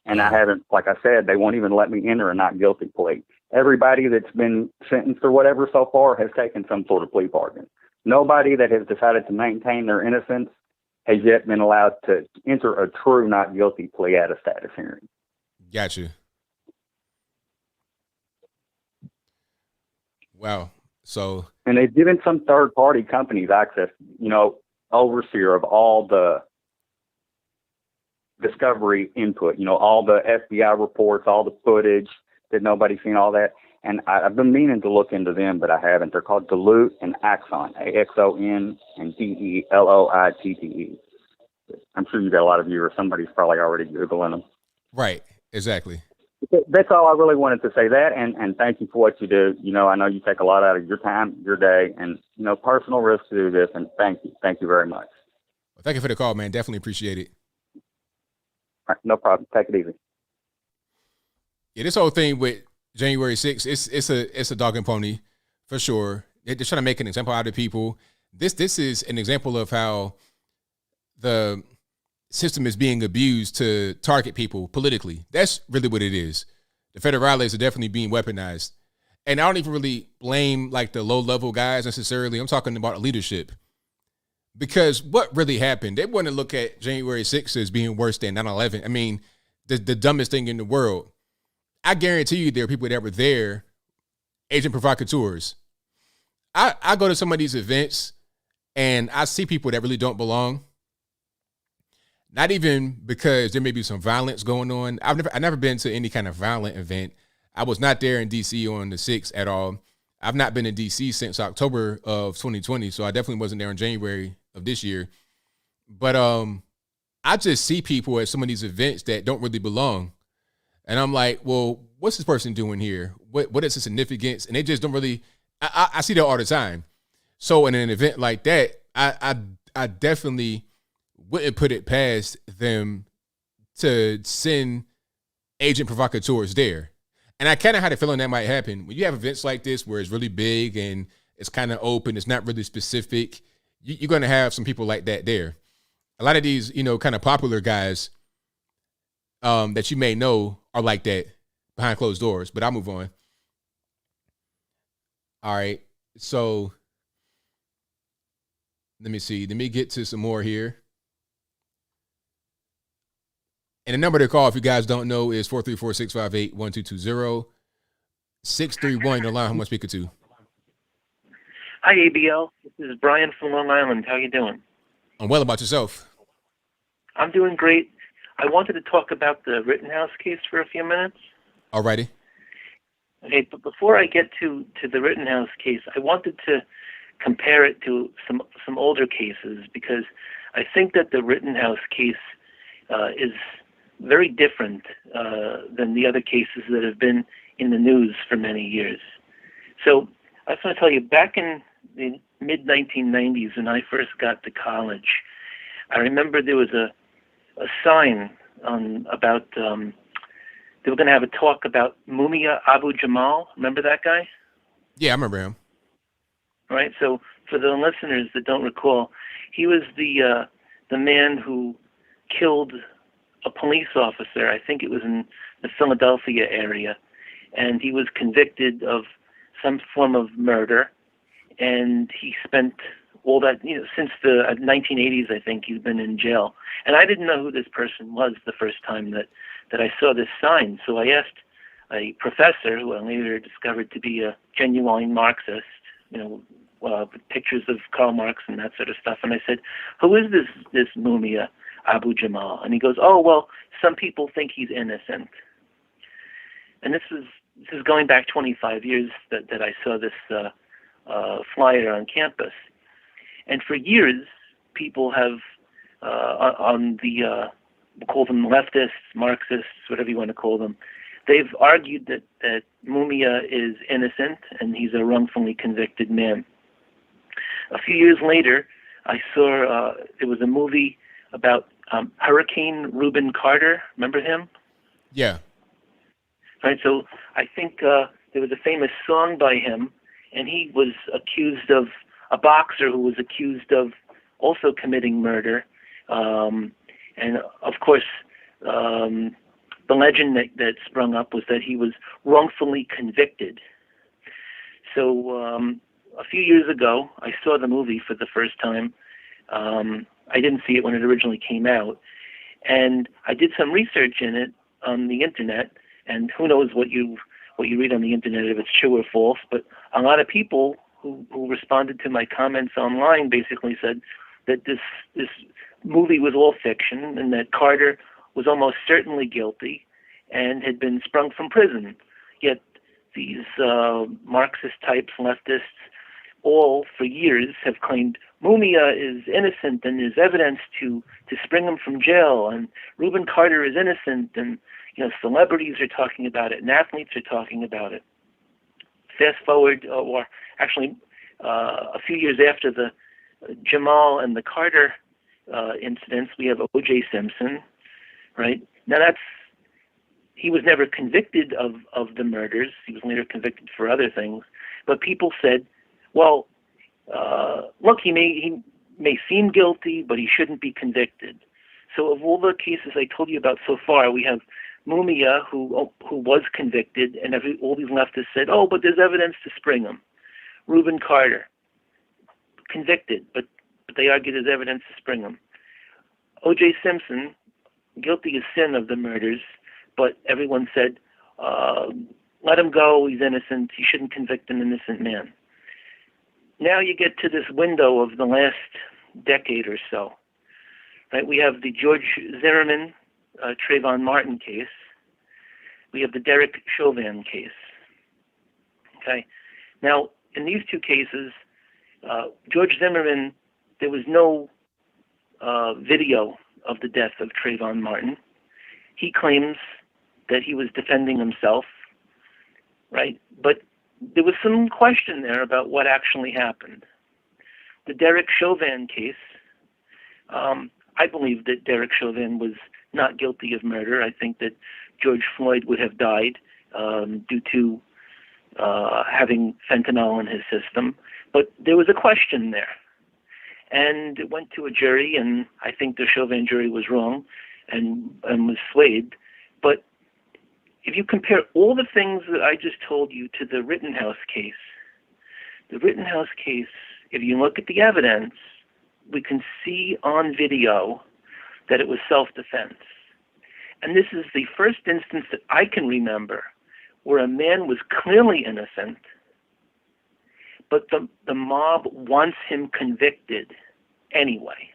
And I haven't, like I said, they won't even let me enter a not guilty plea. Everybody that's been sentenced or whatever so far has taken some sort of plea bargain. Nobody that has decided to maintain their innocence has yet been allowed to enter a true not guilty plea at a status hearing. Gotcha. Wow. So. And they've given some third party companies access, overseer of all the discovery input, all the FBI reports, all the footage that nobody's seen, all that. And I've been meaning to look into them, but I haven't. They're called Dilute and Axon, AXON and DELOITTE. I'm sure you got a lot of viewers. Somebody's probably already Googling them. Right. Exactly. That's all I really wanted to say, that. And thank you for what you do. I know you take a lot out of your time, your day, and, personal risk to do this. And thank you. Thank you very much. Well, thank you for the call, man. Definitely appreciate it. All right, no problem. Take it easy. Yeah, this whole thing with January 6th, it's a dog and pony for sure. They're trying to make an example out of people. This is an example of how the system is being abused to target people politically. That's really what it is. The federales are definitely being weaponized. And I don't even really blame like the low level guys necessarily. I'm talking about leadership. Because what really happened, they want to look at January 6th as being worse than 9/11. I mean, the dumbest thing in the world. I guarantee you there are people that were there, agent provocateurs. I go to some of these events and I see people that really don't belong. Not even because there may be some violence going on. I've never been to any kind of violent event. I was not there in DC on the 6th at all. I've not been in DC since October of 2020, so I definitely wasn't there in January of this year. But I just see people at some of these events that don't really belong. And I'm like, well, what's this person doing here? What is the significance? And they just don't really, I see that all the time. So in an event like that, I definitely wouldn't put it past them to send agent provocateurs there. And I kind of had a feeling that might happen. When you have events like this where it's really big and it's kind of open, it's not really specific, you're going to have some people like that there. A lot of these, kind of popular guys that you may know are like that behind closed doors, but I'll move on. All right. So let me see. Let me get to some more here. And the number to call, if you guys don't know, is 434-658-1220. 631, your line, who am I speaking to? Hi, ABL. This is Brian from Long Island. How you doing? I'm well. About yourself? I'm doing great. I wanted to talk about the Rittenhouse case for a few minutes. All righty. Okay, but before I get to the Rittenhouse case, I wanted to compare it to some older cases, because I think that the Rittenhouse case is very different than the other cases that have been in the news for many years. So I just want to tell you, back in the mid-1990s when I first got to college, I remember there was a sign about they were going to have a talk about Mumia Abu Jamal. Remember that guy? Yeah, I remember him. Right. So for the listeners that don't recall, he was the man who killed a police officer. I think it was in the Philadelphia area, and he was convicted of some form of murder. And he spent all that, since the 1980s, I think he's been in jail. And I didn't know who this person was the first time that I saw this sign. So I asked a professor, who I later discovered to be a genuine Marxist, with pictures of Karl Marx and that sort of stuff. And I said, who is this Mumia Abu Jamal? And he goes, oh, well, some people think he's innocent. And this is going back 25 years that I saw this flyer on campus. And for years, people have, on the, we'll call them leftists, Marxists, whatever you want to call them, they've argued that Mumia is innocent and he's a wrongfully convicted man. A few years later, I saw there was a movie about Hurricane Reuben Carter. Remember him? Yeah. Right. So I think there was a famous song by him, and he was accused of a boxer who was accused of also committing murder. And of course, the legend that sprung up was that he was wrongfully convicted. So a few years ago, I saw the movie for the first time. I didn't see it when it originally came out. And I did some research in it on the internet, and who knows what you read on the internet, if it's true or false, but a lot of people who responded to my comments online basically said that this movie was all fiction and that Carter was almost certainly guilty and had been sprung from prison. Yet these Marxist types, leftists, all for years have claimed Mumia is innocent and there's evidence to spring him from jail, and Reuben Carter is innocent, and celebrities are talking about it and athletes are talking about it. Fast forward, or actually a few years after the Jamal and the Carter incidents, we have O.J. Simpson, right? Now He was never convicted of the murders. He was later convicted for other things. But people said, well, look, he may seem guilty, but he shouldn't be convicted. So of all the cases I told you about so far, we have Mumia, who was convicted, and all these leftists said, oh, but there's evidence to spring him. Reuben Carter, convicted, but they argued there's evidence to spring him. O.J. Simpson, guilty as sin of the murders, but everyone said, let him go, he's innocent, you shouldn't convict an innocent man. Now you get to this window of the last decade or so. Right? We have the George Zimmerman, Trayvon Martin case. We have the Derek Chauvin case. Okay. Now, in these two cases, George Zimmerman, there was no video of the death of Trayvon Martin. He claims that he was defending himself, right? But there was some question there about what actually happened. The Derek Chauvin case, I believe that Derek Chauvin was not guilty of murder. I think that George Floyd would have died due to having fentanyl in his system. But there was a question there. And it went to a jury, and I think the Chauvin jury was wrong and was swayed. But if you compare all the things that I just told you to the Rittenhouse case, if you look at the evidence, we can see on video that it was self-defense. And this is the first instance that I can remember where a man was clearly innocent, but the mob wants him convicted anyway.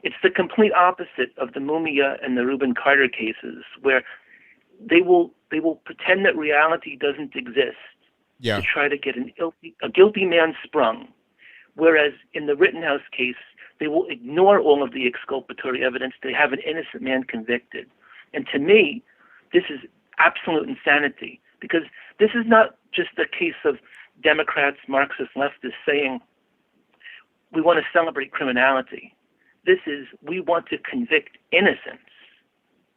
It's the complete opposite of the Mumia and the Reuben Carter cases, where they will pretend that reality doesn't exist to try to get a guilty man sprung. Whereas in the Rittenhouse case, they will ignore all of the exculpatory evidence to have an innocent man convicted. And to me, this is absolute insanity, because this is not just a case of Democrats, Marxist, leftists saying we want to celebrate criminality. This is, we want to convict innocents.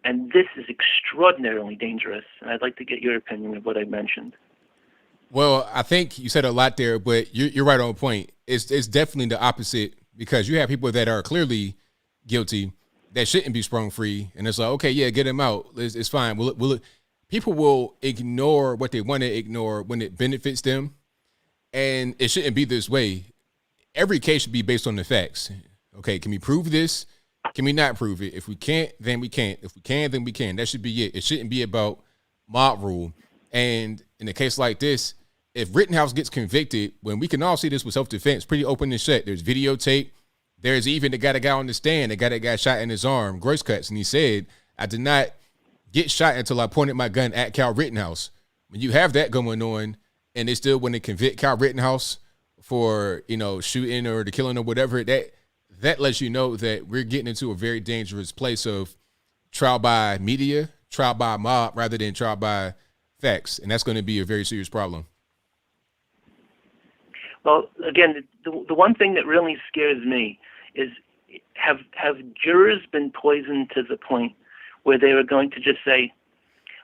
And this is extraordinarily dangerous. And I'd like to get your opinion of what I mentioned. Well, I think you said a lot there, but you're right on point. It's definitely the opposite, because you have people that are clearly guilty that shouldn't be sprung free. And it's like, okay, yeah, get him out. It's fine. People will ignore what they want to ignore when it benefits them. And it shouldn't be this way. Every case should be based on the facts. Okay, can we prove this? Can we not prove it? If we can't, then we can't. If we can, then we can. That should be it. It shouldn't be about mob rule. And in a case like this, if Rittenhouse gets convicted, when we can all see this with self-defense, pretty open and shut. There's videotape. There's even the guy on the stand, the guy that got shot in his arm, gross cuts. And he said, I did not get shot until I pointed my gun at Kyle Rittenhouse. When you have that going on, and they still want to convict Kyle Rittenhouse for, shooting or the killing or whatever, that lets you know that we're getting into a very dangerous place of trial by media, trial by mob, rather than trial by facts. And that's going to be a very serious problem. Well, again, the one thing that really scares me is have jurors been poisoned to the point where they were going to just say,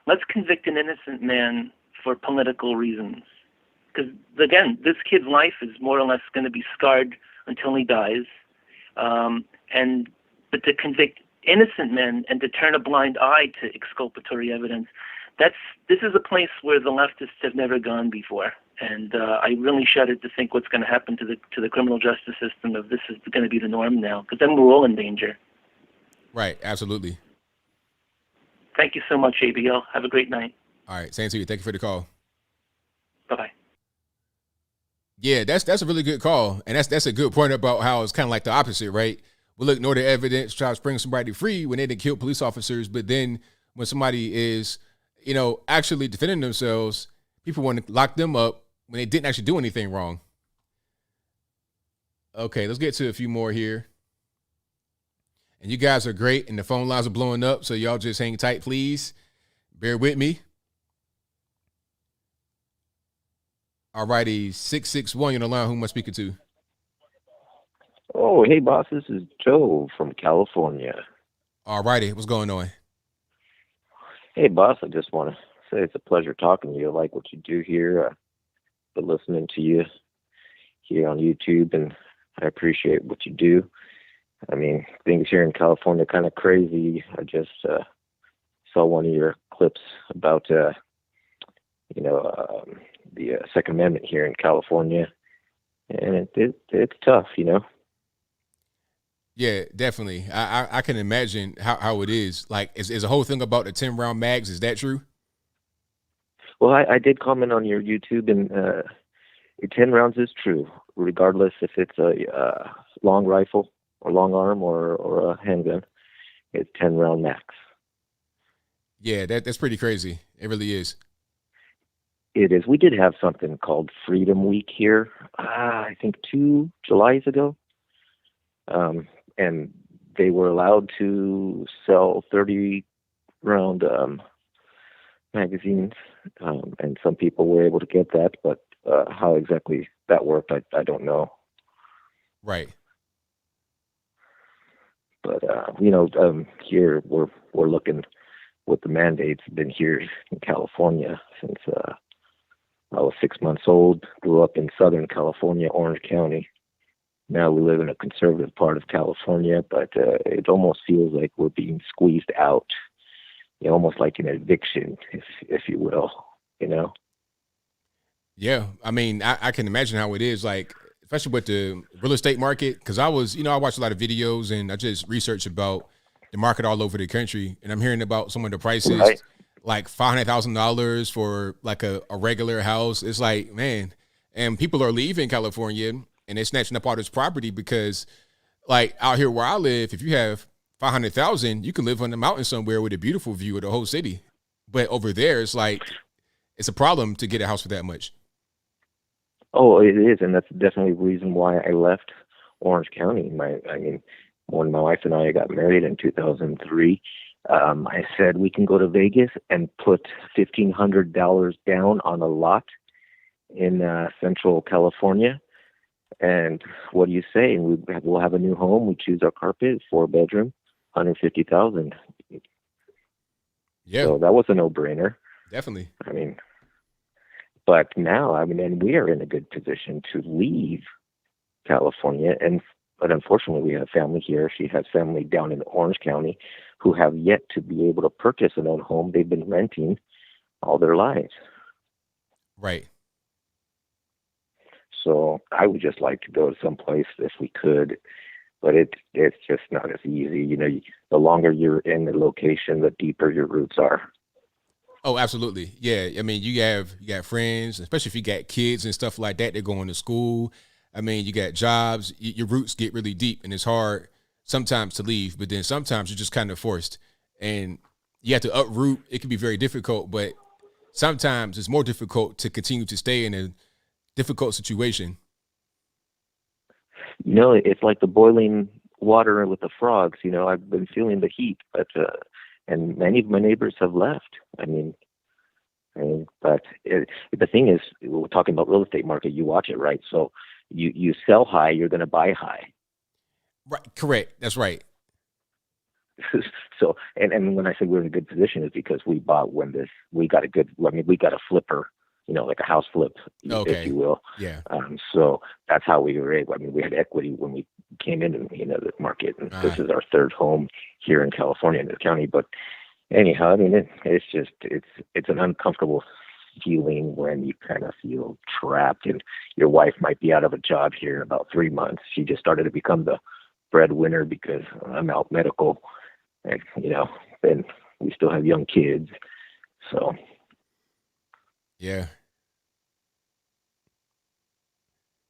let's convict an innocent man for political reasons? Because, again, this kid's life is more or less going to be scarred until he dies. But to convict innocent men and to turn a blind eye to exculpatory evidence, this is a place where the leftists have never gone before. And I really shudder to think what's going to happen to the criminal justice system if this is going to be the norm now, because then we're all in danger. Right, absolutely. Thank you so much, ABL. Have a great night. All right, same to you. Thank you for the call. Bye-bye. Yeah, that's a really good call. And that's a good point about how it's kind of like the opposite, right? We'll ignore the evidence, try to spring somebody free when they didn't kill police officers. But then when somebody is, actually defending themselves, people want to lock them up when they didn't actually do anything wrong. Okay, let's get to a few more here. And you guys are great, and the phone lines are blowing up, so y'all just hang tight, please. Bear with me. All righty, 661, you're on the line. Who am I speaking to? Oh, hey, boss. This is Joe from California. All righty, what's going on? Hey, boss, I just want to say it's a pleasure talking to you. I like what you do here. Been listening to you here on YouTube, and I appreciate what you do. I mean, things here in California kind of crazy. I just saw one of your clips about, the Second Amendment here in California, and it's tough, Yeah, definitely. I can imagine how it is. Like, is the whole thing about the 10-round mags, is that true? Well, I did comment on your YouTube, and 10 rounds is true, regardless if it's a long rifle or long arm or a handgun. It's 10-round max. Yeah, that's pretty crazy. It really is. It is. We did have something called Freedom Week here, I think 2 Julys ago. And they were allowed to sell 30-round magazines, and some people were able to get that, but how exactly that worked, I don't know. Right. But here we're looking with the mandates. Been here in California since I was 6 months old. Grew up in Southern California, Orange County. Now we live in a conservative part of California, but it almost feels like we're being squeezed out. Almost like an eviction, if you will. Yeah, I mean, I can imagine how it is, like, especially with the real estate market, because I watch a lot of videos and I just research about the market all over the country, and I'm hearing about some of the prices, right, like $500,000 for like a regular house. It's like, man, and people are leaving California and they're snatching up all this property because, like, out here where I live, if you have $500,000, you can live on the mountain somewhere with a beautiful view of the whole city. But over there, it's like, it's a problem to get a house for that much. Oh, it is, and that's definitely the reason why I left Orange County. When my wife and I got married in 2003, I said we can go to Vegas and put $1,500 down on a lot in Central California. And what do you say? We'll have a new home. We choose our carpet, 4-bedroom, $150,000. Yeah. So that was a no-brainer. Definitely. But now, and we are in a good position to leave California. But unfortunately, we have family here. She has family down in Orange County who have yet to be able to purchase an own home. They've been renting all their lives. Right. So I would just like to go to someplace if we could, but it's just not as easy. The longer you're in the location, the deeper your roots are. Oh, absolutely. Yeah. I mean, you got friends, especially if you got kids and stuff like that. They're going to school. I mean, you got jobs. Your roots get really deep, and it's hard sometimes to leave. But then sometimes you're just kind of forced, and you have to uproot. It can be very difficult, but sometimes it's more difficult to continue to stay in a difficult situation. It's like the boiling water with the frogs. I've been feeling the heat, but and many of my neighbors have left. But the thing is, we're talking about real estate market. You watch it, right? So you sell high, you're going to buy high. Right. Correct. That's right. So, and when I say we're in a good position, is because we bought we got a flipper, like a house flip, if you will. Yeah. So that's how we were able. We had equity when we came into the market, and this is our third home here in California in the county. But anyhow, it's an uncomfortable feeling when you kind of feel trapped, and your wife might be out of a job here in about 3 months. She just started to become the breadwinner because I'm out medical, and then we still have young kids, so yeah.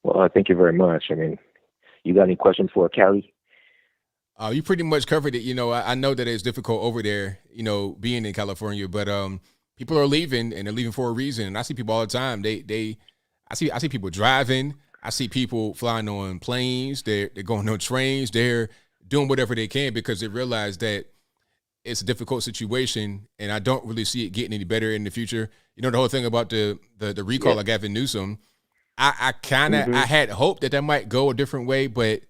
Well, thank you very much. You got any questions for Callie? You pretty much covered it. I know that it's difficult over there, being in California, but people are leaving, and they're leaving for a reason. And I see people all the time. I see people driving. I see people flying on planes. They're going on trains. They're doing whatever they can because they realize that it's a difficult situation, and I don't really see it getting any better in the future. The whole thing about the recall of Gavin Newsom, I had hoped that might go a different way, but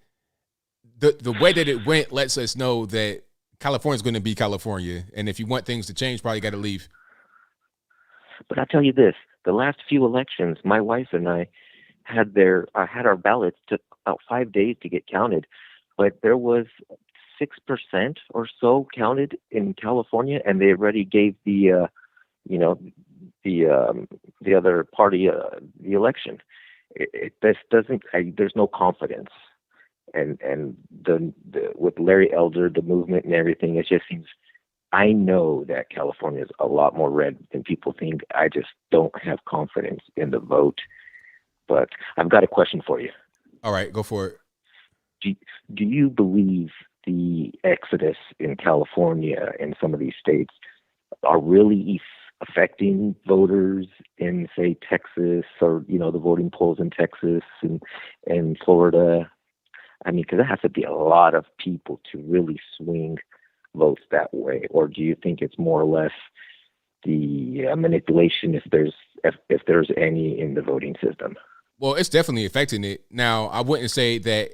the way that it went lets us know that California's going to be California. And if you want things to change, probably got to leave. But I'll tell you this, the last few elections, my wife and I had our ballots, took about 5 days to get counted, but there was 6% or so counted in California, and they already gave the other party the election. This doesn't. There's no confidence, and the with Larry Elder, the movement and everything, it just seems. I know that California is a lot more red than people think. I just don't have confidence in the vote. But I've got a question for you. All right, go for it. Do you believe the exodus in California and some of these states are really affecting voters in, say, Texas, or the voting polls in Texas and Florida? I mean, because there has to be a lot of people to really swing votes that way. Or do you think it's more or less the manipulation, if there's any, in the voting system? Well, it's definitely affecting it. Now, I wouldn't say that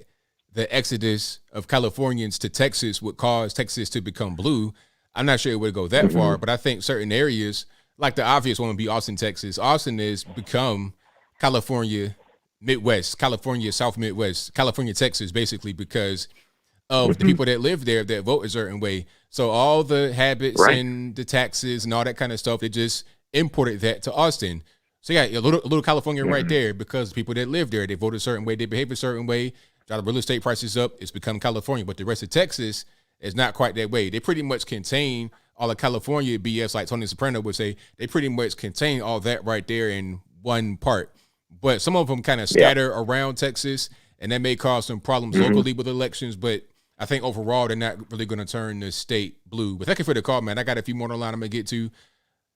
the exodus of Californians to Texas would cause Texas to become blue. I'm not sure it would go that far, but I think certain areas, like the obvious one would be Austin, Texas. Austin has become California Midwest, California South Midwest, California, Texas, basically, because of the people that live there that vote a certain way. So all the habits and the taxes and all that kind of stuff, they just imported that to Austin. So yeah, a little California right there, because people that live there, they vote a certain way, they behave a certain way, got the real estate prices up, it's become California. But the rest of Texas is not quite that way. They pretty much contain all of California BS, like Tony Soprano would say. They pretty much contain all that right there in one part. But some of them kind of scatter around Texas, and that may cause some problems locally with elections. But I think overall, they're not really going to turn the state blue. But thank you for the call, man. I got a few more on the line I'm going to get to.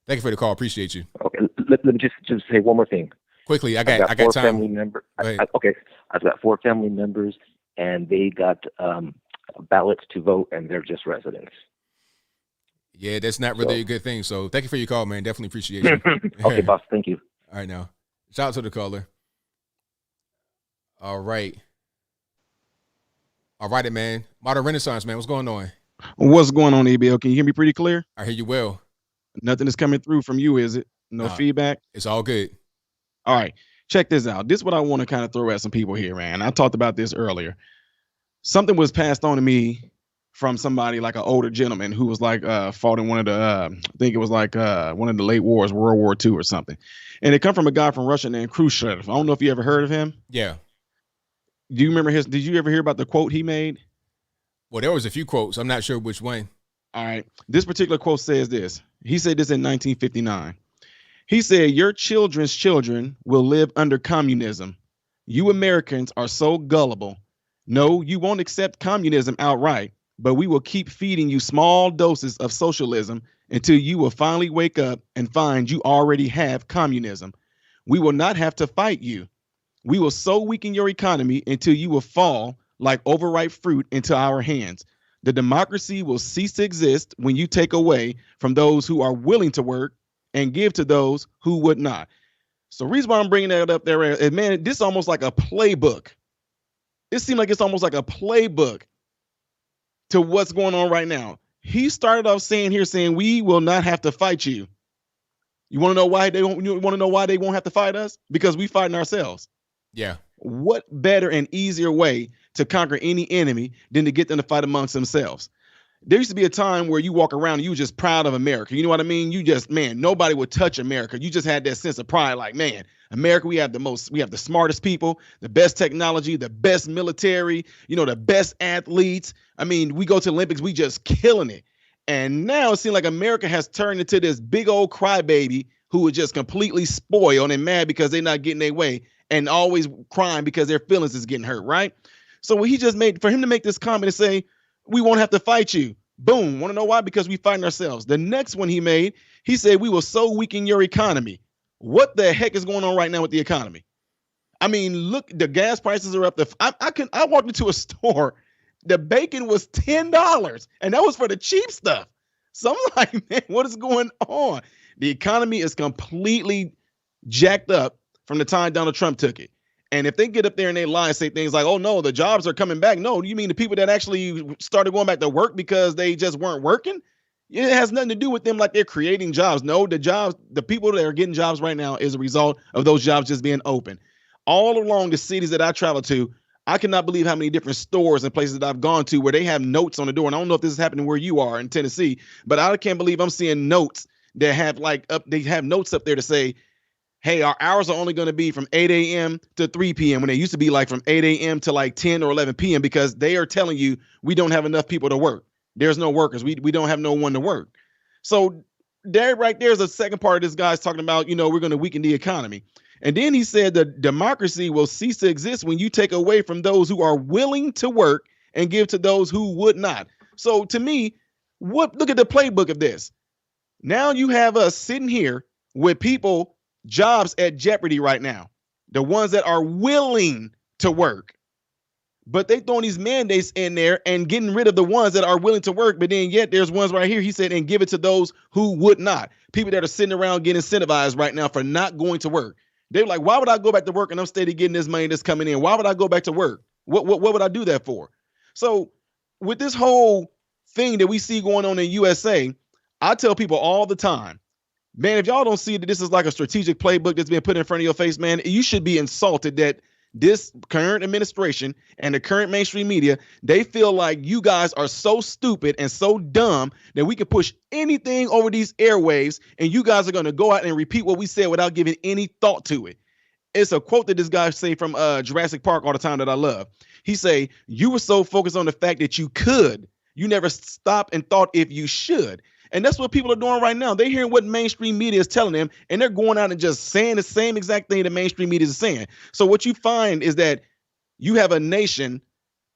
Thank you for the call. Appreciate you. Okay, let me just say one more thing. Quickly, I got four time. Family members. Okay, I've got 4 family members, and they got ballots to vote, and they're just residents. Yeah, that's not really a good thing. So thank you for your call, man. Definitely appreciate you. Okay, boss. Thank you. All right, now. Shout out to the caller. All right. All righty, man. Modern Renaissance, man. What's going on? What's going on, ABL? Can you hear me pretty clear? I hear you well. Nothing is coming through from you, is it? No feedback? It's all good. All right. Check this out. This is what I want to kind of throw at some people here, man. I talked about this earlier. Something was passed on to me from somebody, like an older gentleman who was like fought in one of the, I think it was like one of the late wars, World War II or something. And it come from a guy from Russia named Khrushchev. I don't know if you ever heard of him. Yeah. Do you remember did you ever hear about the quote he made? Well, there was a few quotes. I'm not sure which one. All right. This particular quote says this. He said this in 1959. He said, "Your children's children will live under communism. You Americans are so gullible. No, you won't accept communism outright, but we will keep feeding you small doses of socialism until you will finally wake up and find you already have communism. We will not have to fight you. We will so weaken your economy until you will fall like overripe fruit into our hands. The democracy will cease to exist when you take away from those who are willing to work and give to those who would not." So the reason why I'm bringing that up there is, man, this is almost like a playbook. It seems like it's almost like a playbook to what's going on right now. He started off saying we will not have to fight you. You want to know why they won't? You want to know why they won't have to fight us? Because we fighting ourselves. Yeah. What better and easier way to conquer any enemy than to get them to fight amongst themselves? There used to be a time where you walk around and you were just proud of America. You know what I mean? You just, man, nobody would touch America. You just had that sense of pride, like, man, America, we have the smartest people, the best technology, the best military, the best athletes. I mean, we go to the Olympics, we just killing it. And now it seems like America has turned into this big old crybaby who is just completely spoiled and mad because they're not getting their way and always crying because their feelings is getting hurt, right? So what he just made, for him to make this comment and say, we won't have to fight you. Boom. Want to know why? Because we fighting ourselves. The next one he made, he said, we will so weaken your economy. What the heck is going on right now with the economy? I mean, look, the gas prices are up. I walked into a store. The bacon was $10, and that was for the cheap stuff. So I'm like, man, what is going on? The economy is completely jacked up from the time Donald Trump took it. And if they get up there and they lie and say things like, oh, no, the jobs are coming back. No, you mean the people that actually started going back to work because they just weren't working? It has nothing to do with them like they're creating jobs. No, the people that are getting jobs right now is a result of those jobs just being open. All along the cities that I travel to, I cannot believe how many different stores and places that I've gone to where they have notes on the door. And I don't know if this is happening where you are in Tennessee, but I can't believe I'm seeing notes that have they have notes up there to say, hey, our hours are only going to be from 8 a.m. to 3 p.m. when they used to be like from 8 a.m. to like 10 or 11 p.m. because they are telling you we don't have enough people to work. There's no workers. We don't have no one to work. So there, right there's a second part of this guy's talking about, we're going to weaken the economy. And then he said that democracy will cease to exist when you take away from those who are willing to work and give to those who would not. So to me, look at the playbook of this. Now you have us sitting here with people, jobs at jeopardy right now, the ones that are willing to work, but they throwing these mandates in there and getting rid of the ones that are willing to work. But then yet there's ones right here, he said, and give it to those who would not. People that are sitting around getting incentivized right now for not going to work. They're like, why would I go back to work and I'm steady getting this money that's coming in? Why would I go back to work? What would I do that for? So with this whole thing that we see going on in USA, I tell people all the time, man, if y'all don't see that this is like a strategic playbook that's being put in front of your face, man, you should be insulted that this current administration and the current mainstream media, they feel like you guys are so stupid and so dumb that we can push anything over these airwaves and you guys are going to go out and repeat what we said without giving any thought to it. It's a quote that this guy say from Jurassic Park all the time that I love. He say, you were so focused on the fact that you could, you never stopped and thought if you should. And that's what people are doing right now. They're hearing what mainstream media is telling them, and they're going out and just saying the same exact thing the mainstream media is saying. So what you find is that you have a nation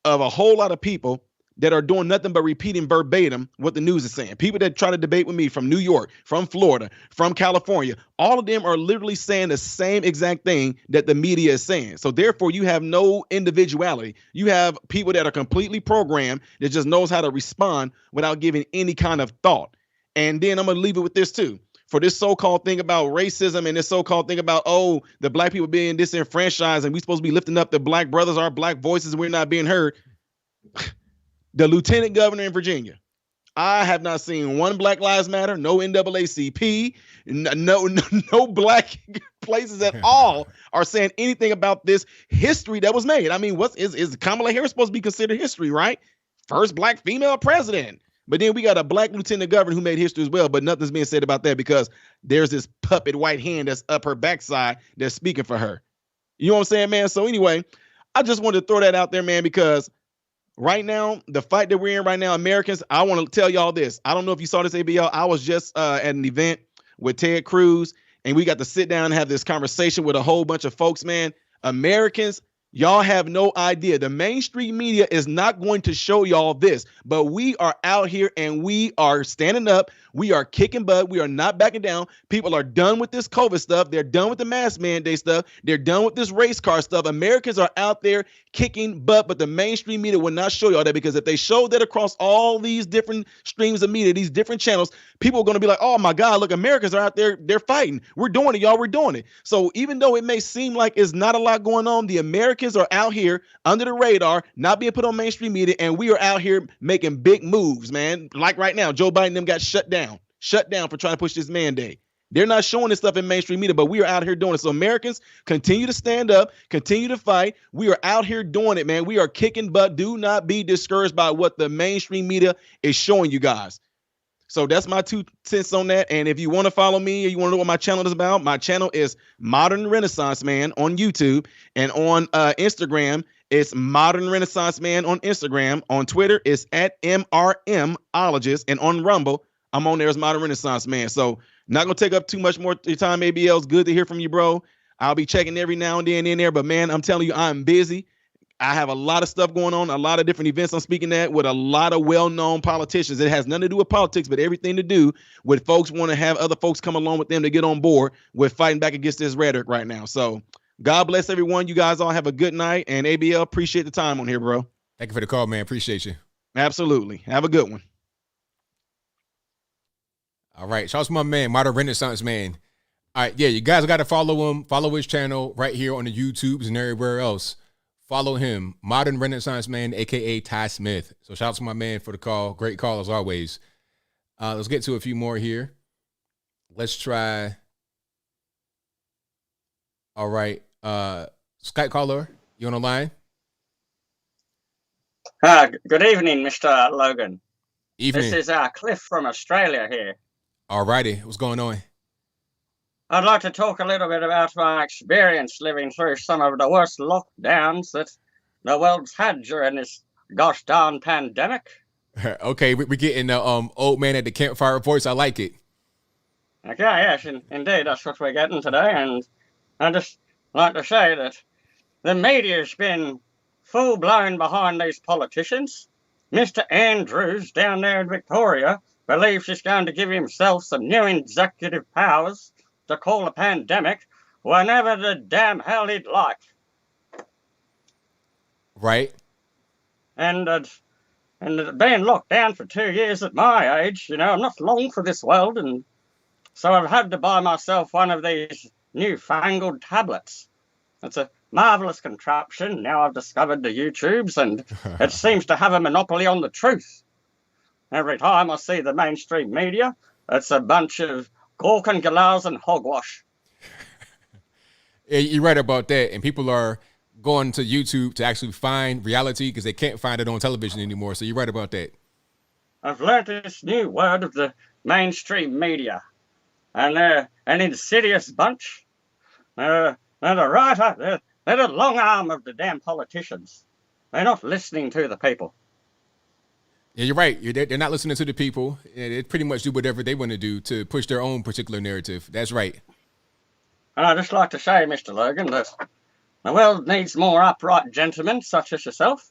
of a whole lot of people that are doing nothing but repeating verbatim what the news is saying. People that try to debate with me from New York, from Florida, from California, all of them are literally saying the same exact thing that the media is saying. So therefore, you have no individuality. You have people that are completely programmed that just knows how to respond without giving any kind of thought. And then I'm going to leave it with this too. For this so-called thing about racism and this so-called thing about, oh, the black people being disenfranchised and we supposed to be lifting up the black brothers, our black voices, and we're not being heard. The lieutenant governor in Virginia, I have not seen one Black Lives Matter, no NAACP, no black places at all are saying anything about this history that was made. I mean, is Kamala Harris supposed to be considered history, right? First black female president. But then we got a black lieutenant governor who made history as well, but nothing's being said about that because there's this puppet white hand that's up her backside that's speaking for her. You know what I'm saying, man? So anyway, I just wanted to throw that out there, man, because right now, the fight that we're in right now, Americans, I want to tell y'all this. I don't know if you saw this, ABL. I was just at an event with Ted Cruz, and we got to sit down and have this conversation with a whole bunch of folks, man. Americans, y'all have no idea. The mainstream media is not going to show y'all this, but we are out here and we are standing up. We are kicking butt. We are not backing down. People are done with this COVID stuff. They're done with the mask mandate stuff. They're done with this race car stuff. Americans are out there kicking butt, but the mainstream media will not show y'all that because if they show that across all these different streams of media, these different channels, people are going to be like, oh my God, look, Americans are out there. They're fighting. We're doing it, y'all. We're doing it. So even though it may seem like it's not a lot going on, the Americans are out here under the radar, not being put on mainstream media, and we are out here making big moves, man. Like right now, Joe Biden and them got shut down for trying to push this mandate. They're not showing this stuff in mainstream media, but we are out here doing it. So Americans, continue to stand up, continue to fight. We are out here doing it, man. We are kicking butt. Do not be discouraged by what the mainstream media is showing you guys. So that's my 2 cents on that. And if you want to follow me or you want to know what my channel is about, my channel is Modern Renaissance Man on YouTube, and on Instagram, it's Modern Renaissance Man on Instagram. On Twitter, it's at MRMologist, and on Rumble, I'm on there as Modern Renaissance Man. So not going to take up too much more of your time, ABL. It's good to hear from you, bro. I'll be checking every now and then in there. But, man, I'm telling you, I'm busy. I have a lot of stuff going on, a lot of different events I'm speaking at with a lot of well-known politicians. It has nothing to do with politics, but everything to do with folks want to have other folks come along with them to get on board with fighting back against this rhetoric right now. So God bless everyone. You guys all have a good night. And ABL, appreciate the time on here, bro. Thank you for the call, man. Appreciate you. Absolutely. Have a good one. All right. Shout out to my man, Modern Renaissance Man. All right, yeah, you guys got to follow him. Follow his channel right here on the YouTubes and everywhere else. Follow him, Modern Renaissance Man, a.k.a. Ty Smith. So shout out to my man for the call. Great call as always. Let's get to a few more here. Let's try. All right. Skype caller, you on the line? Good evening, Mr. Logan. Evening. This is Cliff from Australia here. All righty. What's going on? I'd like to talk a little bit about my experience living through some of the worst lockdowns that the world's had during this gosh darn pandemic. Okay, we're getting the old man at the campfire voice. I like it. Okay, yes, indeed, that's what we're getting today. And I'd just like to say that the media's been full-blown behind these politicians. Mr. Andrews down there in Victoria believes he's going to give himself some new executive powers to call a pandemic whenever the damn hell he'd like. Right. And being locked down for 2 years at my age, you know, I'm not long for this world, and so I've had to buy myself one of these newfangled tablets. It's a marvelous contraption. Now I've discovered the YouTubes, and it seems to have a monopoly on the truth. Every time I see the mainstream media, it's a bunch of gawk and galahs and hogwash. Yeah, you're right about that. And people are going to YouTube to actually find reality because they can't find it on television anymore. So you're right about that. I've learned this new word of the mainstream media. And they're an insidious bunch. They're the long arm of the damn politicians. They're not listening to the people. Yeah, you're right. They're not listening to the people. They pretty much do whatever they want to do to push their own particular narrative. That's right. And I'd just like to say, Mr. Logan, that the world needs more upright gentlemen such as yourself,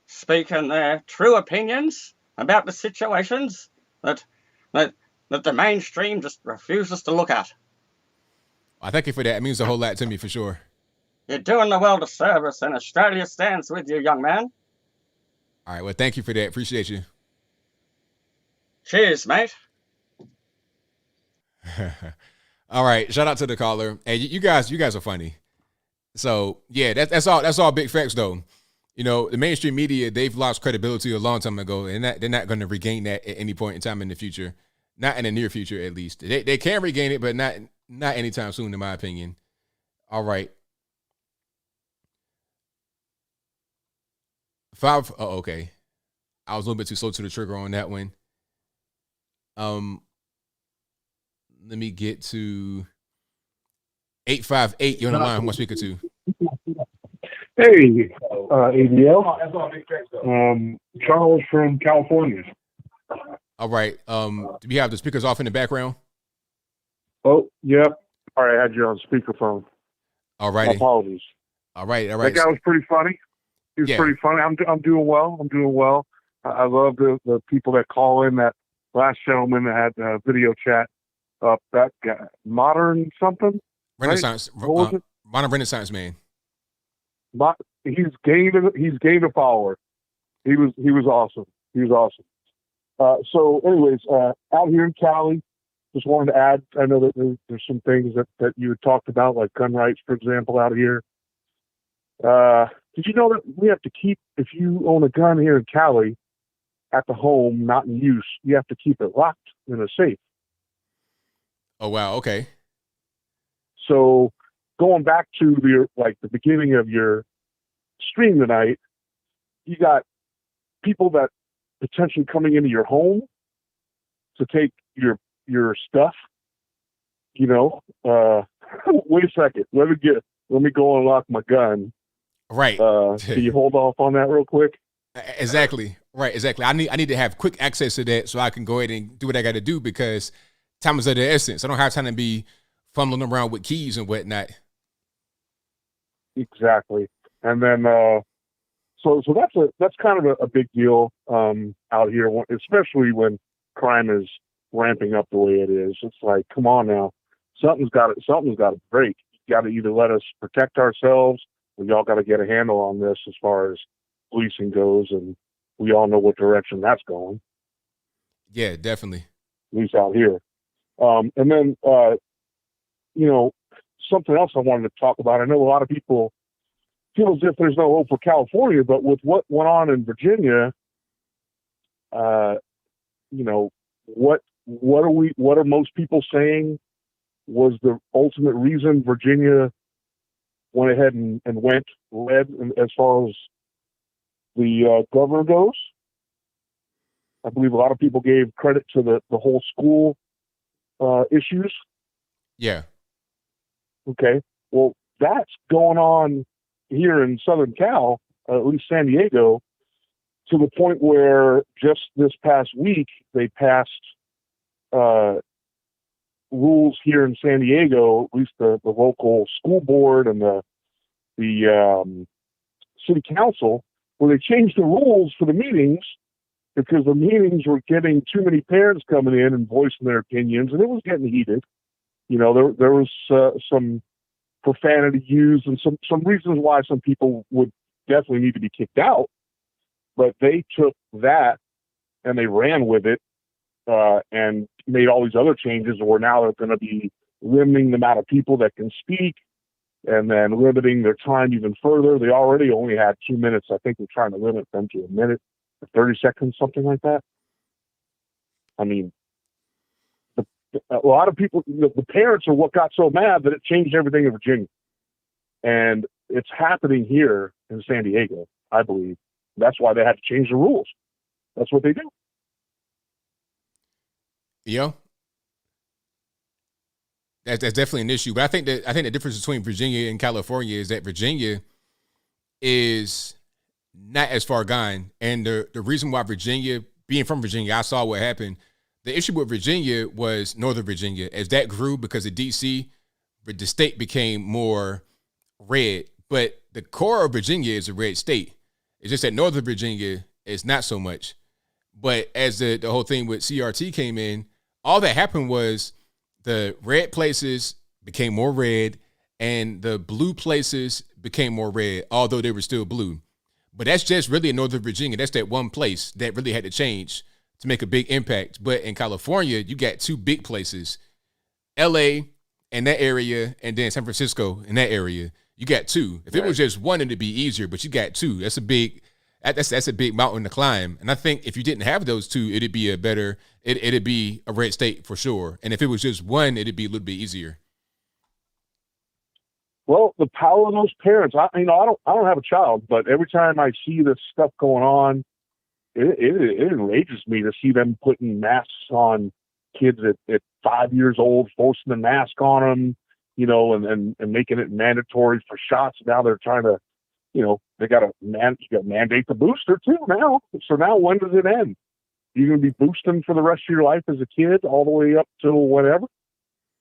speaking their true opinions about the situations that the mainstream just refuses to look at. I thank you for that. It means a whole lot to me for sure. You're doing the world a service, and Australia stands with you, young man. All right, well, thank you for that. Appreciate you. Cheers, mate. All right, shout out to the caller. Hey, you guys are funny. So yeah, that's all big facts though. You know, the mainstream media, they've lost credibility a long time ago, and they're not going to regain that at any point in time in the future. Not in the near future, at least. They can regain it, but not anytime soon, in my opinion. All right. Okay. I was a little bit too slow to the trigger on that one. Let me get to 858. You're on the line. Who am I speaking to? Hey, ABL. Charles from California. All right. Do we have the speakers off in the background? Oh, yep. All right, I had you on speakerphone. All right. Apologies. All right. That guy was pretty funny. He was pretty funny. I'm doing well. I love the people that call in. That last gentleman that had video chat up. That guy, Modern something. Renaissance. Right? Modern Renaissance Man. He's gained a follower. He was awesome. So, anyways, out here in Cali, just wanted to add. I know that there's some things that you had talked about, like gun rights, for example, out here. Did you know that we have to keep, if you own a gun here in Cali, at the home, not in use, you have to keep it locked in a safe. Oh wow, okay. So going back to the beginning of your stream tonight, you got people that potentially coming into your home to take your stuff. You know, wait a second, let me go unlock my gun. Right. Can you hold off on that real quick? Exactly. Right. Exactly. I need to have quick access to that so I can go ahead and do what I got to do because time is of the essence. I don't have time to be fumbling around with keys and whatnot. Exactly. And then, so that's kind of a big deal out here, especially when crime is ramping up the way it is. It's like, come on now, something's got to break. You got to either let us protect ourselves, or y'all got to get a handle on this as far as policing goes, and we all know what direction that's going. Yeah, definitely. At least out here. And then, something else I wanted to talk about. I know a lot of people feel as if there's no hope for California, but with what went on in Virginia, what are most people saying was the ultimate reason Virginia went ahead and led as far as the governor goes? I believe a lot of people gave credit to the whole school issues. Yeah. Okay. Well, that's going on here in Southern Cal, at least San Diego, to the point where just this past week they passed rules here in San Diego, at least the local school board and the city council, where they changed the rules for the meetings because the meetings were getting too many parents coming in and voicing their opinions, and it was getting heated. There was some profanity used and some reasons why some people would definitely need to be kicked out. But they took that and they ran with it and made all these other changes where now they're going to be limiting the amount of people that can speak and then limiting their time even further. They already only had 2 minutes. I think they're trying to limit them to a minute or 30 seconds, something like that. I mean, a lot of people, the parents are what got so mad that it changed everything in Virginia. And it's happening here in San Diego, I believe. That's why they had to change the rules. That's what they do. That's definitely an issue. But I think the difference between Virginia and California is that Virginia is not as far gone. And the reason why Virginia, being from Virginia, I saw what happened. The issue with Virginia was Northern Virginia. As that grew because of D.C., the state became more red. But the core of Virginia is a red state. It's just that Northern Virginia is not so much. But as the whole thing with CRT came in, all that happened was the red places became more red and the blue places became more red, although they were still blue. But that's just really in Northern Virginia. That's that one place that really had to change to make a big impact. But in California, you got two big places, LA and that area, and then San Francisco in that area. You got two. If it was just one, it'd be easier, but you got two. That's a big mountain to climb. And I think if you didn't have those two, it'd be it'd be a red state for sure. And if it was just one, it'd be a little bit easier. Well, the power of those parents. I don't have a child, but every time I see this stuff going on, it enrages me to see them putting masks on kids at 5 years old, forcing the mask on them, and making it mandatory for shots. Now they're trying to, you got to mandate the booster too now. So now when does it end? You're going to be boosting for the rest of your life as a kid, all the way up till whatever.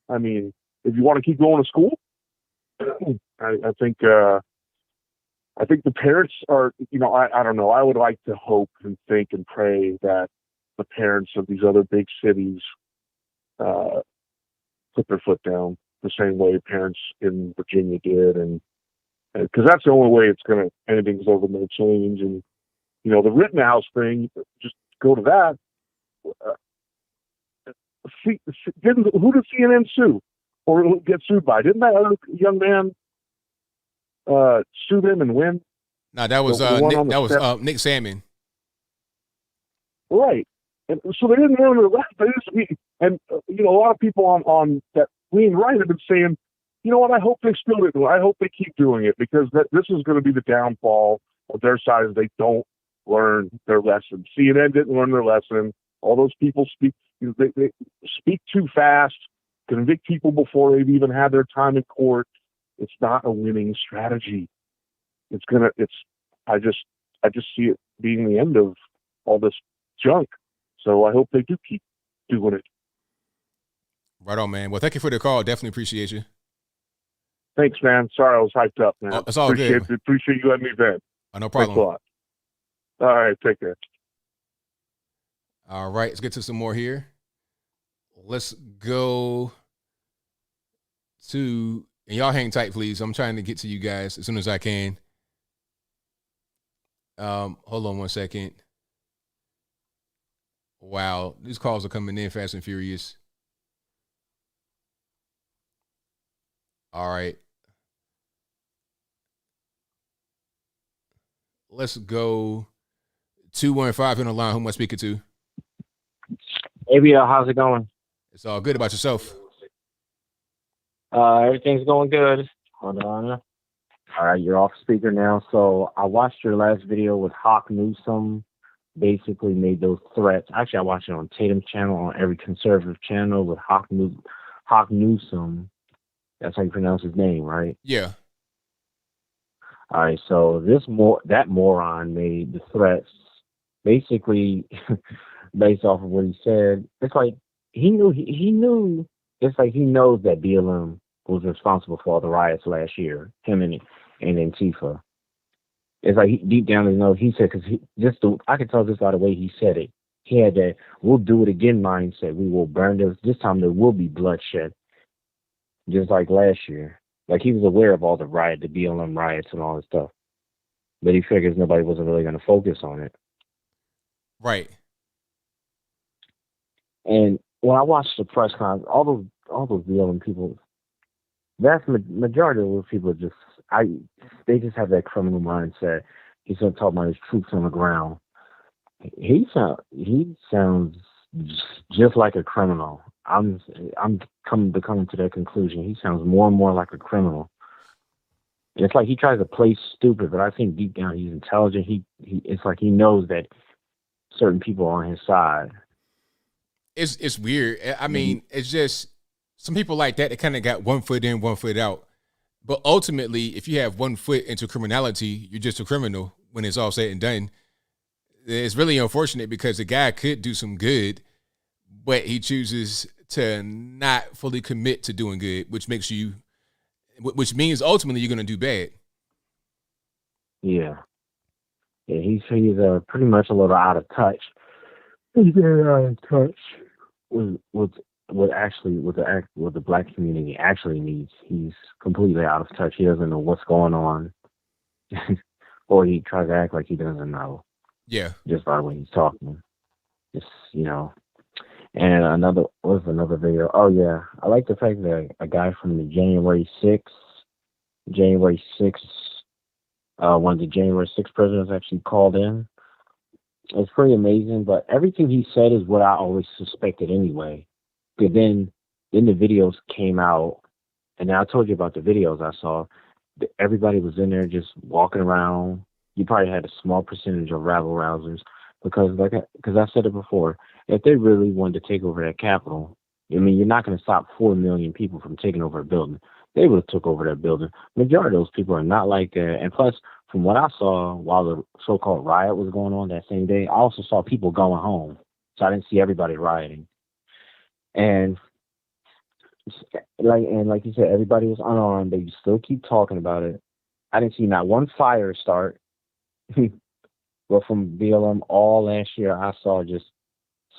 I mean, if you want to keep going to school, I think the parents are, I don't know. I would like to hope and think and pray that the parents of these other big cities put their foot down the same way parents in Virginia did, and because that's the only way anything's ever going to change. And the Rittenhouse thing, just go to that. Who did CNN sue or get sued by? Didn't that other young man sue them and win? No, that was Nick Salmon. Right. And so they didn't learn their lesson. And a lot of people on that lean right have been saying, you know what, I hope they still do it. I hope they keep doing it, because this is going to be the downfall of their side if they don't learn their lesson. CNN didn't learn their lesson. All those people they speak too fast, convict people before they've even had their time in court. It's not a winning strategy. I just see it being the end of all this junk. So I hope they do keep doing it. Right on, man. Well, thank you for the call. Definitely appreciate you. Thanks, man. Sorry I was hyped up, man. Oh, it's all good. Appreciate you letting me vent. Oh, no problem. Thanks a lot. All right, take care. All right, let's get to some more here. Let's go to, and y'all hang tight, please. I'm trying to get to you guys as soon as I can. Hold on one second. Wow, these calls are coming in fast and furious. All right. Let's go 215 on the line. Who am I speaking to? ABL, how's it going? It's all good. About yourself? Everything's going good. Hold on. All right, you're off speaker now. So I watched your last video with Hawk Newsome. Basically made those threats. Actually, I watched it on Tatum's channel, on every conservative channel with Hawk Newsome. That's how you pronounce his name, right? Yeah. All right, so that moron made the threats basically based off of what he said. It's like he knew. It's like he knows that BLM was responsible for all the riots last year. Him and Antifa. It's like deep down he knows. He said I could tell just by the way he said it. He had that "we'll do it again" mindset. We will burn this. This time there will be bloodshed, just like last year. Like he was aware of all the BLM riots and all this stuff, but he figures nobody wasn't really going to focus on it. Right. And when I watched the press conference, all those BLM people, vast majority of those people they just have that criminal mindset. He's going to talk about his troops on the ground. He sounds just like a criminal. I'm coming to that conclusion. He sounds more and more like a criminal. And it's like he tries to play stupid, but I think deep down he's intelligent. It's like he knows that certain people are on his side. It's weird. I mean, it's just some people like that kind of got 1 foot in, 1 foot out. But ultimately, if you have 1 foot into criminality, you're just a criminal when it's all said and done. It's really unfortunate because the guy could do some good, but he chooses to not fully commit to doing good, which means ultimately you're going to do bad. Yeah. Yeah, he's pretty much a little out of touch. He's very out of touch with the black community actually needs. He's completely out of touch. He doesn't know what's going on, or he tries to act like he doesn't know. Yeah, just by the way he's talking. Just And another video. Oh yeah, I like the fact that a guy from the January 6th, one of the January 6th presidents actually called in. It's pretty amazing, but everything he said is what I always suspected anyway. But then the videos came out, and I told you about the videos I saw. Everybody was in there just walking around. You probably had a small percentage of rabble-rousers because I said it before, if they really wanted to take over that Capitol, I mean, you're not going to stop 4 million people from taking over a building. They would have took over that building. Majority of those people are not like that. And plus, from what I saw while the so-called riot was going on that same day, I also saw people going home. So I didn't see everybody rioting. And like you said, everybody was unarmed. They still keep talking about it. I didn't see not one fire start. But from BLM all last year, I saw just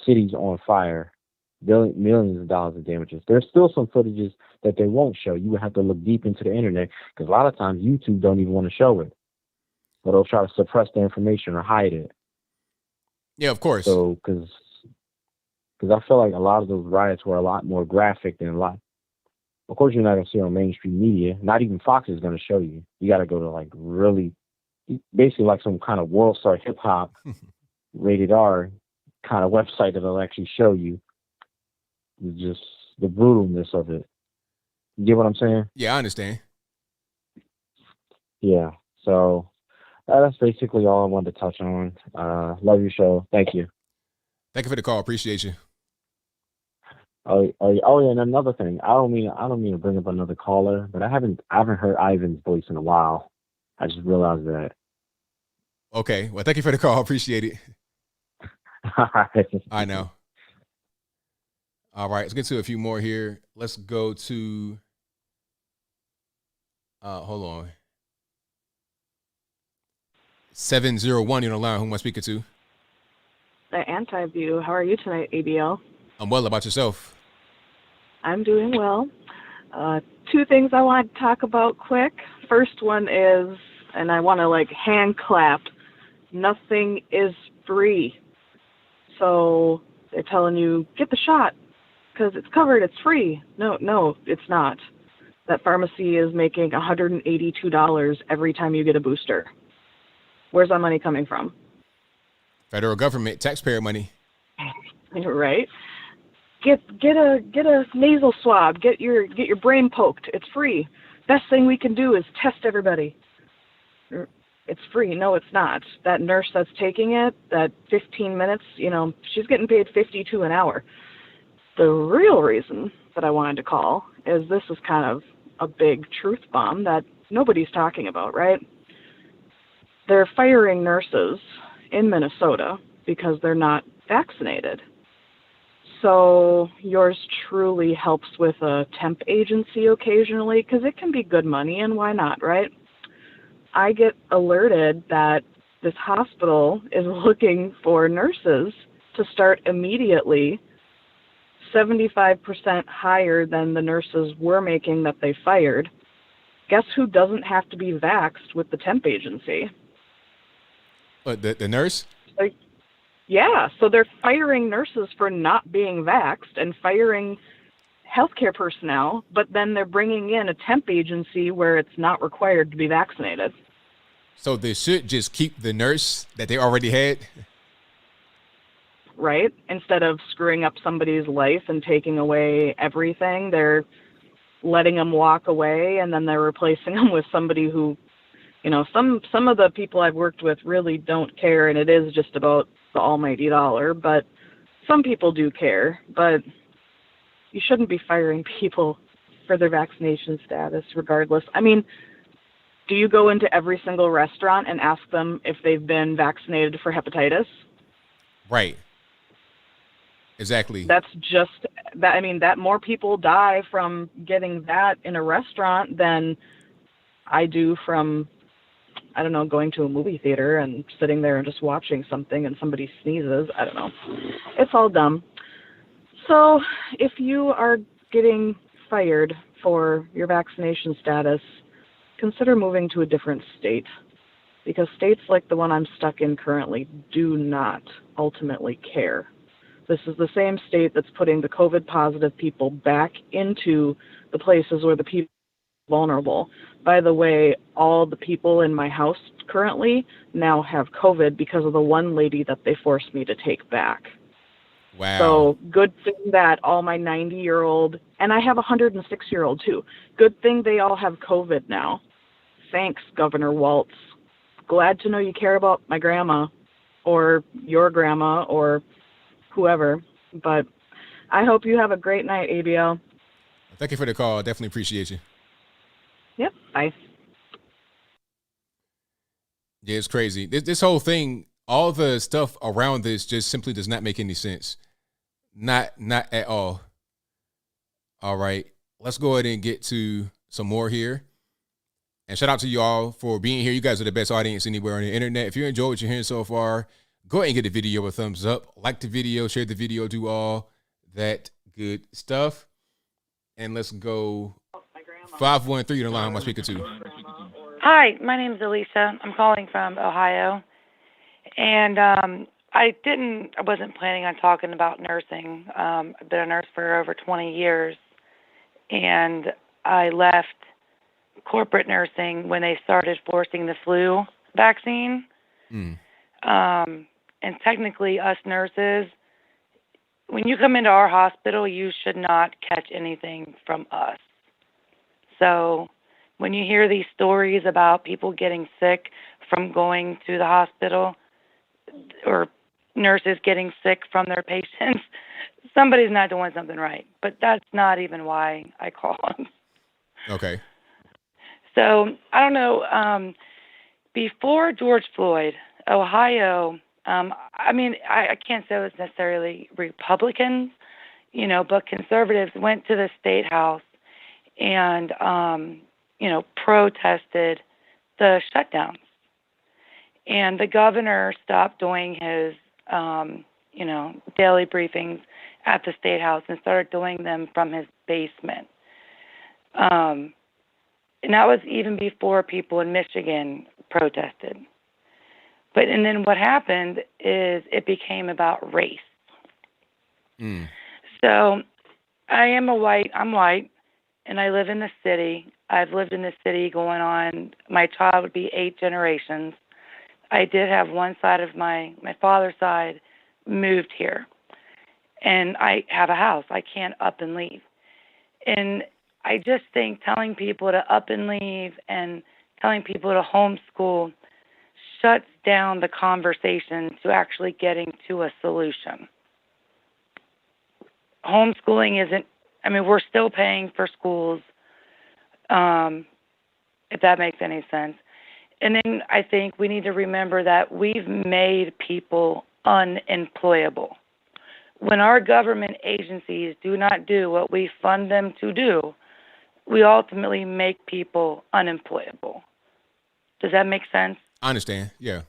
cities on fire, millions of dollars of damages. There's still some footages that they won't show. You would have to look deep into the internet because a lot of times YouTube don't even want to show it. But they'll try to suppress the information or hide it. Yeah, of course. So, because I feel like a lot of those riots were a lot more graphic than a lot. Of course, you're not going to see it on mainstream media. Not even Fox is going to show you. You got to go to like really, basically like some kind of world star hip hop, rated R kind of website that'll actually show you just the brutalness of it. You get what I'm saying? Yeah, I understand. Yeah. So that's basically all I wanted to touch on. Love your show. Thank you. Thank you for the call. Appreciate you. Oh yeah, and another thing. I don't mean to bring up another caller, but I haven't heard Ivan's voice in a while. I just realized that. Okay. Well, thank you for the call. Appreciate it. I know. All right. Let's get to a few more here. Let's go to, hold on. 701 on the line. Who am I speaking to? The Anti-View. How are you tonight, ABL? I'm well. About yourself? I'm doing well. Two things I want to talk about quick. First one is, and I want to hand clap, nothing is free. So they're telling you, get the shot because it's covered, it's free. No, it's not. that pharmacy is making $182 every time you get a booster. Where's that money coming from? Federal government, taxpayer money. Right? Get a nasal swab. Get your brain poked. It's free. Best thing we can do is test everybody. It's free. No, it's not. That nurse that's taking it, that 15 minutes, she's getting paid $52 an hour. The real reason that I wanted to call is this is kind of a big truth bomb that nobody's talking about, right? They're firing nurses in Minnesota because they're not vaccinated. So yours truly helps with a temp agency occasionally because it can be good money, and why not, right? I get alerted that this hospital is looking for nurses to start immediately, 75% higher than the nurses were making that they fired. Guess who doesn't have to be vaxxed with the temp agency? What, the nurse? Yeah, so they're firing nurses for not being vaxxed and firing healthcare personnel, but then they're bringing in a temp agency where it's not required to be vaccinated. So they should just keep the nurse that they already had? Right? Instead of screwing up somebody's life and taking away everything, they're letting them walk away, and then they're replacing them with somebody who, some of the people I've worked with really don't care, and it is just about the almighty dollar, but some people do care. But you shouldn't be firing people for their vaccination status regardless. I mean, do you go into every single restaurant and ask them if they've been vaccinated for hepatitis? Right. Exactly. That's just that. I mean, that more people die from getting that in a restaurant than I do from, I don't know, going to a movie theater and sitting there and just watching something and somebody sneezes. I don't know. It's all dumb. So if you are getting fired for your vaccination status, consider moving to a different state, because states like the one I'm stuck in currently do not ultimately care. This is the same state that's putting the COVID positive people back into the places where the people are vulnerable. By the way, all the people in my house currently now have COVID because of the one lady that they forced me to take back. Wow. So good thing that all my 90-year-old, and I have a 106-year-old too. Good thing they all have COVID now. Thanks, Governor Waltz. Glad to know you care about my grandma or your grandma or whoever. But I hope you have a great night, ABL. Thank you for the call. Definitely appreciate you. Yep. Bye. Yeah, it's crazy. This whole thing, all the stuff around this just simply does not make any sense. Not at all. All right. Let's go ahead and get to some more here. And shout out to you all for being here. You guys are the best audience anywhere on the internet. If you enjoyed what you're hearing so far, go ahead and give the video a thumbs up. Like the video, share the video, do all that good stuff. And let's go 513 on the line. I'm speaking to. Hi, my name is Elisa. I'm calling from Ohio. And I wasn't planning on talking about nursing. I've been a nurse for over 20 years. And I left corporate nursing when they started forcing the flu vaccine. And technically, us nurses, when you come into our hospital, you should not catch anything from us. So when you hear these stories about people getting sick from going to the hospital or nurses getting sick from their patients, somebody's not doing something right. But that's not even why I called. Okay. So I don't know. Before George Floyd, Ohio, I can't say it was necessarily Republicans, but conservatives went to the state house and, protested the shutdowns. And the governor stopped doing his, daily briefings at the state house and started doing them from his basement. And that was even before people in Michigan protested. And then what happened is it became about race. So I'm white, and I live in the city. I've lived in the city going on, my child would be 8 generations. I did have one side of my father's side moved here, and I have a house. I can't up and leave. And I just think telling people to up and leave and telling people to homeschool shuts down the conversation to actually getting to a solution. Homeschooling isn't, I mean, we're still paying for schools, if that makes any sense. And then I think we need to remember that we've made people unemployable. When our government agencies do not do what we fund them to do, we ultimately make people unemployable. Does that make sense? I understand. Yeah.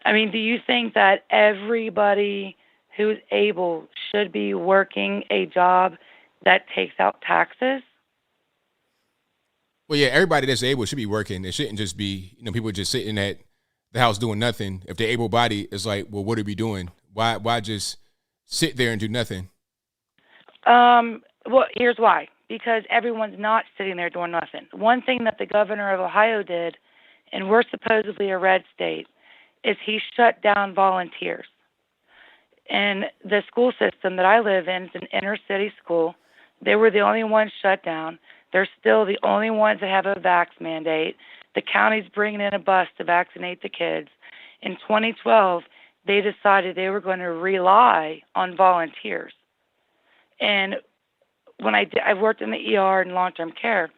I mean, do you think that everybody who's able should be working a job that takes out taxes? Well, yeah, everybody that's able should be working. It shouldn't just be, people just sitting at the house doing nothing. If they're able-bodied, it's like, well, what are we doing? Why just sit there and do nothing? Well, here's why. Because everyone's not sitting there doing nothing. One thing that the governor of Ohio did, and we're supposedly a red state, is he shut down volunteers. And the school system that I live in is an inner city school. They were the only ones shut down. They're still the only ones that have a vax mandate. The county's bringing in a bus to vaccinate the kids. In 2012, they decided they were going to rely on volunteers. And when I worked in the ER in long-term care,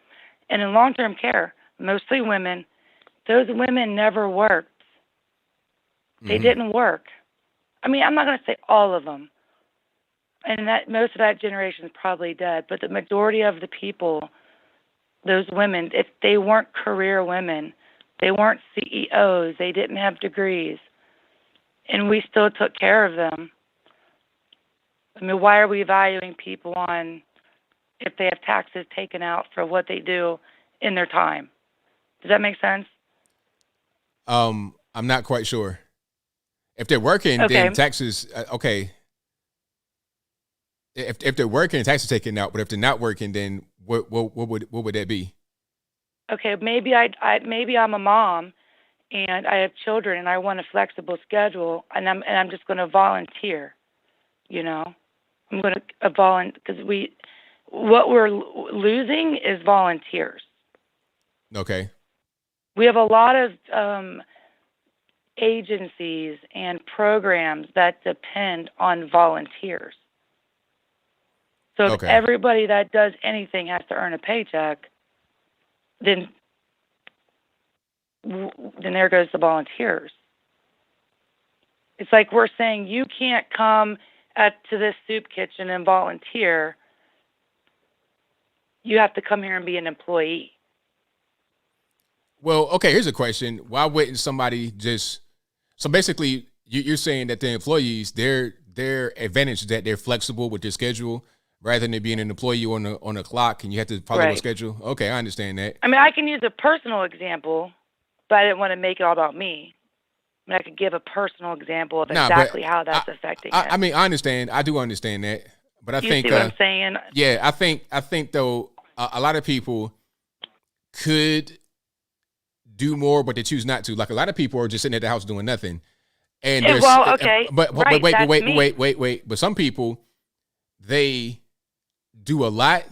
and in long-term care, mostly women, those women never worked. They didn't work. I mean, I'm not going to say all of them, and that most of that generation is probably dead, but the majority of the people, those women, if they weren't career women, they weren't CEOs, they didn't have degrees, and we still took care of them. I mean, why are we valuing people on if they have taxes taken out for what they do in their time? Does that make sense? I'm not quite sure. If they're working, Okay. then taxes, okay. If they're working, taxes taken out. But if they're not working, then what would that be? Okay, maybe maybe I'm a mom, and I have children, and I want a flexible schedule, and I'm just going to volunteer. I'm going to volunteer because what we're losing is volunteers. Okay. We have a lot of agencies and programs that depend on volunteers. So if everybody that does anything has to earn a paycheck, then there goes the volunteers. It's like we're saying you can't come to this soup kitchen and volunteer. You have to come here and be an employee. Well, okay, here's a question. Why wouldn't somebody just, so basically you're saying that the employees, their advantage is that they're flexible with their schedule rather than being an employee on a clock and you have to follow a schedule? Okay, I understand that. I mean, I can use a personal example, but I didn't want to make it all about me. I mean, I could give a personal example of exactly how that's affecting it. I mean, I understand. I do understand that. But I think, see what I'm saying? Yeah, I think though, a lot of people could do more, but they choose not to. Like a lot of people are just sitting at the house doing nothing. And okay. But right, wait. But some people, they do a lot.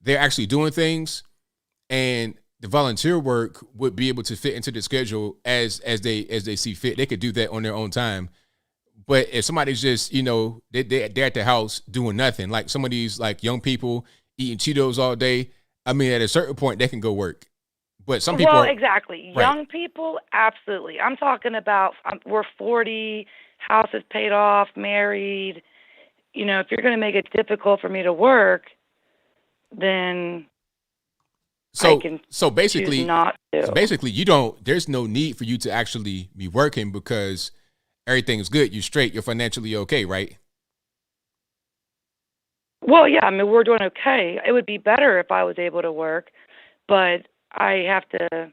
They're actually doing things, and the volunteer work would be able to fit into the schedule as they see fit. They could do that on their own time. But if somebody's just, they're at the house doing nothing, like some of these like young people eating Cheetos all day, I mean, at a certain point they can go work. But some people exactly. Right. Young people, absolutely. I'm talking about we're 40, house is paid off, married. If you're going to make it difficult for me to work, then I can basically choose not to. So basically, there's no need for you to actually be working because everything's good. You're straight. You're financially okay, right? Well, yeah. I mean, we're doing okay. It would be better if I was able to work, but I have to.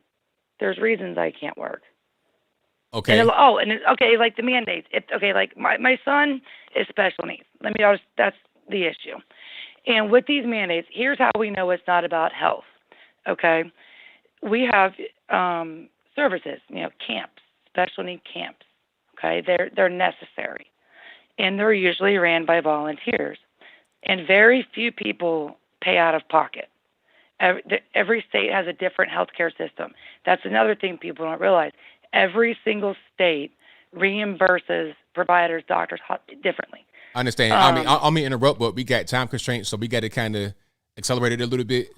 There's reasons I can't work. Okay. Okay, like the mandates. Like my son is special needs. That's the issue. And with these mandates, here's how we know it's not about health. Okay, we have services, camps, special need camps. Okay, they're necessary, and they're usually ran by volunteers, and very few people pay out of pocket. Every state has a different healthcare system. That's another thing people don't realize. Every single state reimburses providers, doctors differently. I understand. I mean, interrupt, but we got time constraints, so we got to kind of accelerate it a little bit.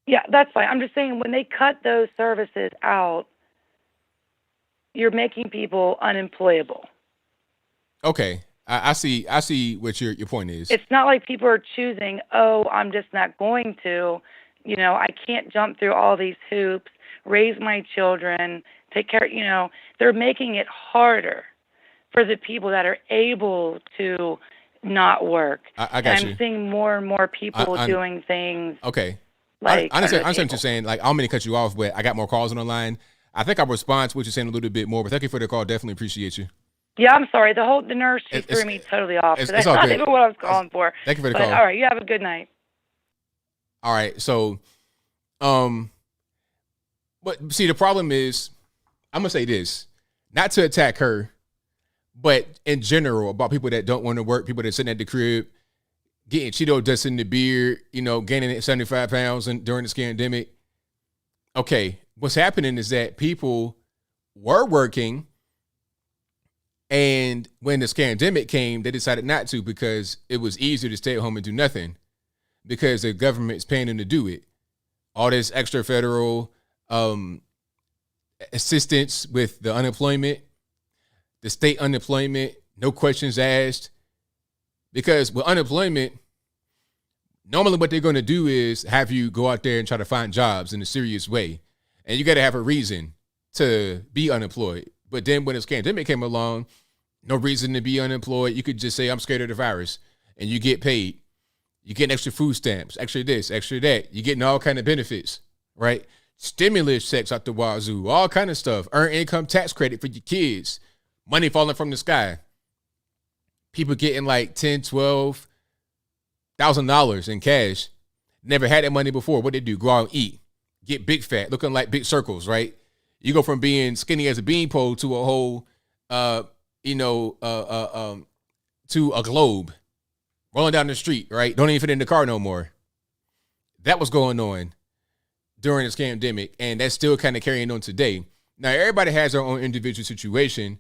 Yeah, that's fine. I'm just saying when they cut those services out, you're making people unemployable. Okay. I see what your point is. It's not like people are choosing, I'm just not going to, I can't jump through all these hoops, raise my children, take care, they're making it harder for the people that are able to not work. I got you. I'm seeing more and more people doing things. Okay. Like I understand what you're saying. Like, I'm going to cut you off, but I got more calls on the line. I think I'll respond to what you're saying a little bit more, but thank you for the call. Definitely appreciate you. Yeah, I'm sorry. The nurse, she threw me totally off. It's That's all not good. even what I was calling for. Thank you for the But, call. all right, you have a good night. All right. So, but see, the problem is, I'm going to say this, not to attack her, but in general about people that don't want to work, people that sitting at the crib, getting Cheeto dust in the beard, gaining 75 pounds during this pandemic. Okay, what's happening is that people were working, and when this pandemic came, they decided not to because it was easier to stay at home and do nothing because the government is paying them to do it. All this extra federal assistance with the unemployment, the state unemployment, no questions asked. Because with unemployment, normally what they're going to do is have you go out there and try to find jobs in a serious way. And you got to have a reason to be unemployed. But then when this pandemic came along, no reason to be unemployed. You could just say, I'm scared of the virus. And you get paid. You get extra food stamps, extra this, extra that. You're getting all kind of benefits, right? Stimulus checks out the wazoo, all kind of stuff. Earned income tax credit for your kids. Money falling from the sky. People getting like $10,000, $12,000 in cash. Never had that money before. What they do? Go out and eat. Get big fat, looking like big circles, right? You go from being skinny as a beanpole to a whole, to a globe. Rolling down the street, right? Don't even fit in the car no more. That was going on during this pandemic, and that's still kind of carrying on today. Now, everybody has their own individual situation,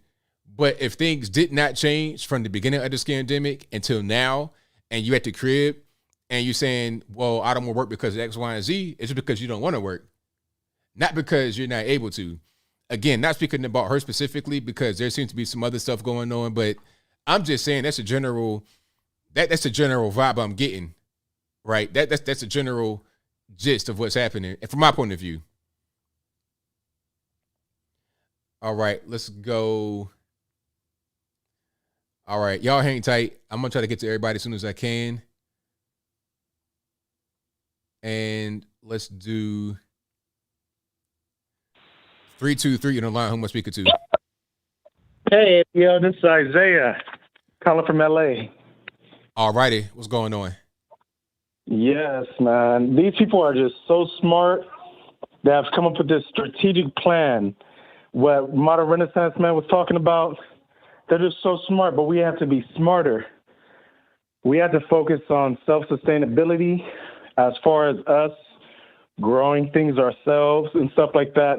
but if things did not change from the beginning of this pandemic until now, and you at the crib, and you're saying, well, I don't want to work because of X, Y, and Z, it's just because you don't want to work. Not because you're not able to. Again, not speaking about her specifically, because there seems to be some other stuff going on, but I'm just saying that's a general... That's the general vibe I'm getting, right? That's a general gist of what's happening, and from my point of view. All right, let's go. All right, y'all hang tight. I'm gonna try to get to everybody as soon as I can, and let's do 323 on the line. Who am I speaking to? Hey, this is Isaiah calling from LA. All righty, what's going on? Yes, man. These people are just so smart. They have come up with this strategic plan. What modern Renaissance man was talking about, they're just so smart, but we have to be smarter. We have to focus on self-sustainability as far as us growing things ourselves and stuff like that.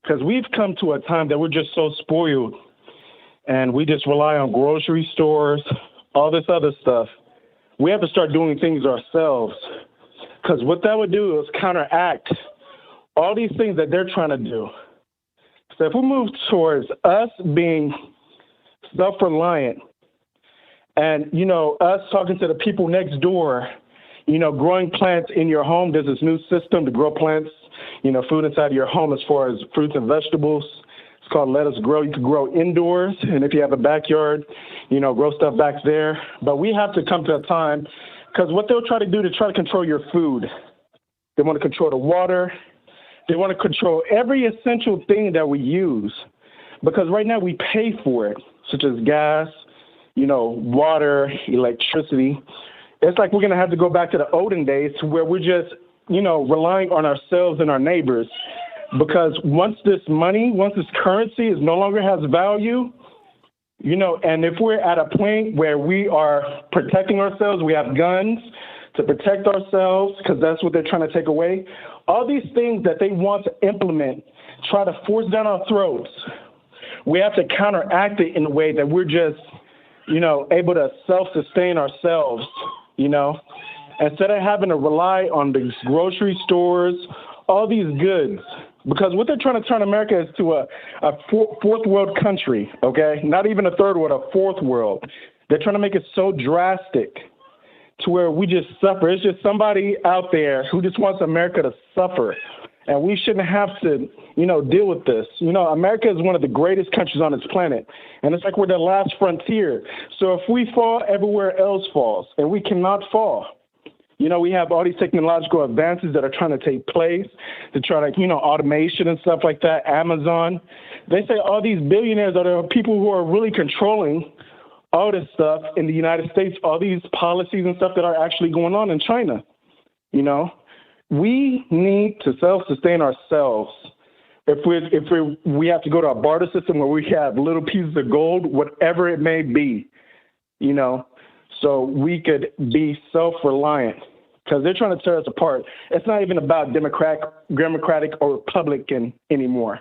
Because we've come to a time that we're just so spoiled, and we just rely on grocery stores, all this other stuff. We have to start doing things ourselves, because what that would do is counteract all these things that they're trying to do. So if we move towards us being self-reliant and, us talking to the people next door, growing plants in your home, there's this new system to grow plants, food inside of your home as far as fruits and vegetables. It's called Let Us Grow. You can grow indoors, and if you have a backyard, grow stuff back there. But we have to come to a time, because what they'll try to do to try to control your food, they want to control the water. They want to control every essential thing that we use, because right now we pay for it, such as gas, water, electricity. It's like we're going to have to go back to the olden days where we're just, relying on ourselves and our neighbors. Because once this currency is no longer has value, and if we're at a point where we are protecting ourselves, we have guns to protect ourselves because that's what they're trying to take away. All these things that they want to implement, try to force down our throats, we have to counteract it in a way that we're just, able to self-sustain ourselves, instead of having to rely on these grocery stores, all these goods. Because what they're trying to turn America is to a fourth world country, okay? Not even a third world, a fourth world. They're trying to make it so drastic to where we just suffer. It's just somebody out there who just wants America to suffer. And we shouldn't have to, deal with this. America is one of the greatest countries on this planet. And it's like we're the last frontier. So if we fall, everywhere else falls. And we cannot fall. We have all these technological advances that are trying to take place to try to, automation and stuff like that, Amazon. They say all these billionaires are the people who are really controlling all this stuff in the United States, all these policies and stuff that are actually going on in China. We need to self-sustain ourselves. If we have to go to a barter system where we have little pieces of gold, whatever it may be, so we could be self-reliant, because they're trying to tear us apart. It's not even about Democratic or Republican anymore,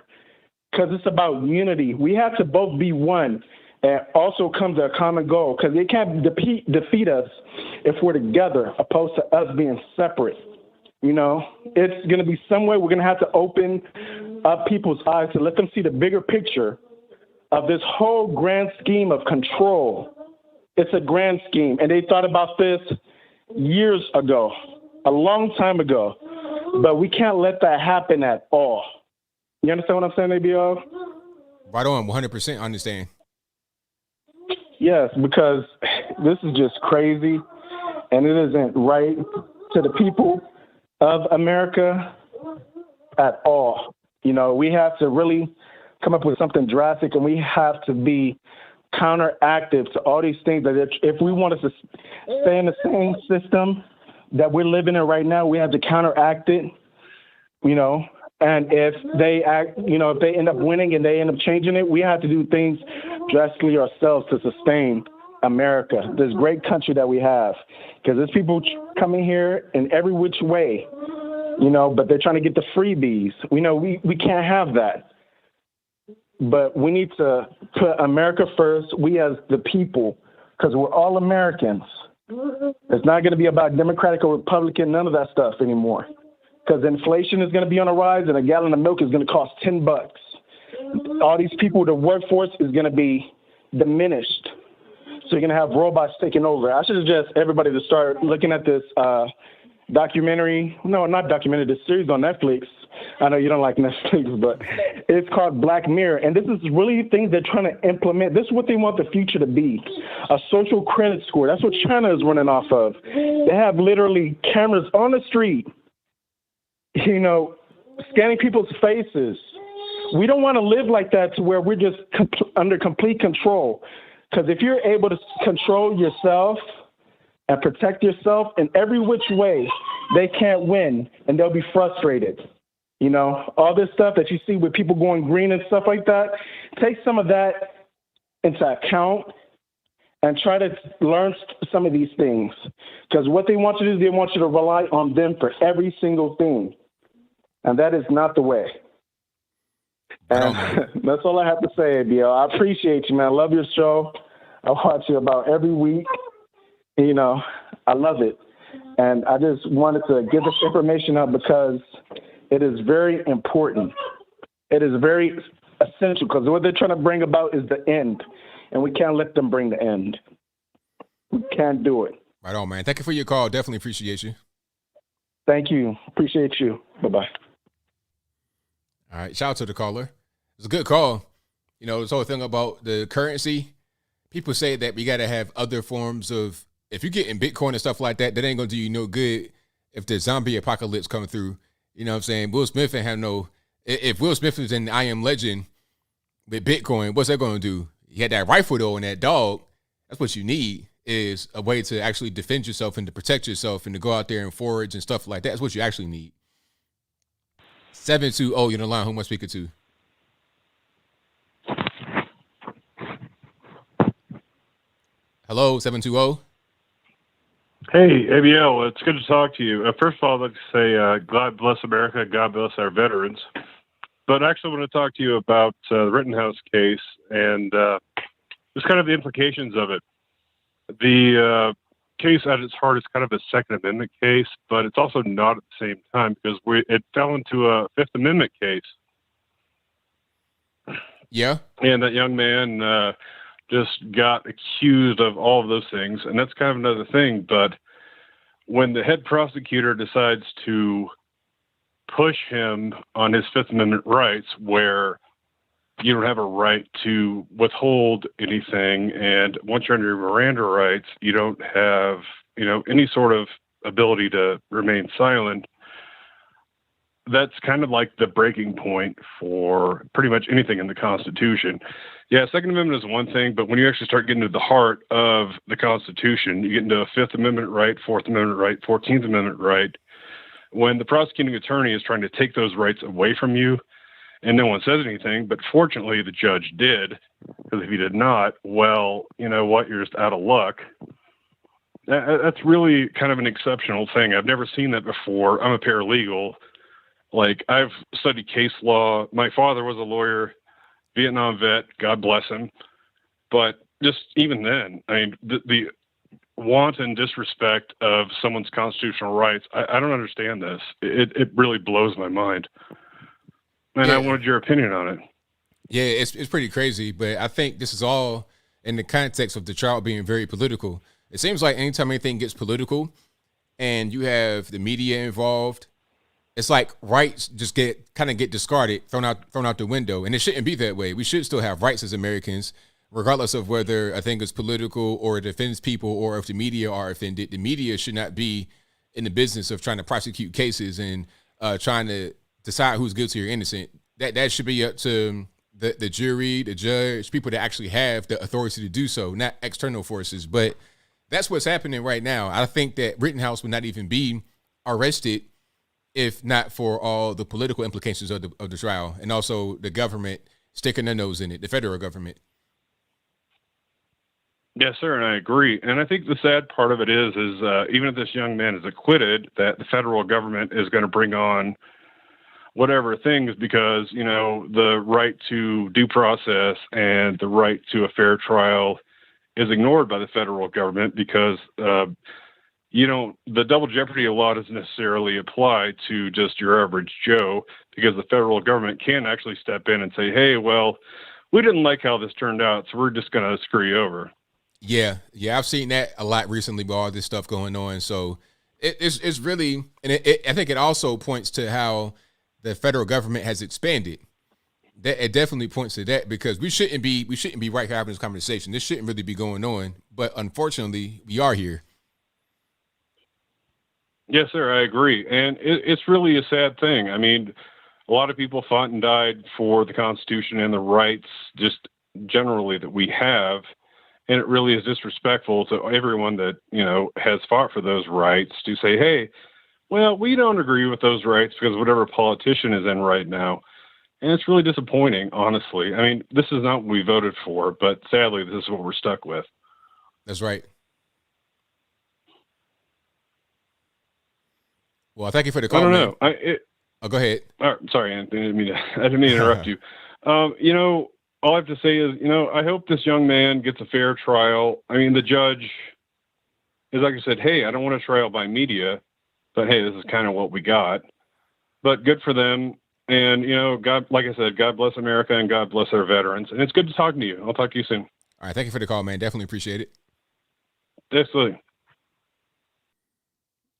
because it's about unity. We have to both be one and also come to a common goal, because they can't defeat us if we're together, opposed to us being separate. It's going to be some way we're going to have to open up people's eyes to let them see the bigger picture of this whole grand scheme of control. It's a grand scheme, and they thought about this years ago, a long time ago, but we can't let that happen at all. You understand what I'm saying, ABL? Right on, 100% understand. Yes, because this is just crazy, and it isn't right to the people of America at all. We have to really come up with something drastic, and we have to be counteractive to all these things that if we want us to stay in the same system that we're living in right now, we have to counteract it, and if they if they end up winning and they end up changing it, we have to do things drastically ourselves to sustain America, this great country that we have, because there's people coming here in every which way, but they're trying to get the freebies. We can't have that. But we need to put America first, we as the people, because we're all Americans. It's not going to be about Democratic or Republican, none of that stuff anymore. Because inflation is going to be on a rise, and a gallon of milk is going to cost $10. All these people, the workforce is going to be diminished. So you're going to have robots taking over. I should suggest everybody to start looking at this documentary. No, not documentary, this series on Netflix. I know you don't like Netflix, but it's called Black Mirror. And this is really things they're trying to implement. This is what they want the future to be, a social credit score. That's what China is running off of. They have literally cameras on the street, scanning people's faces. We don't want to live like that to where we're just under complete control. Because if you're able to control yourself and protect yourself in every which way, they can't win and they'll be frustrated. All this stuff that you see with people going green and stuff like that, take some of that into account and try to learn some of these things. Because what they want you to do is they want you to rely on them for every single thing. And that is not the way. And that's all I have to say, ABL. I appreciate you, man. I love your show. I watch you about every week. I love it. And I just wanted to give this information up because it is very important. It is very essential because what they're trying to bring about is the end. And we can't let them bring the end. We can't do it. Right on, man. Thank you for your call. Definitely appreciate you. Thank you. Appreciate you. Bye-bye. All right. Shout out to the caller. It's a good call. This whole thing about the currency, people say that we got to have other forms of, if you get in Bitcoin and stuff like that, that ain't going to do you no good if the zombie apocalypse come through. You know what I'm saying? Will Smith ain't have if Will Smith was in I Am Legend with Bitcoin, what's that going to do? He had that rifle though and that dog. That's what you need, is a way to actually defend yourself and to protect yourself and to go out there and forage and stuff like that. That's what you actually need. 720, you're on the line. Who am I speaking to? Hello, 720. Hey, ABL, it's good to talk to you. First of all, I'd like to say God bless America, God bless our veterans. But I actually want to talk to you about the Rittenhouse case and just kind of the implications of it. The case at its heart is kind of a Second Amendment case, but it's also not at the same time because it fell into a Fifth Amendment case. Yeah. And that young man just got accused of all of those things, and that's kind of another thing. But when the head prosecutor decides to push him on his Fifth Amendment rights, where you don't have a right to withhold anything, and once you're under your Miranda rights, you don't have, any sort of ability to remain silent, that's kind of like the breaking point for pretty much anything in the Constitution. Yeah, Second Amendment is one thing, but when you actually start getting to the heart of the Constitution, you get into a Fifth Amendment right, Fourth Amendment right, 14th Amendment right. When the prosecuting attorney is trying to take those rights away from you and no one says anything, but fortunately the judge did, because if he did not, well, you know what, you're just out of luck. That's really kind of an exceptional thing. I've never seen that before. I'm a paralegal. Like, I've studied case law. My father was a lawyer, Vietnam vet, God bless him. But just even then, I mean, the wanton disrespect of someone's constitutional rights, I don't understand this. It really blows my mind. And yeah. I wanted your opinion on it. Yeah, it's pretty crazy, but I think this is all in the context of the trial being very political. It seems like anytime anything gets political and you have the media involved, it's like rights just get discarded, thrown out the window. And it shouldn't be that way. We should still have rights as Americans, regardless of whether a thing is political or it offends people or if the media are offended. The media should not be in the business of trying to prosecute cases and trying to decide who's guilty or innocent. That should be up to the jury, the judge, people that actually have the authority to do so, not external forces. But that's what's happening right now. I think that Rittenhouse would not even be arrested if not for all the political implications of the trial, and also the government sticking their nose in it, the federal government. Yes, sir, and I agree. And I think the sad part of it is even if this young man is acquitted, that the federal government is going to bring on whatever things because, you know, the right to due process and the right to a fair trial is ignored by the federal government because the double jeopardy law doesn't necessarily apply to just your average Joe because the federal government can actually step in and say, hey, well, we didn't like how this turned out, so we're just going to screw you over. Yeah, I've seen that a lot recently with all this stuff going on. So it's really, and I think it also points to how the federal government has expanded. It definitely points to that because we shouldn't be right here having this conversation. This shouldn't really be going on, but unfortunately, we are here. Yes, sir, I agree. And it's really a sad thing. I mean, a lot of people fought and died for the Constitution and the rights just generally that we have. And it really is disrespectful to everyone that, you know, has fought for those rights to say, hey, well, we don't agree with those rights because whatever politician is in right now. And it's really disappointing, honestly. I mean, this is not what we voted for, but sadly, this is what we're stuck with. That's right. Well, thank you for the call. I don't know. Go ahead. Sorry, Anthony. I didn't mean to interrupt you. All I have to say is, I hope this young man gets a fair trial. I mean, the judge is like I said, hey, I don't want a trial by media, but hey, this is kind of what we got. But good for them. And, God, like I said, God bless America and God bless our veterans. And it's good to talk to you. I'll talk to you soon. All right. Thank you for the call, man. Definitely appreciate it. Absolutely.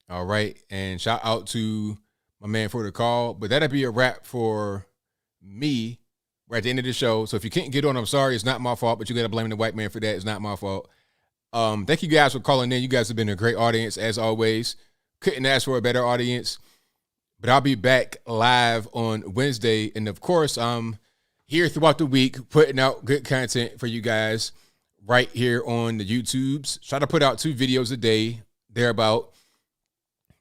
All right. And shout out to my man for the call. But that'll be a wrap for me. We're at the end of the show. So if you can't get on, I'm sorry. It's not my fault, but you got to blame the white man for that. It's not my fault. Thank you guys for calling in. You guys have been a great audience, as always. Couldn't ask for a better audience. But I'll be back live on Wednesday. And, of course, I'm here throughout the week putting out good content for you guys right here on the YouTubes. Try to put out 2 videos a day, thereabout.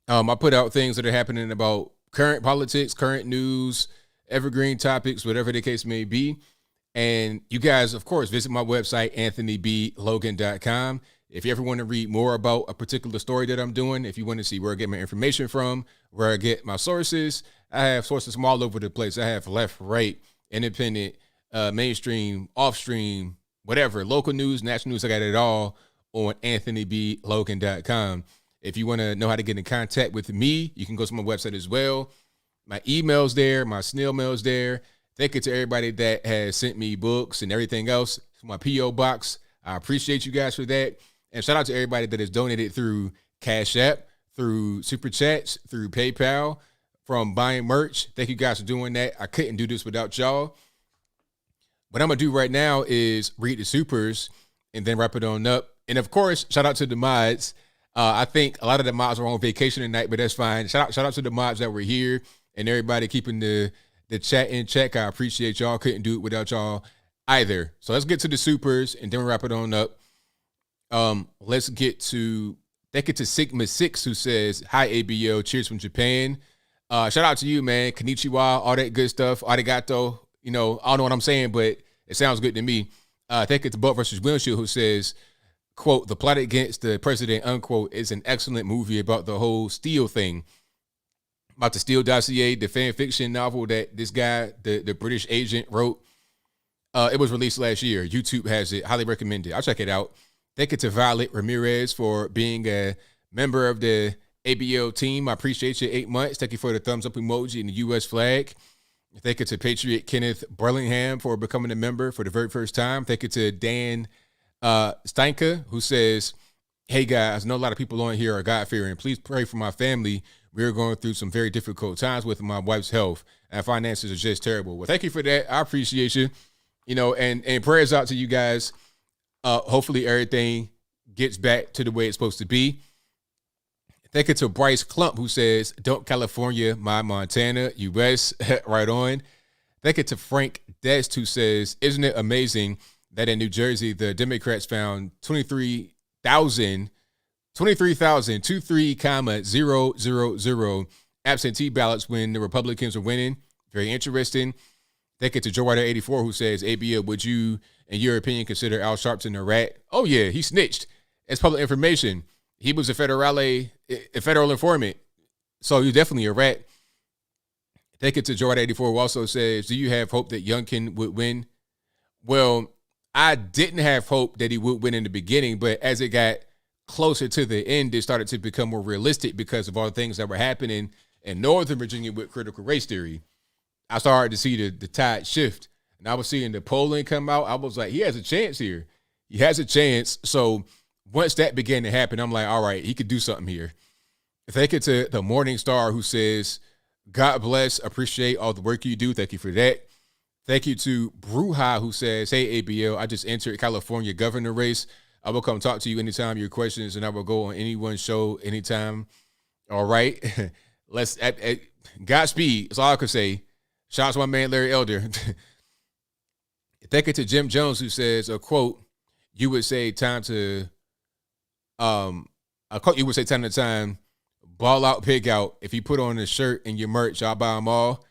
I put out things that are happening about current politics, current news, evergreen topics, whatever the case may be. And you guys, of course, visit my website, anthonyblogan.com. If you ever want to read more about a particular story that I'm doing, if you want to see where I get my information from, where I get my sources, I have sources from all over the place. I have left, right, independent, mainstream, off-stream, whatever, local news, national news. I got it all on anthonyblogan.com. If you want to know how to get in contact with me, you can go to my website as well. My email's there, my snail mail's there. Thank you to everybody that has sent me books and everything else to my P.O. box. I appreciate you guys for that. And shout out to everybody that has donated through Cash App, through Super Chats, through PayPal, from buying merch. Thank you guys for doing that. I couldn't do this without y'all. What I'm going to do right now is read the supers and then wrap it on up. And, of course, shout out to the mods. I think a lot of the mods are on vacation tonight, but that's fine. Shout out to the mods that were here and everybody keeping the chat in check. I appreciate y'all. Couldn't do it without y'all either. So let's get to the supers and then wrap it on up. Let's get to, thank you to Sigma 6 who says, hi, ABL, cheers from Japan. Shout out to you, man. Konnichiwa, all that good stuff. Arigato. You know, I don't know what I'm saying, but it sounds good to me. Thank you to Butt versus Windshield who says, quote, The Plot Against the President, unquote, is an excellent movie about the whole Steele thing. About the Steele dossier, the fan fiction novel that this guy, the British agent, wrote. It was released last year. YouTube has it. Highly recommended. I'll check it out. Thank you to Violet Ramirez for being a member of the ABL team. I appreciate you. 8 months. Thank you for the thumbs up emoji and the U.S. flag. Thank you to Patriot Kenneth Burlingham for becoming a member for the very first time. Thank you to Dan Steinke, who says, hey, guys, I know a lot of people on here are God-fearing. Please pray for my family. We're going through some very difficult times with my wife's health, and finances are just terrible. Well, thank you for that. I appreciate you. You know, and prayers out to you guys. Hopefully everything gets back to the way it's supposed to be. Thank you to Bryce Clump, who says, don't California, my Montana, U.S. Right on. Thank you to Frank Dest, who says, isn't it amazing that in New Jersey, the Democrats found 23,000 absentee ballots when the Republicans were winning. Very interesting. Thank you to Joe Ryder 84 who says, ABL, would you, in your opinion, consider Al Sharpton a rat? Oh, yeah, he snitched. It's public information. He was a federal informant. So he's definitely a rat. Thank you to Joe Ryder 84 who also says, do you have hope that Youngkin would win? Well, I didn't have hope that he would win in the beginning, but as it got closer to the end, it started to become more realistic because of all the things that were happening in Northern Virginia with critical race theory. I started to see the tide shift, and I was seeing the polling come out. I was like, he has a chance here. He has a chance. So once that began to happen, I'm like, all right, he could do something here. Thank you to the Morning Star who says, God bless, appreciate all the work you do. Thank you for that. Thank you to Bruja who says, hey, ABL, I just entered California governor race. I will come talk to you anytime your questions, and I will go on anyone's show anytime. All right. Let's Godspeed. That's all I could say. Shout out to my man, Larry Elder. Thank you to Jim Jones, who says, a quote, you would say time to time, ball out, pig out. If you put on a shirt and your merch, I'll buy them all.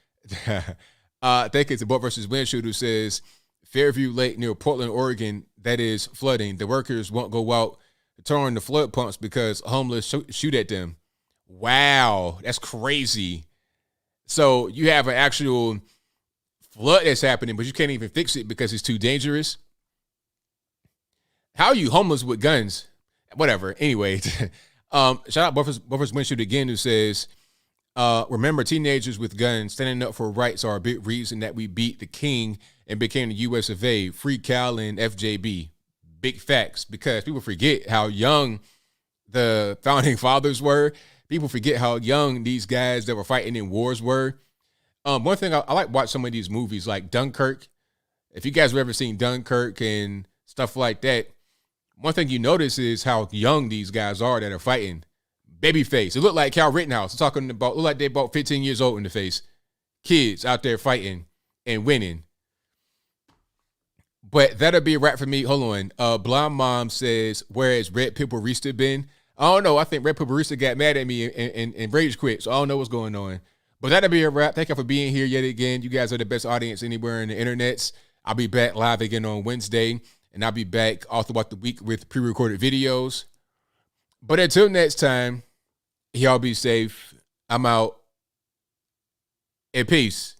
Thank you to Butt versus Windshield, who says, Fairview Lake near Portland, Oregon, that is flooding. The workers won't go out to turn on the flood pumps because homeless shoot at them. Wow, that's crazy. So you have an actual flood that's happening, but you can't even fix it because it's too dangerous. How are you homeless with guns? Whatever. Anyway, shout out Buffers Windshield again, who says, remember, teenagers with guns standing up for rights are a big reason that we beat the king and became the U.S. of A. Free Cal and FJB. Big facts, because people forget how young the founding fathers were. People forget how young these guys that were fighting in wars were. One thing I like watch some of these movies like Dunkirk. If you guys have ever seen Dunkirk and stuff like that, one thing you notice is how young these guys are that are fighting. Babyface. It looked like Kyle Rittenhouse. Look like they about 15 years old in the face. Kids out there fighting and winning. But that'll be a wrap for me. Hold on. Blonde Mom says, whereas Red Pip Barista been? I don't know. I think Red Pip Barista got mad at me and rage quit. So I don't know what's going on. But that'll be a wrap. Thank you for being here yet again. You guys are the best audience anywhere in the internets. I'll be back live again on Wednesday. And I'll be back all throughout the week with pre-recorded videos. But until next time, y'all be safe. I'm out. And peace.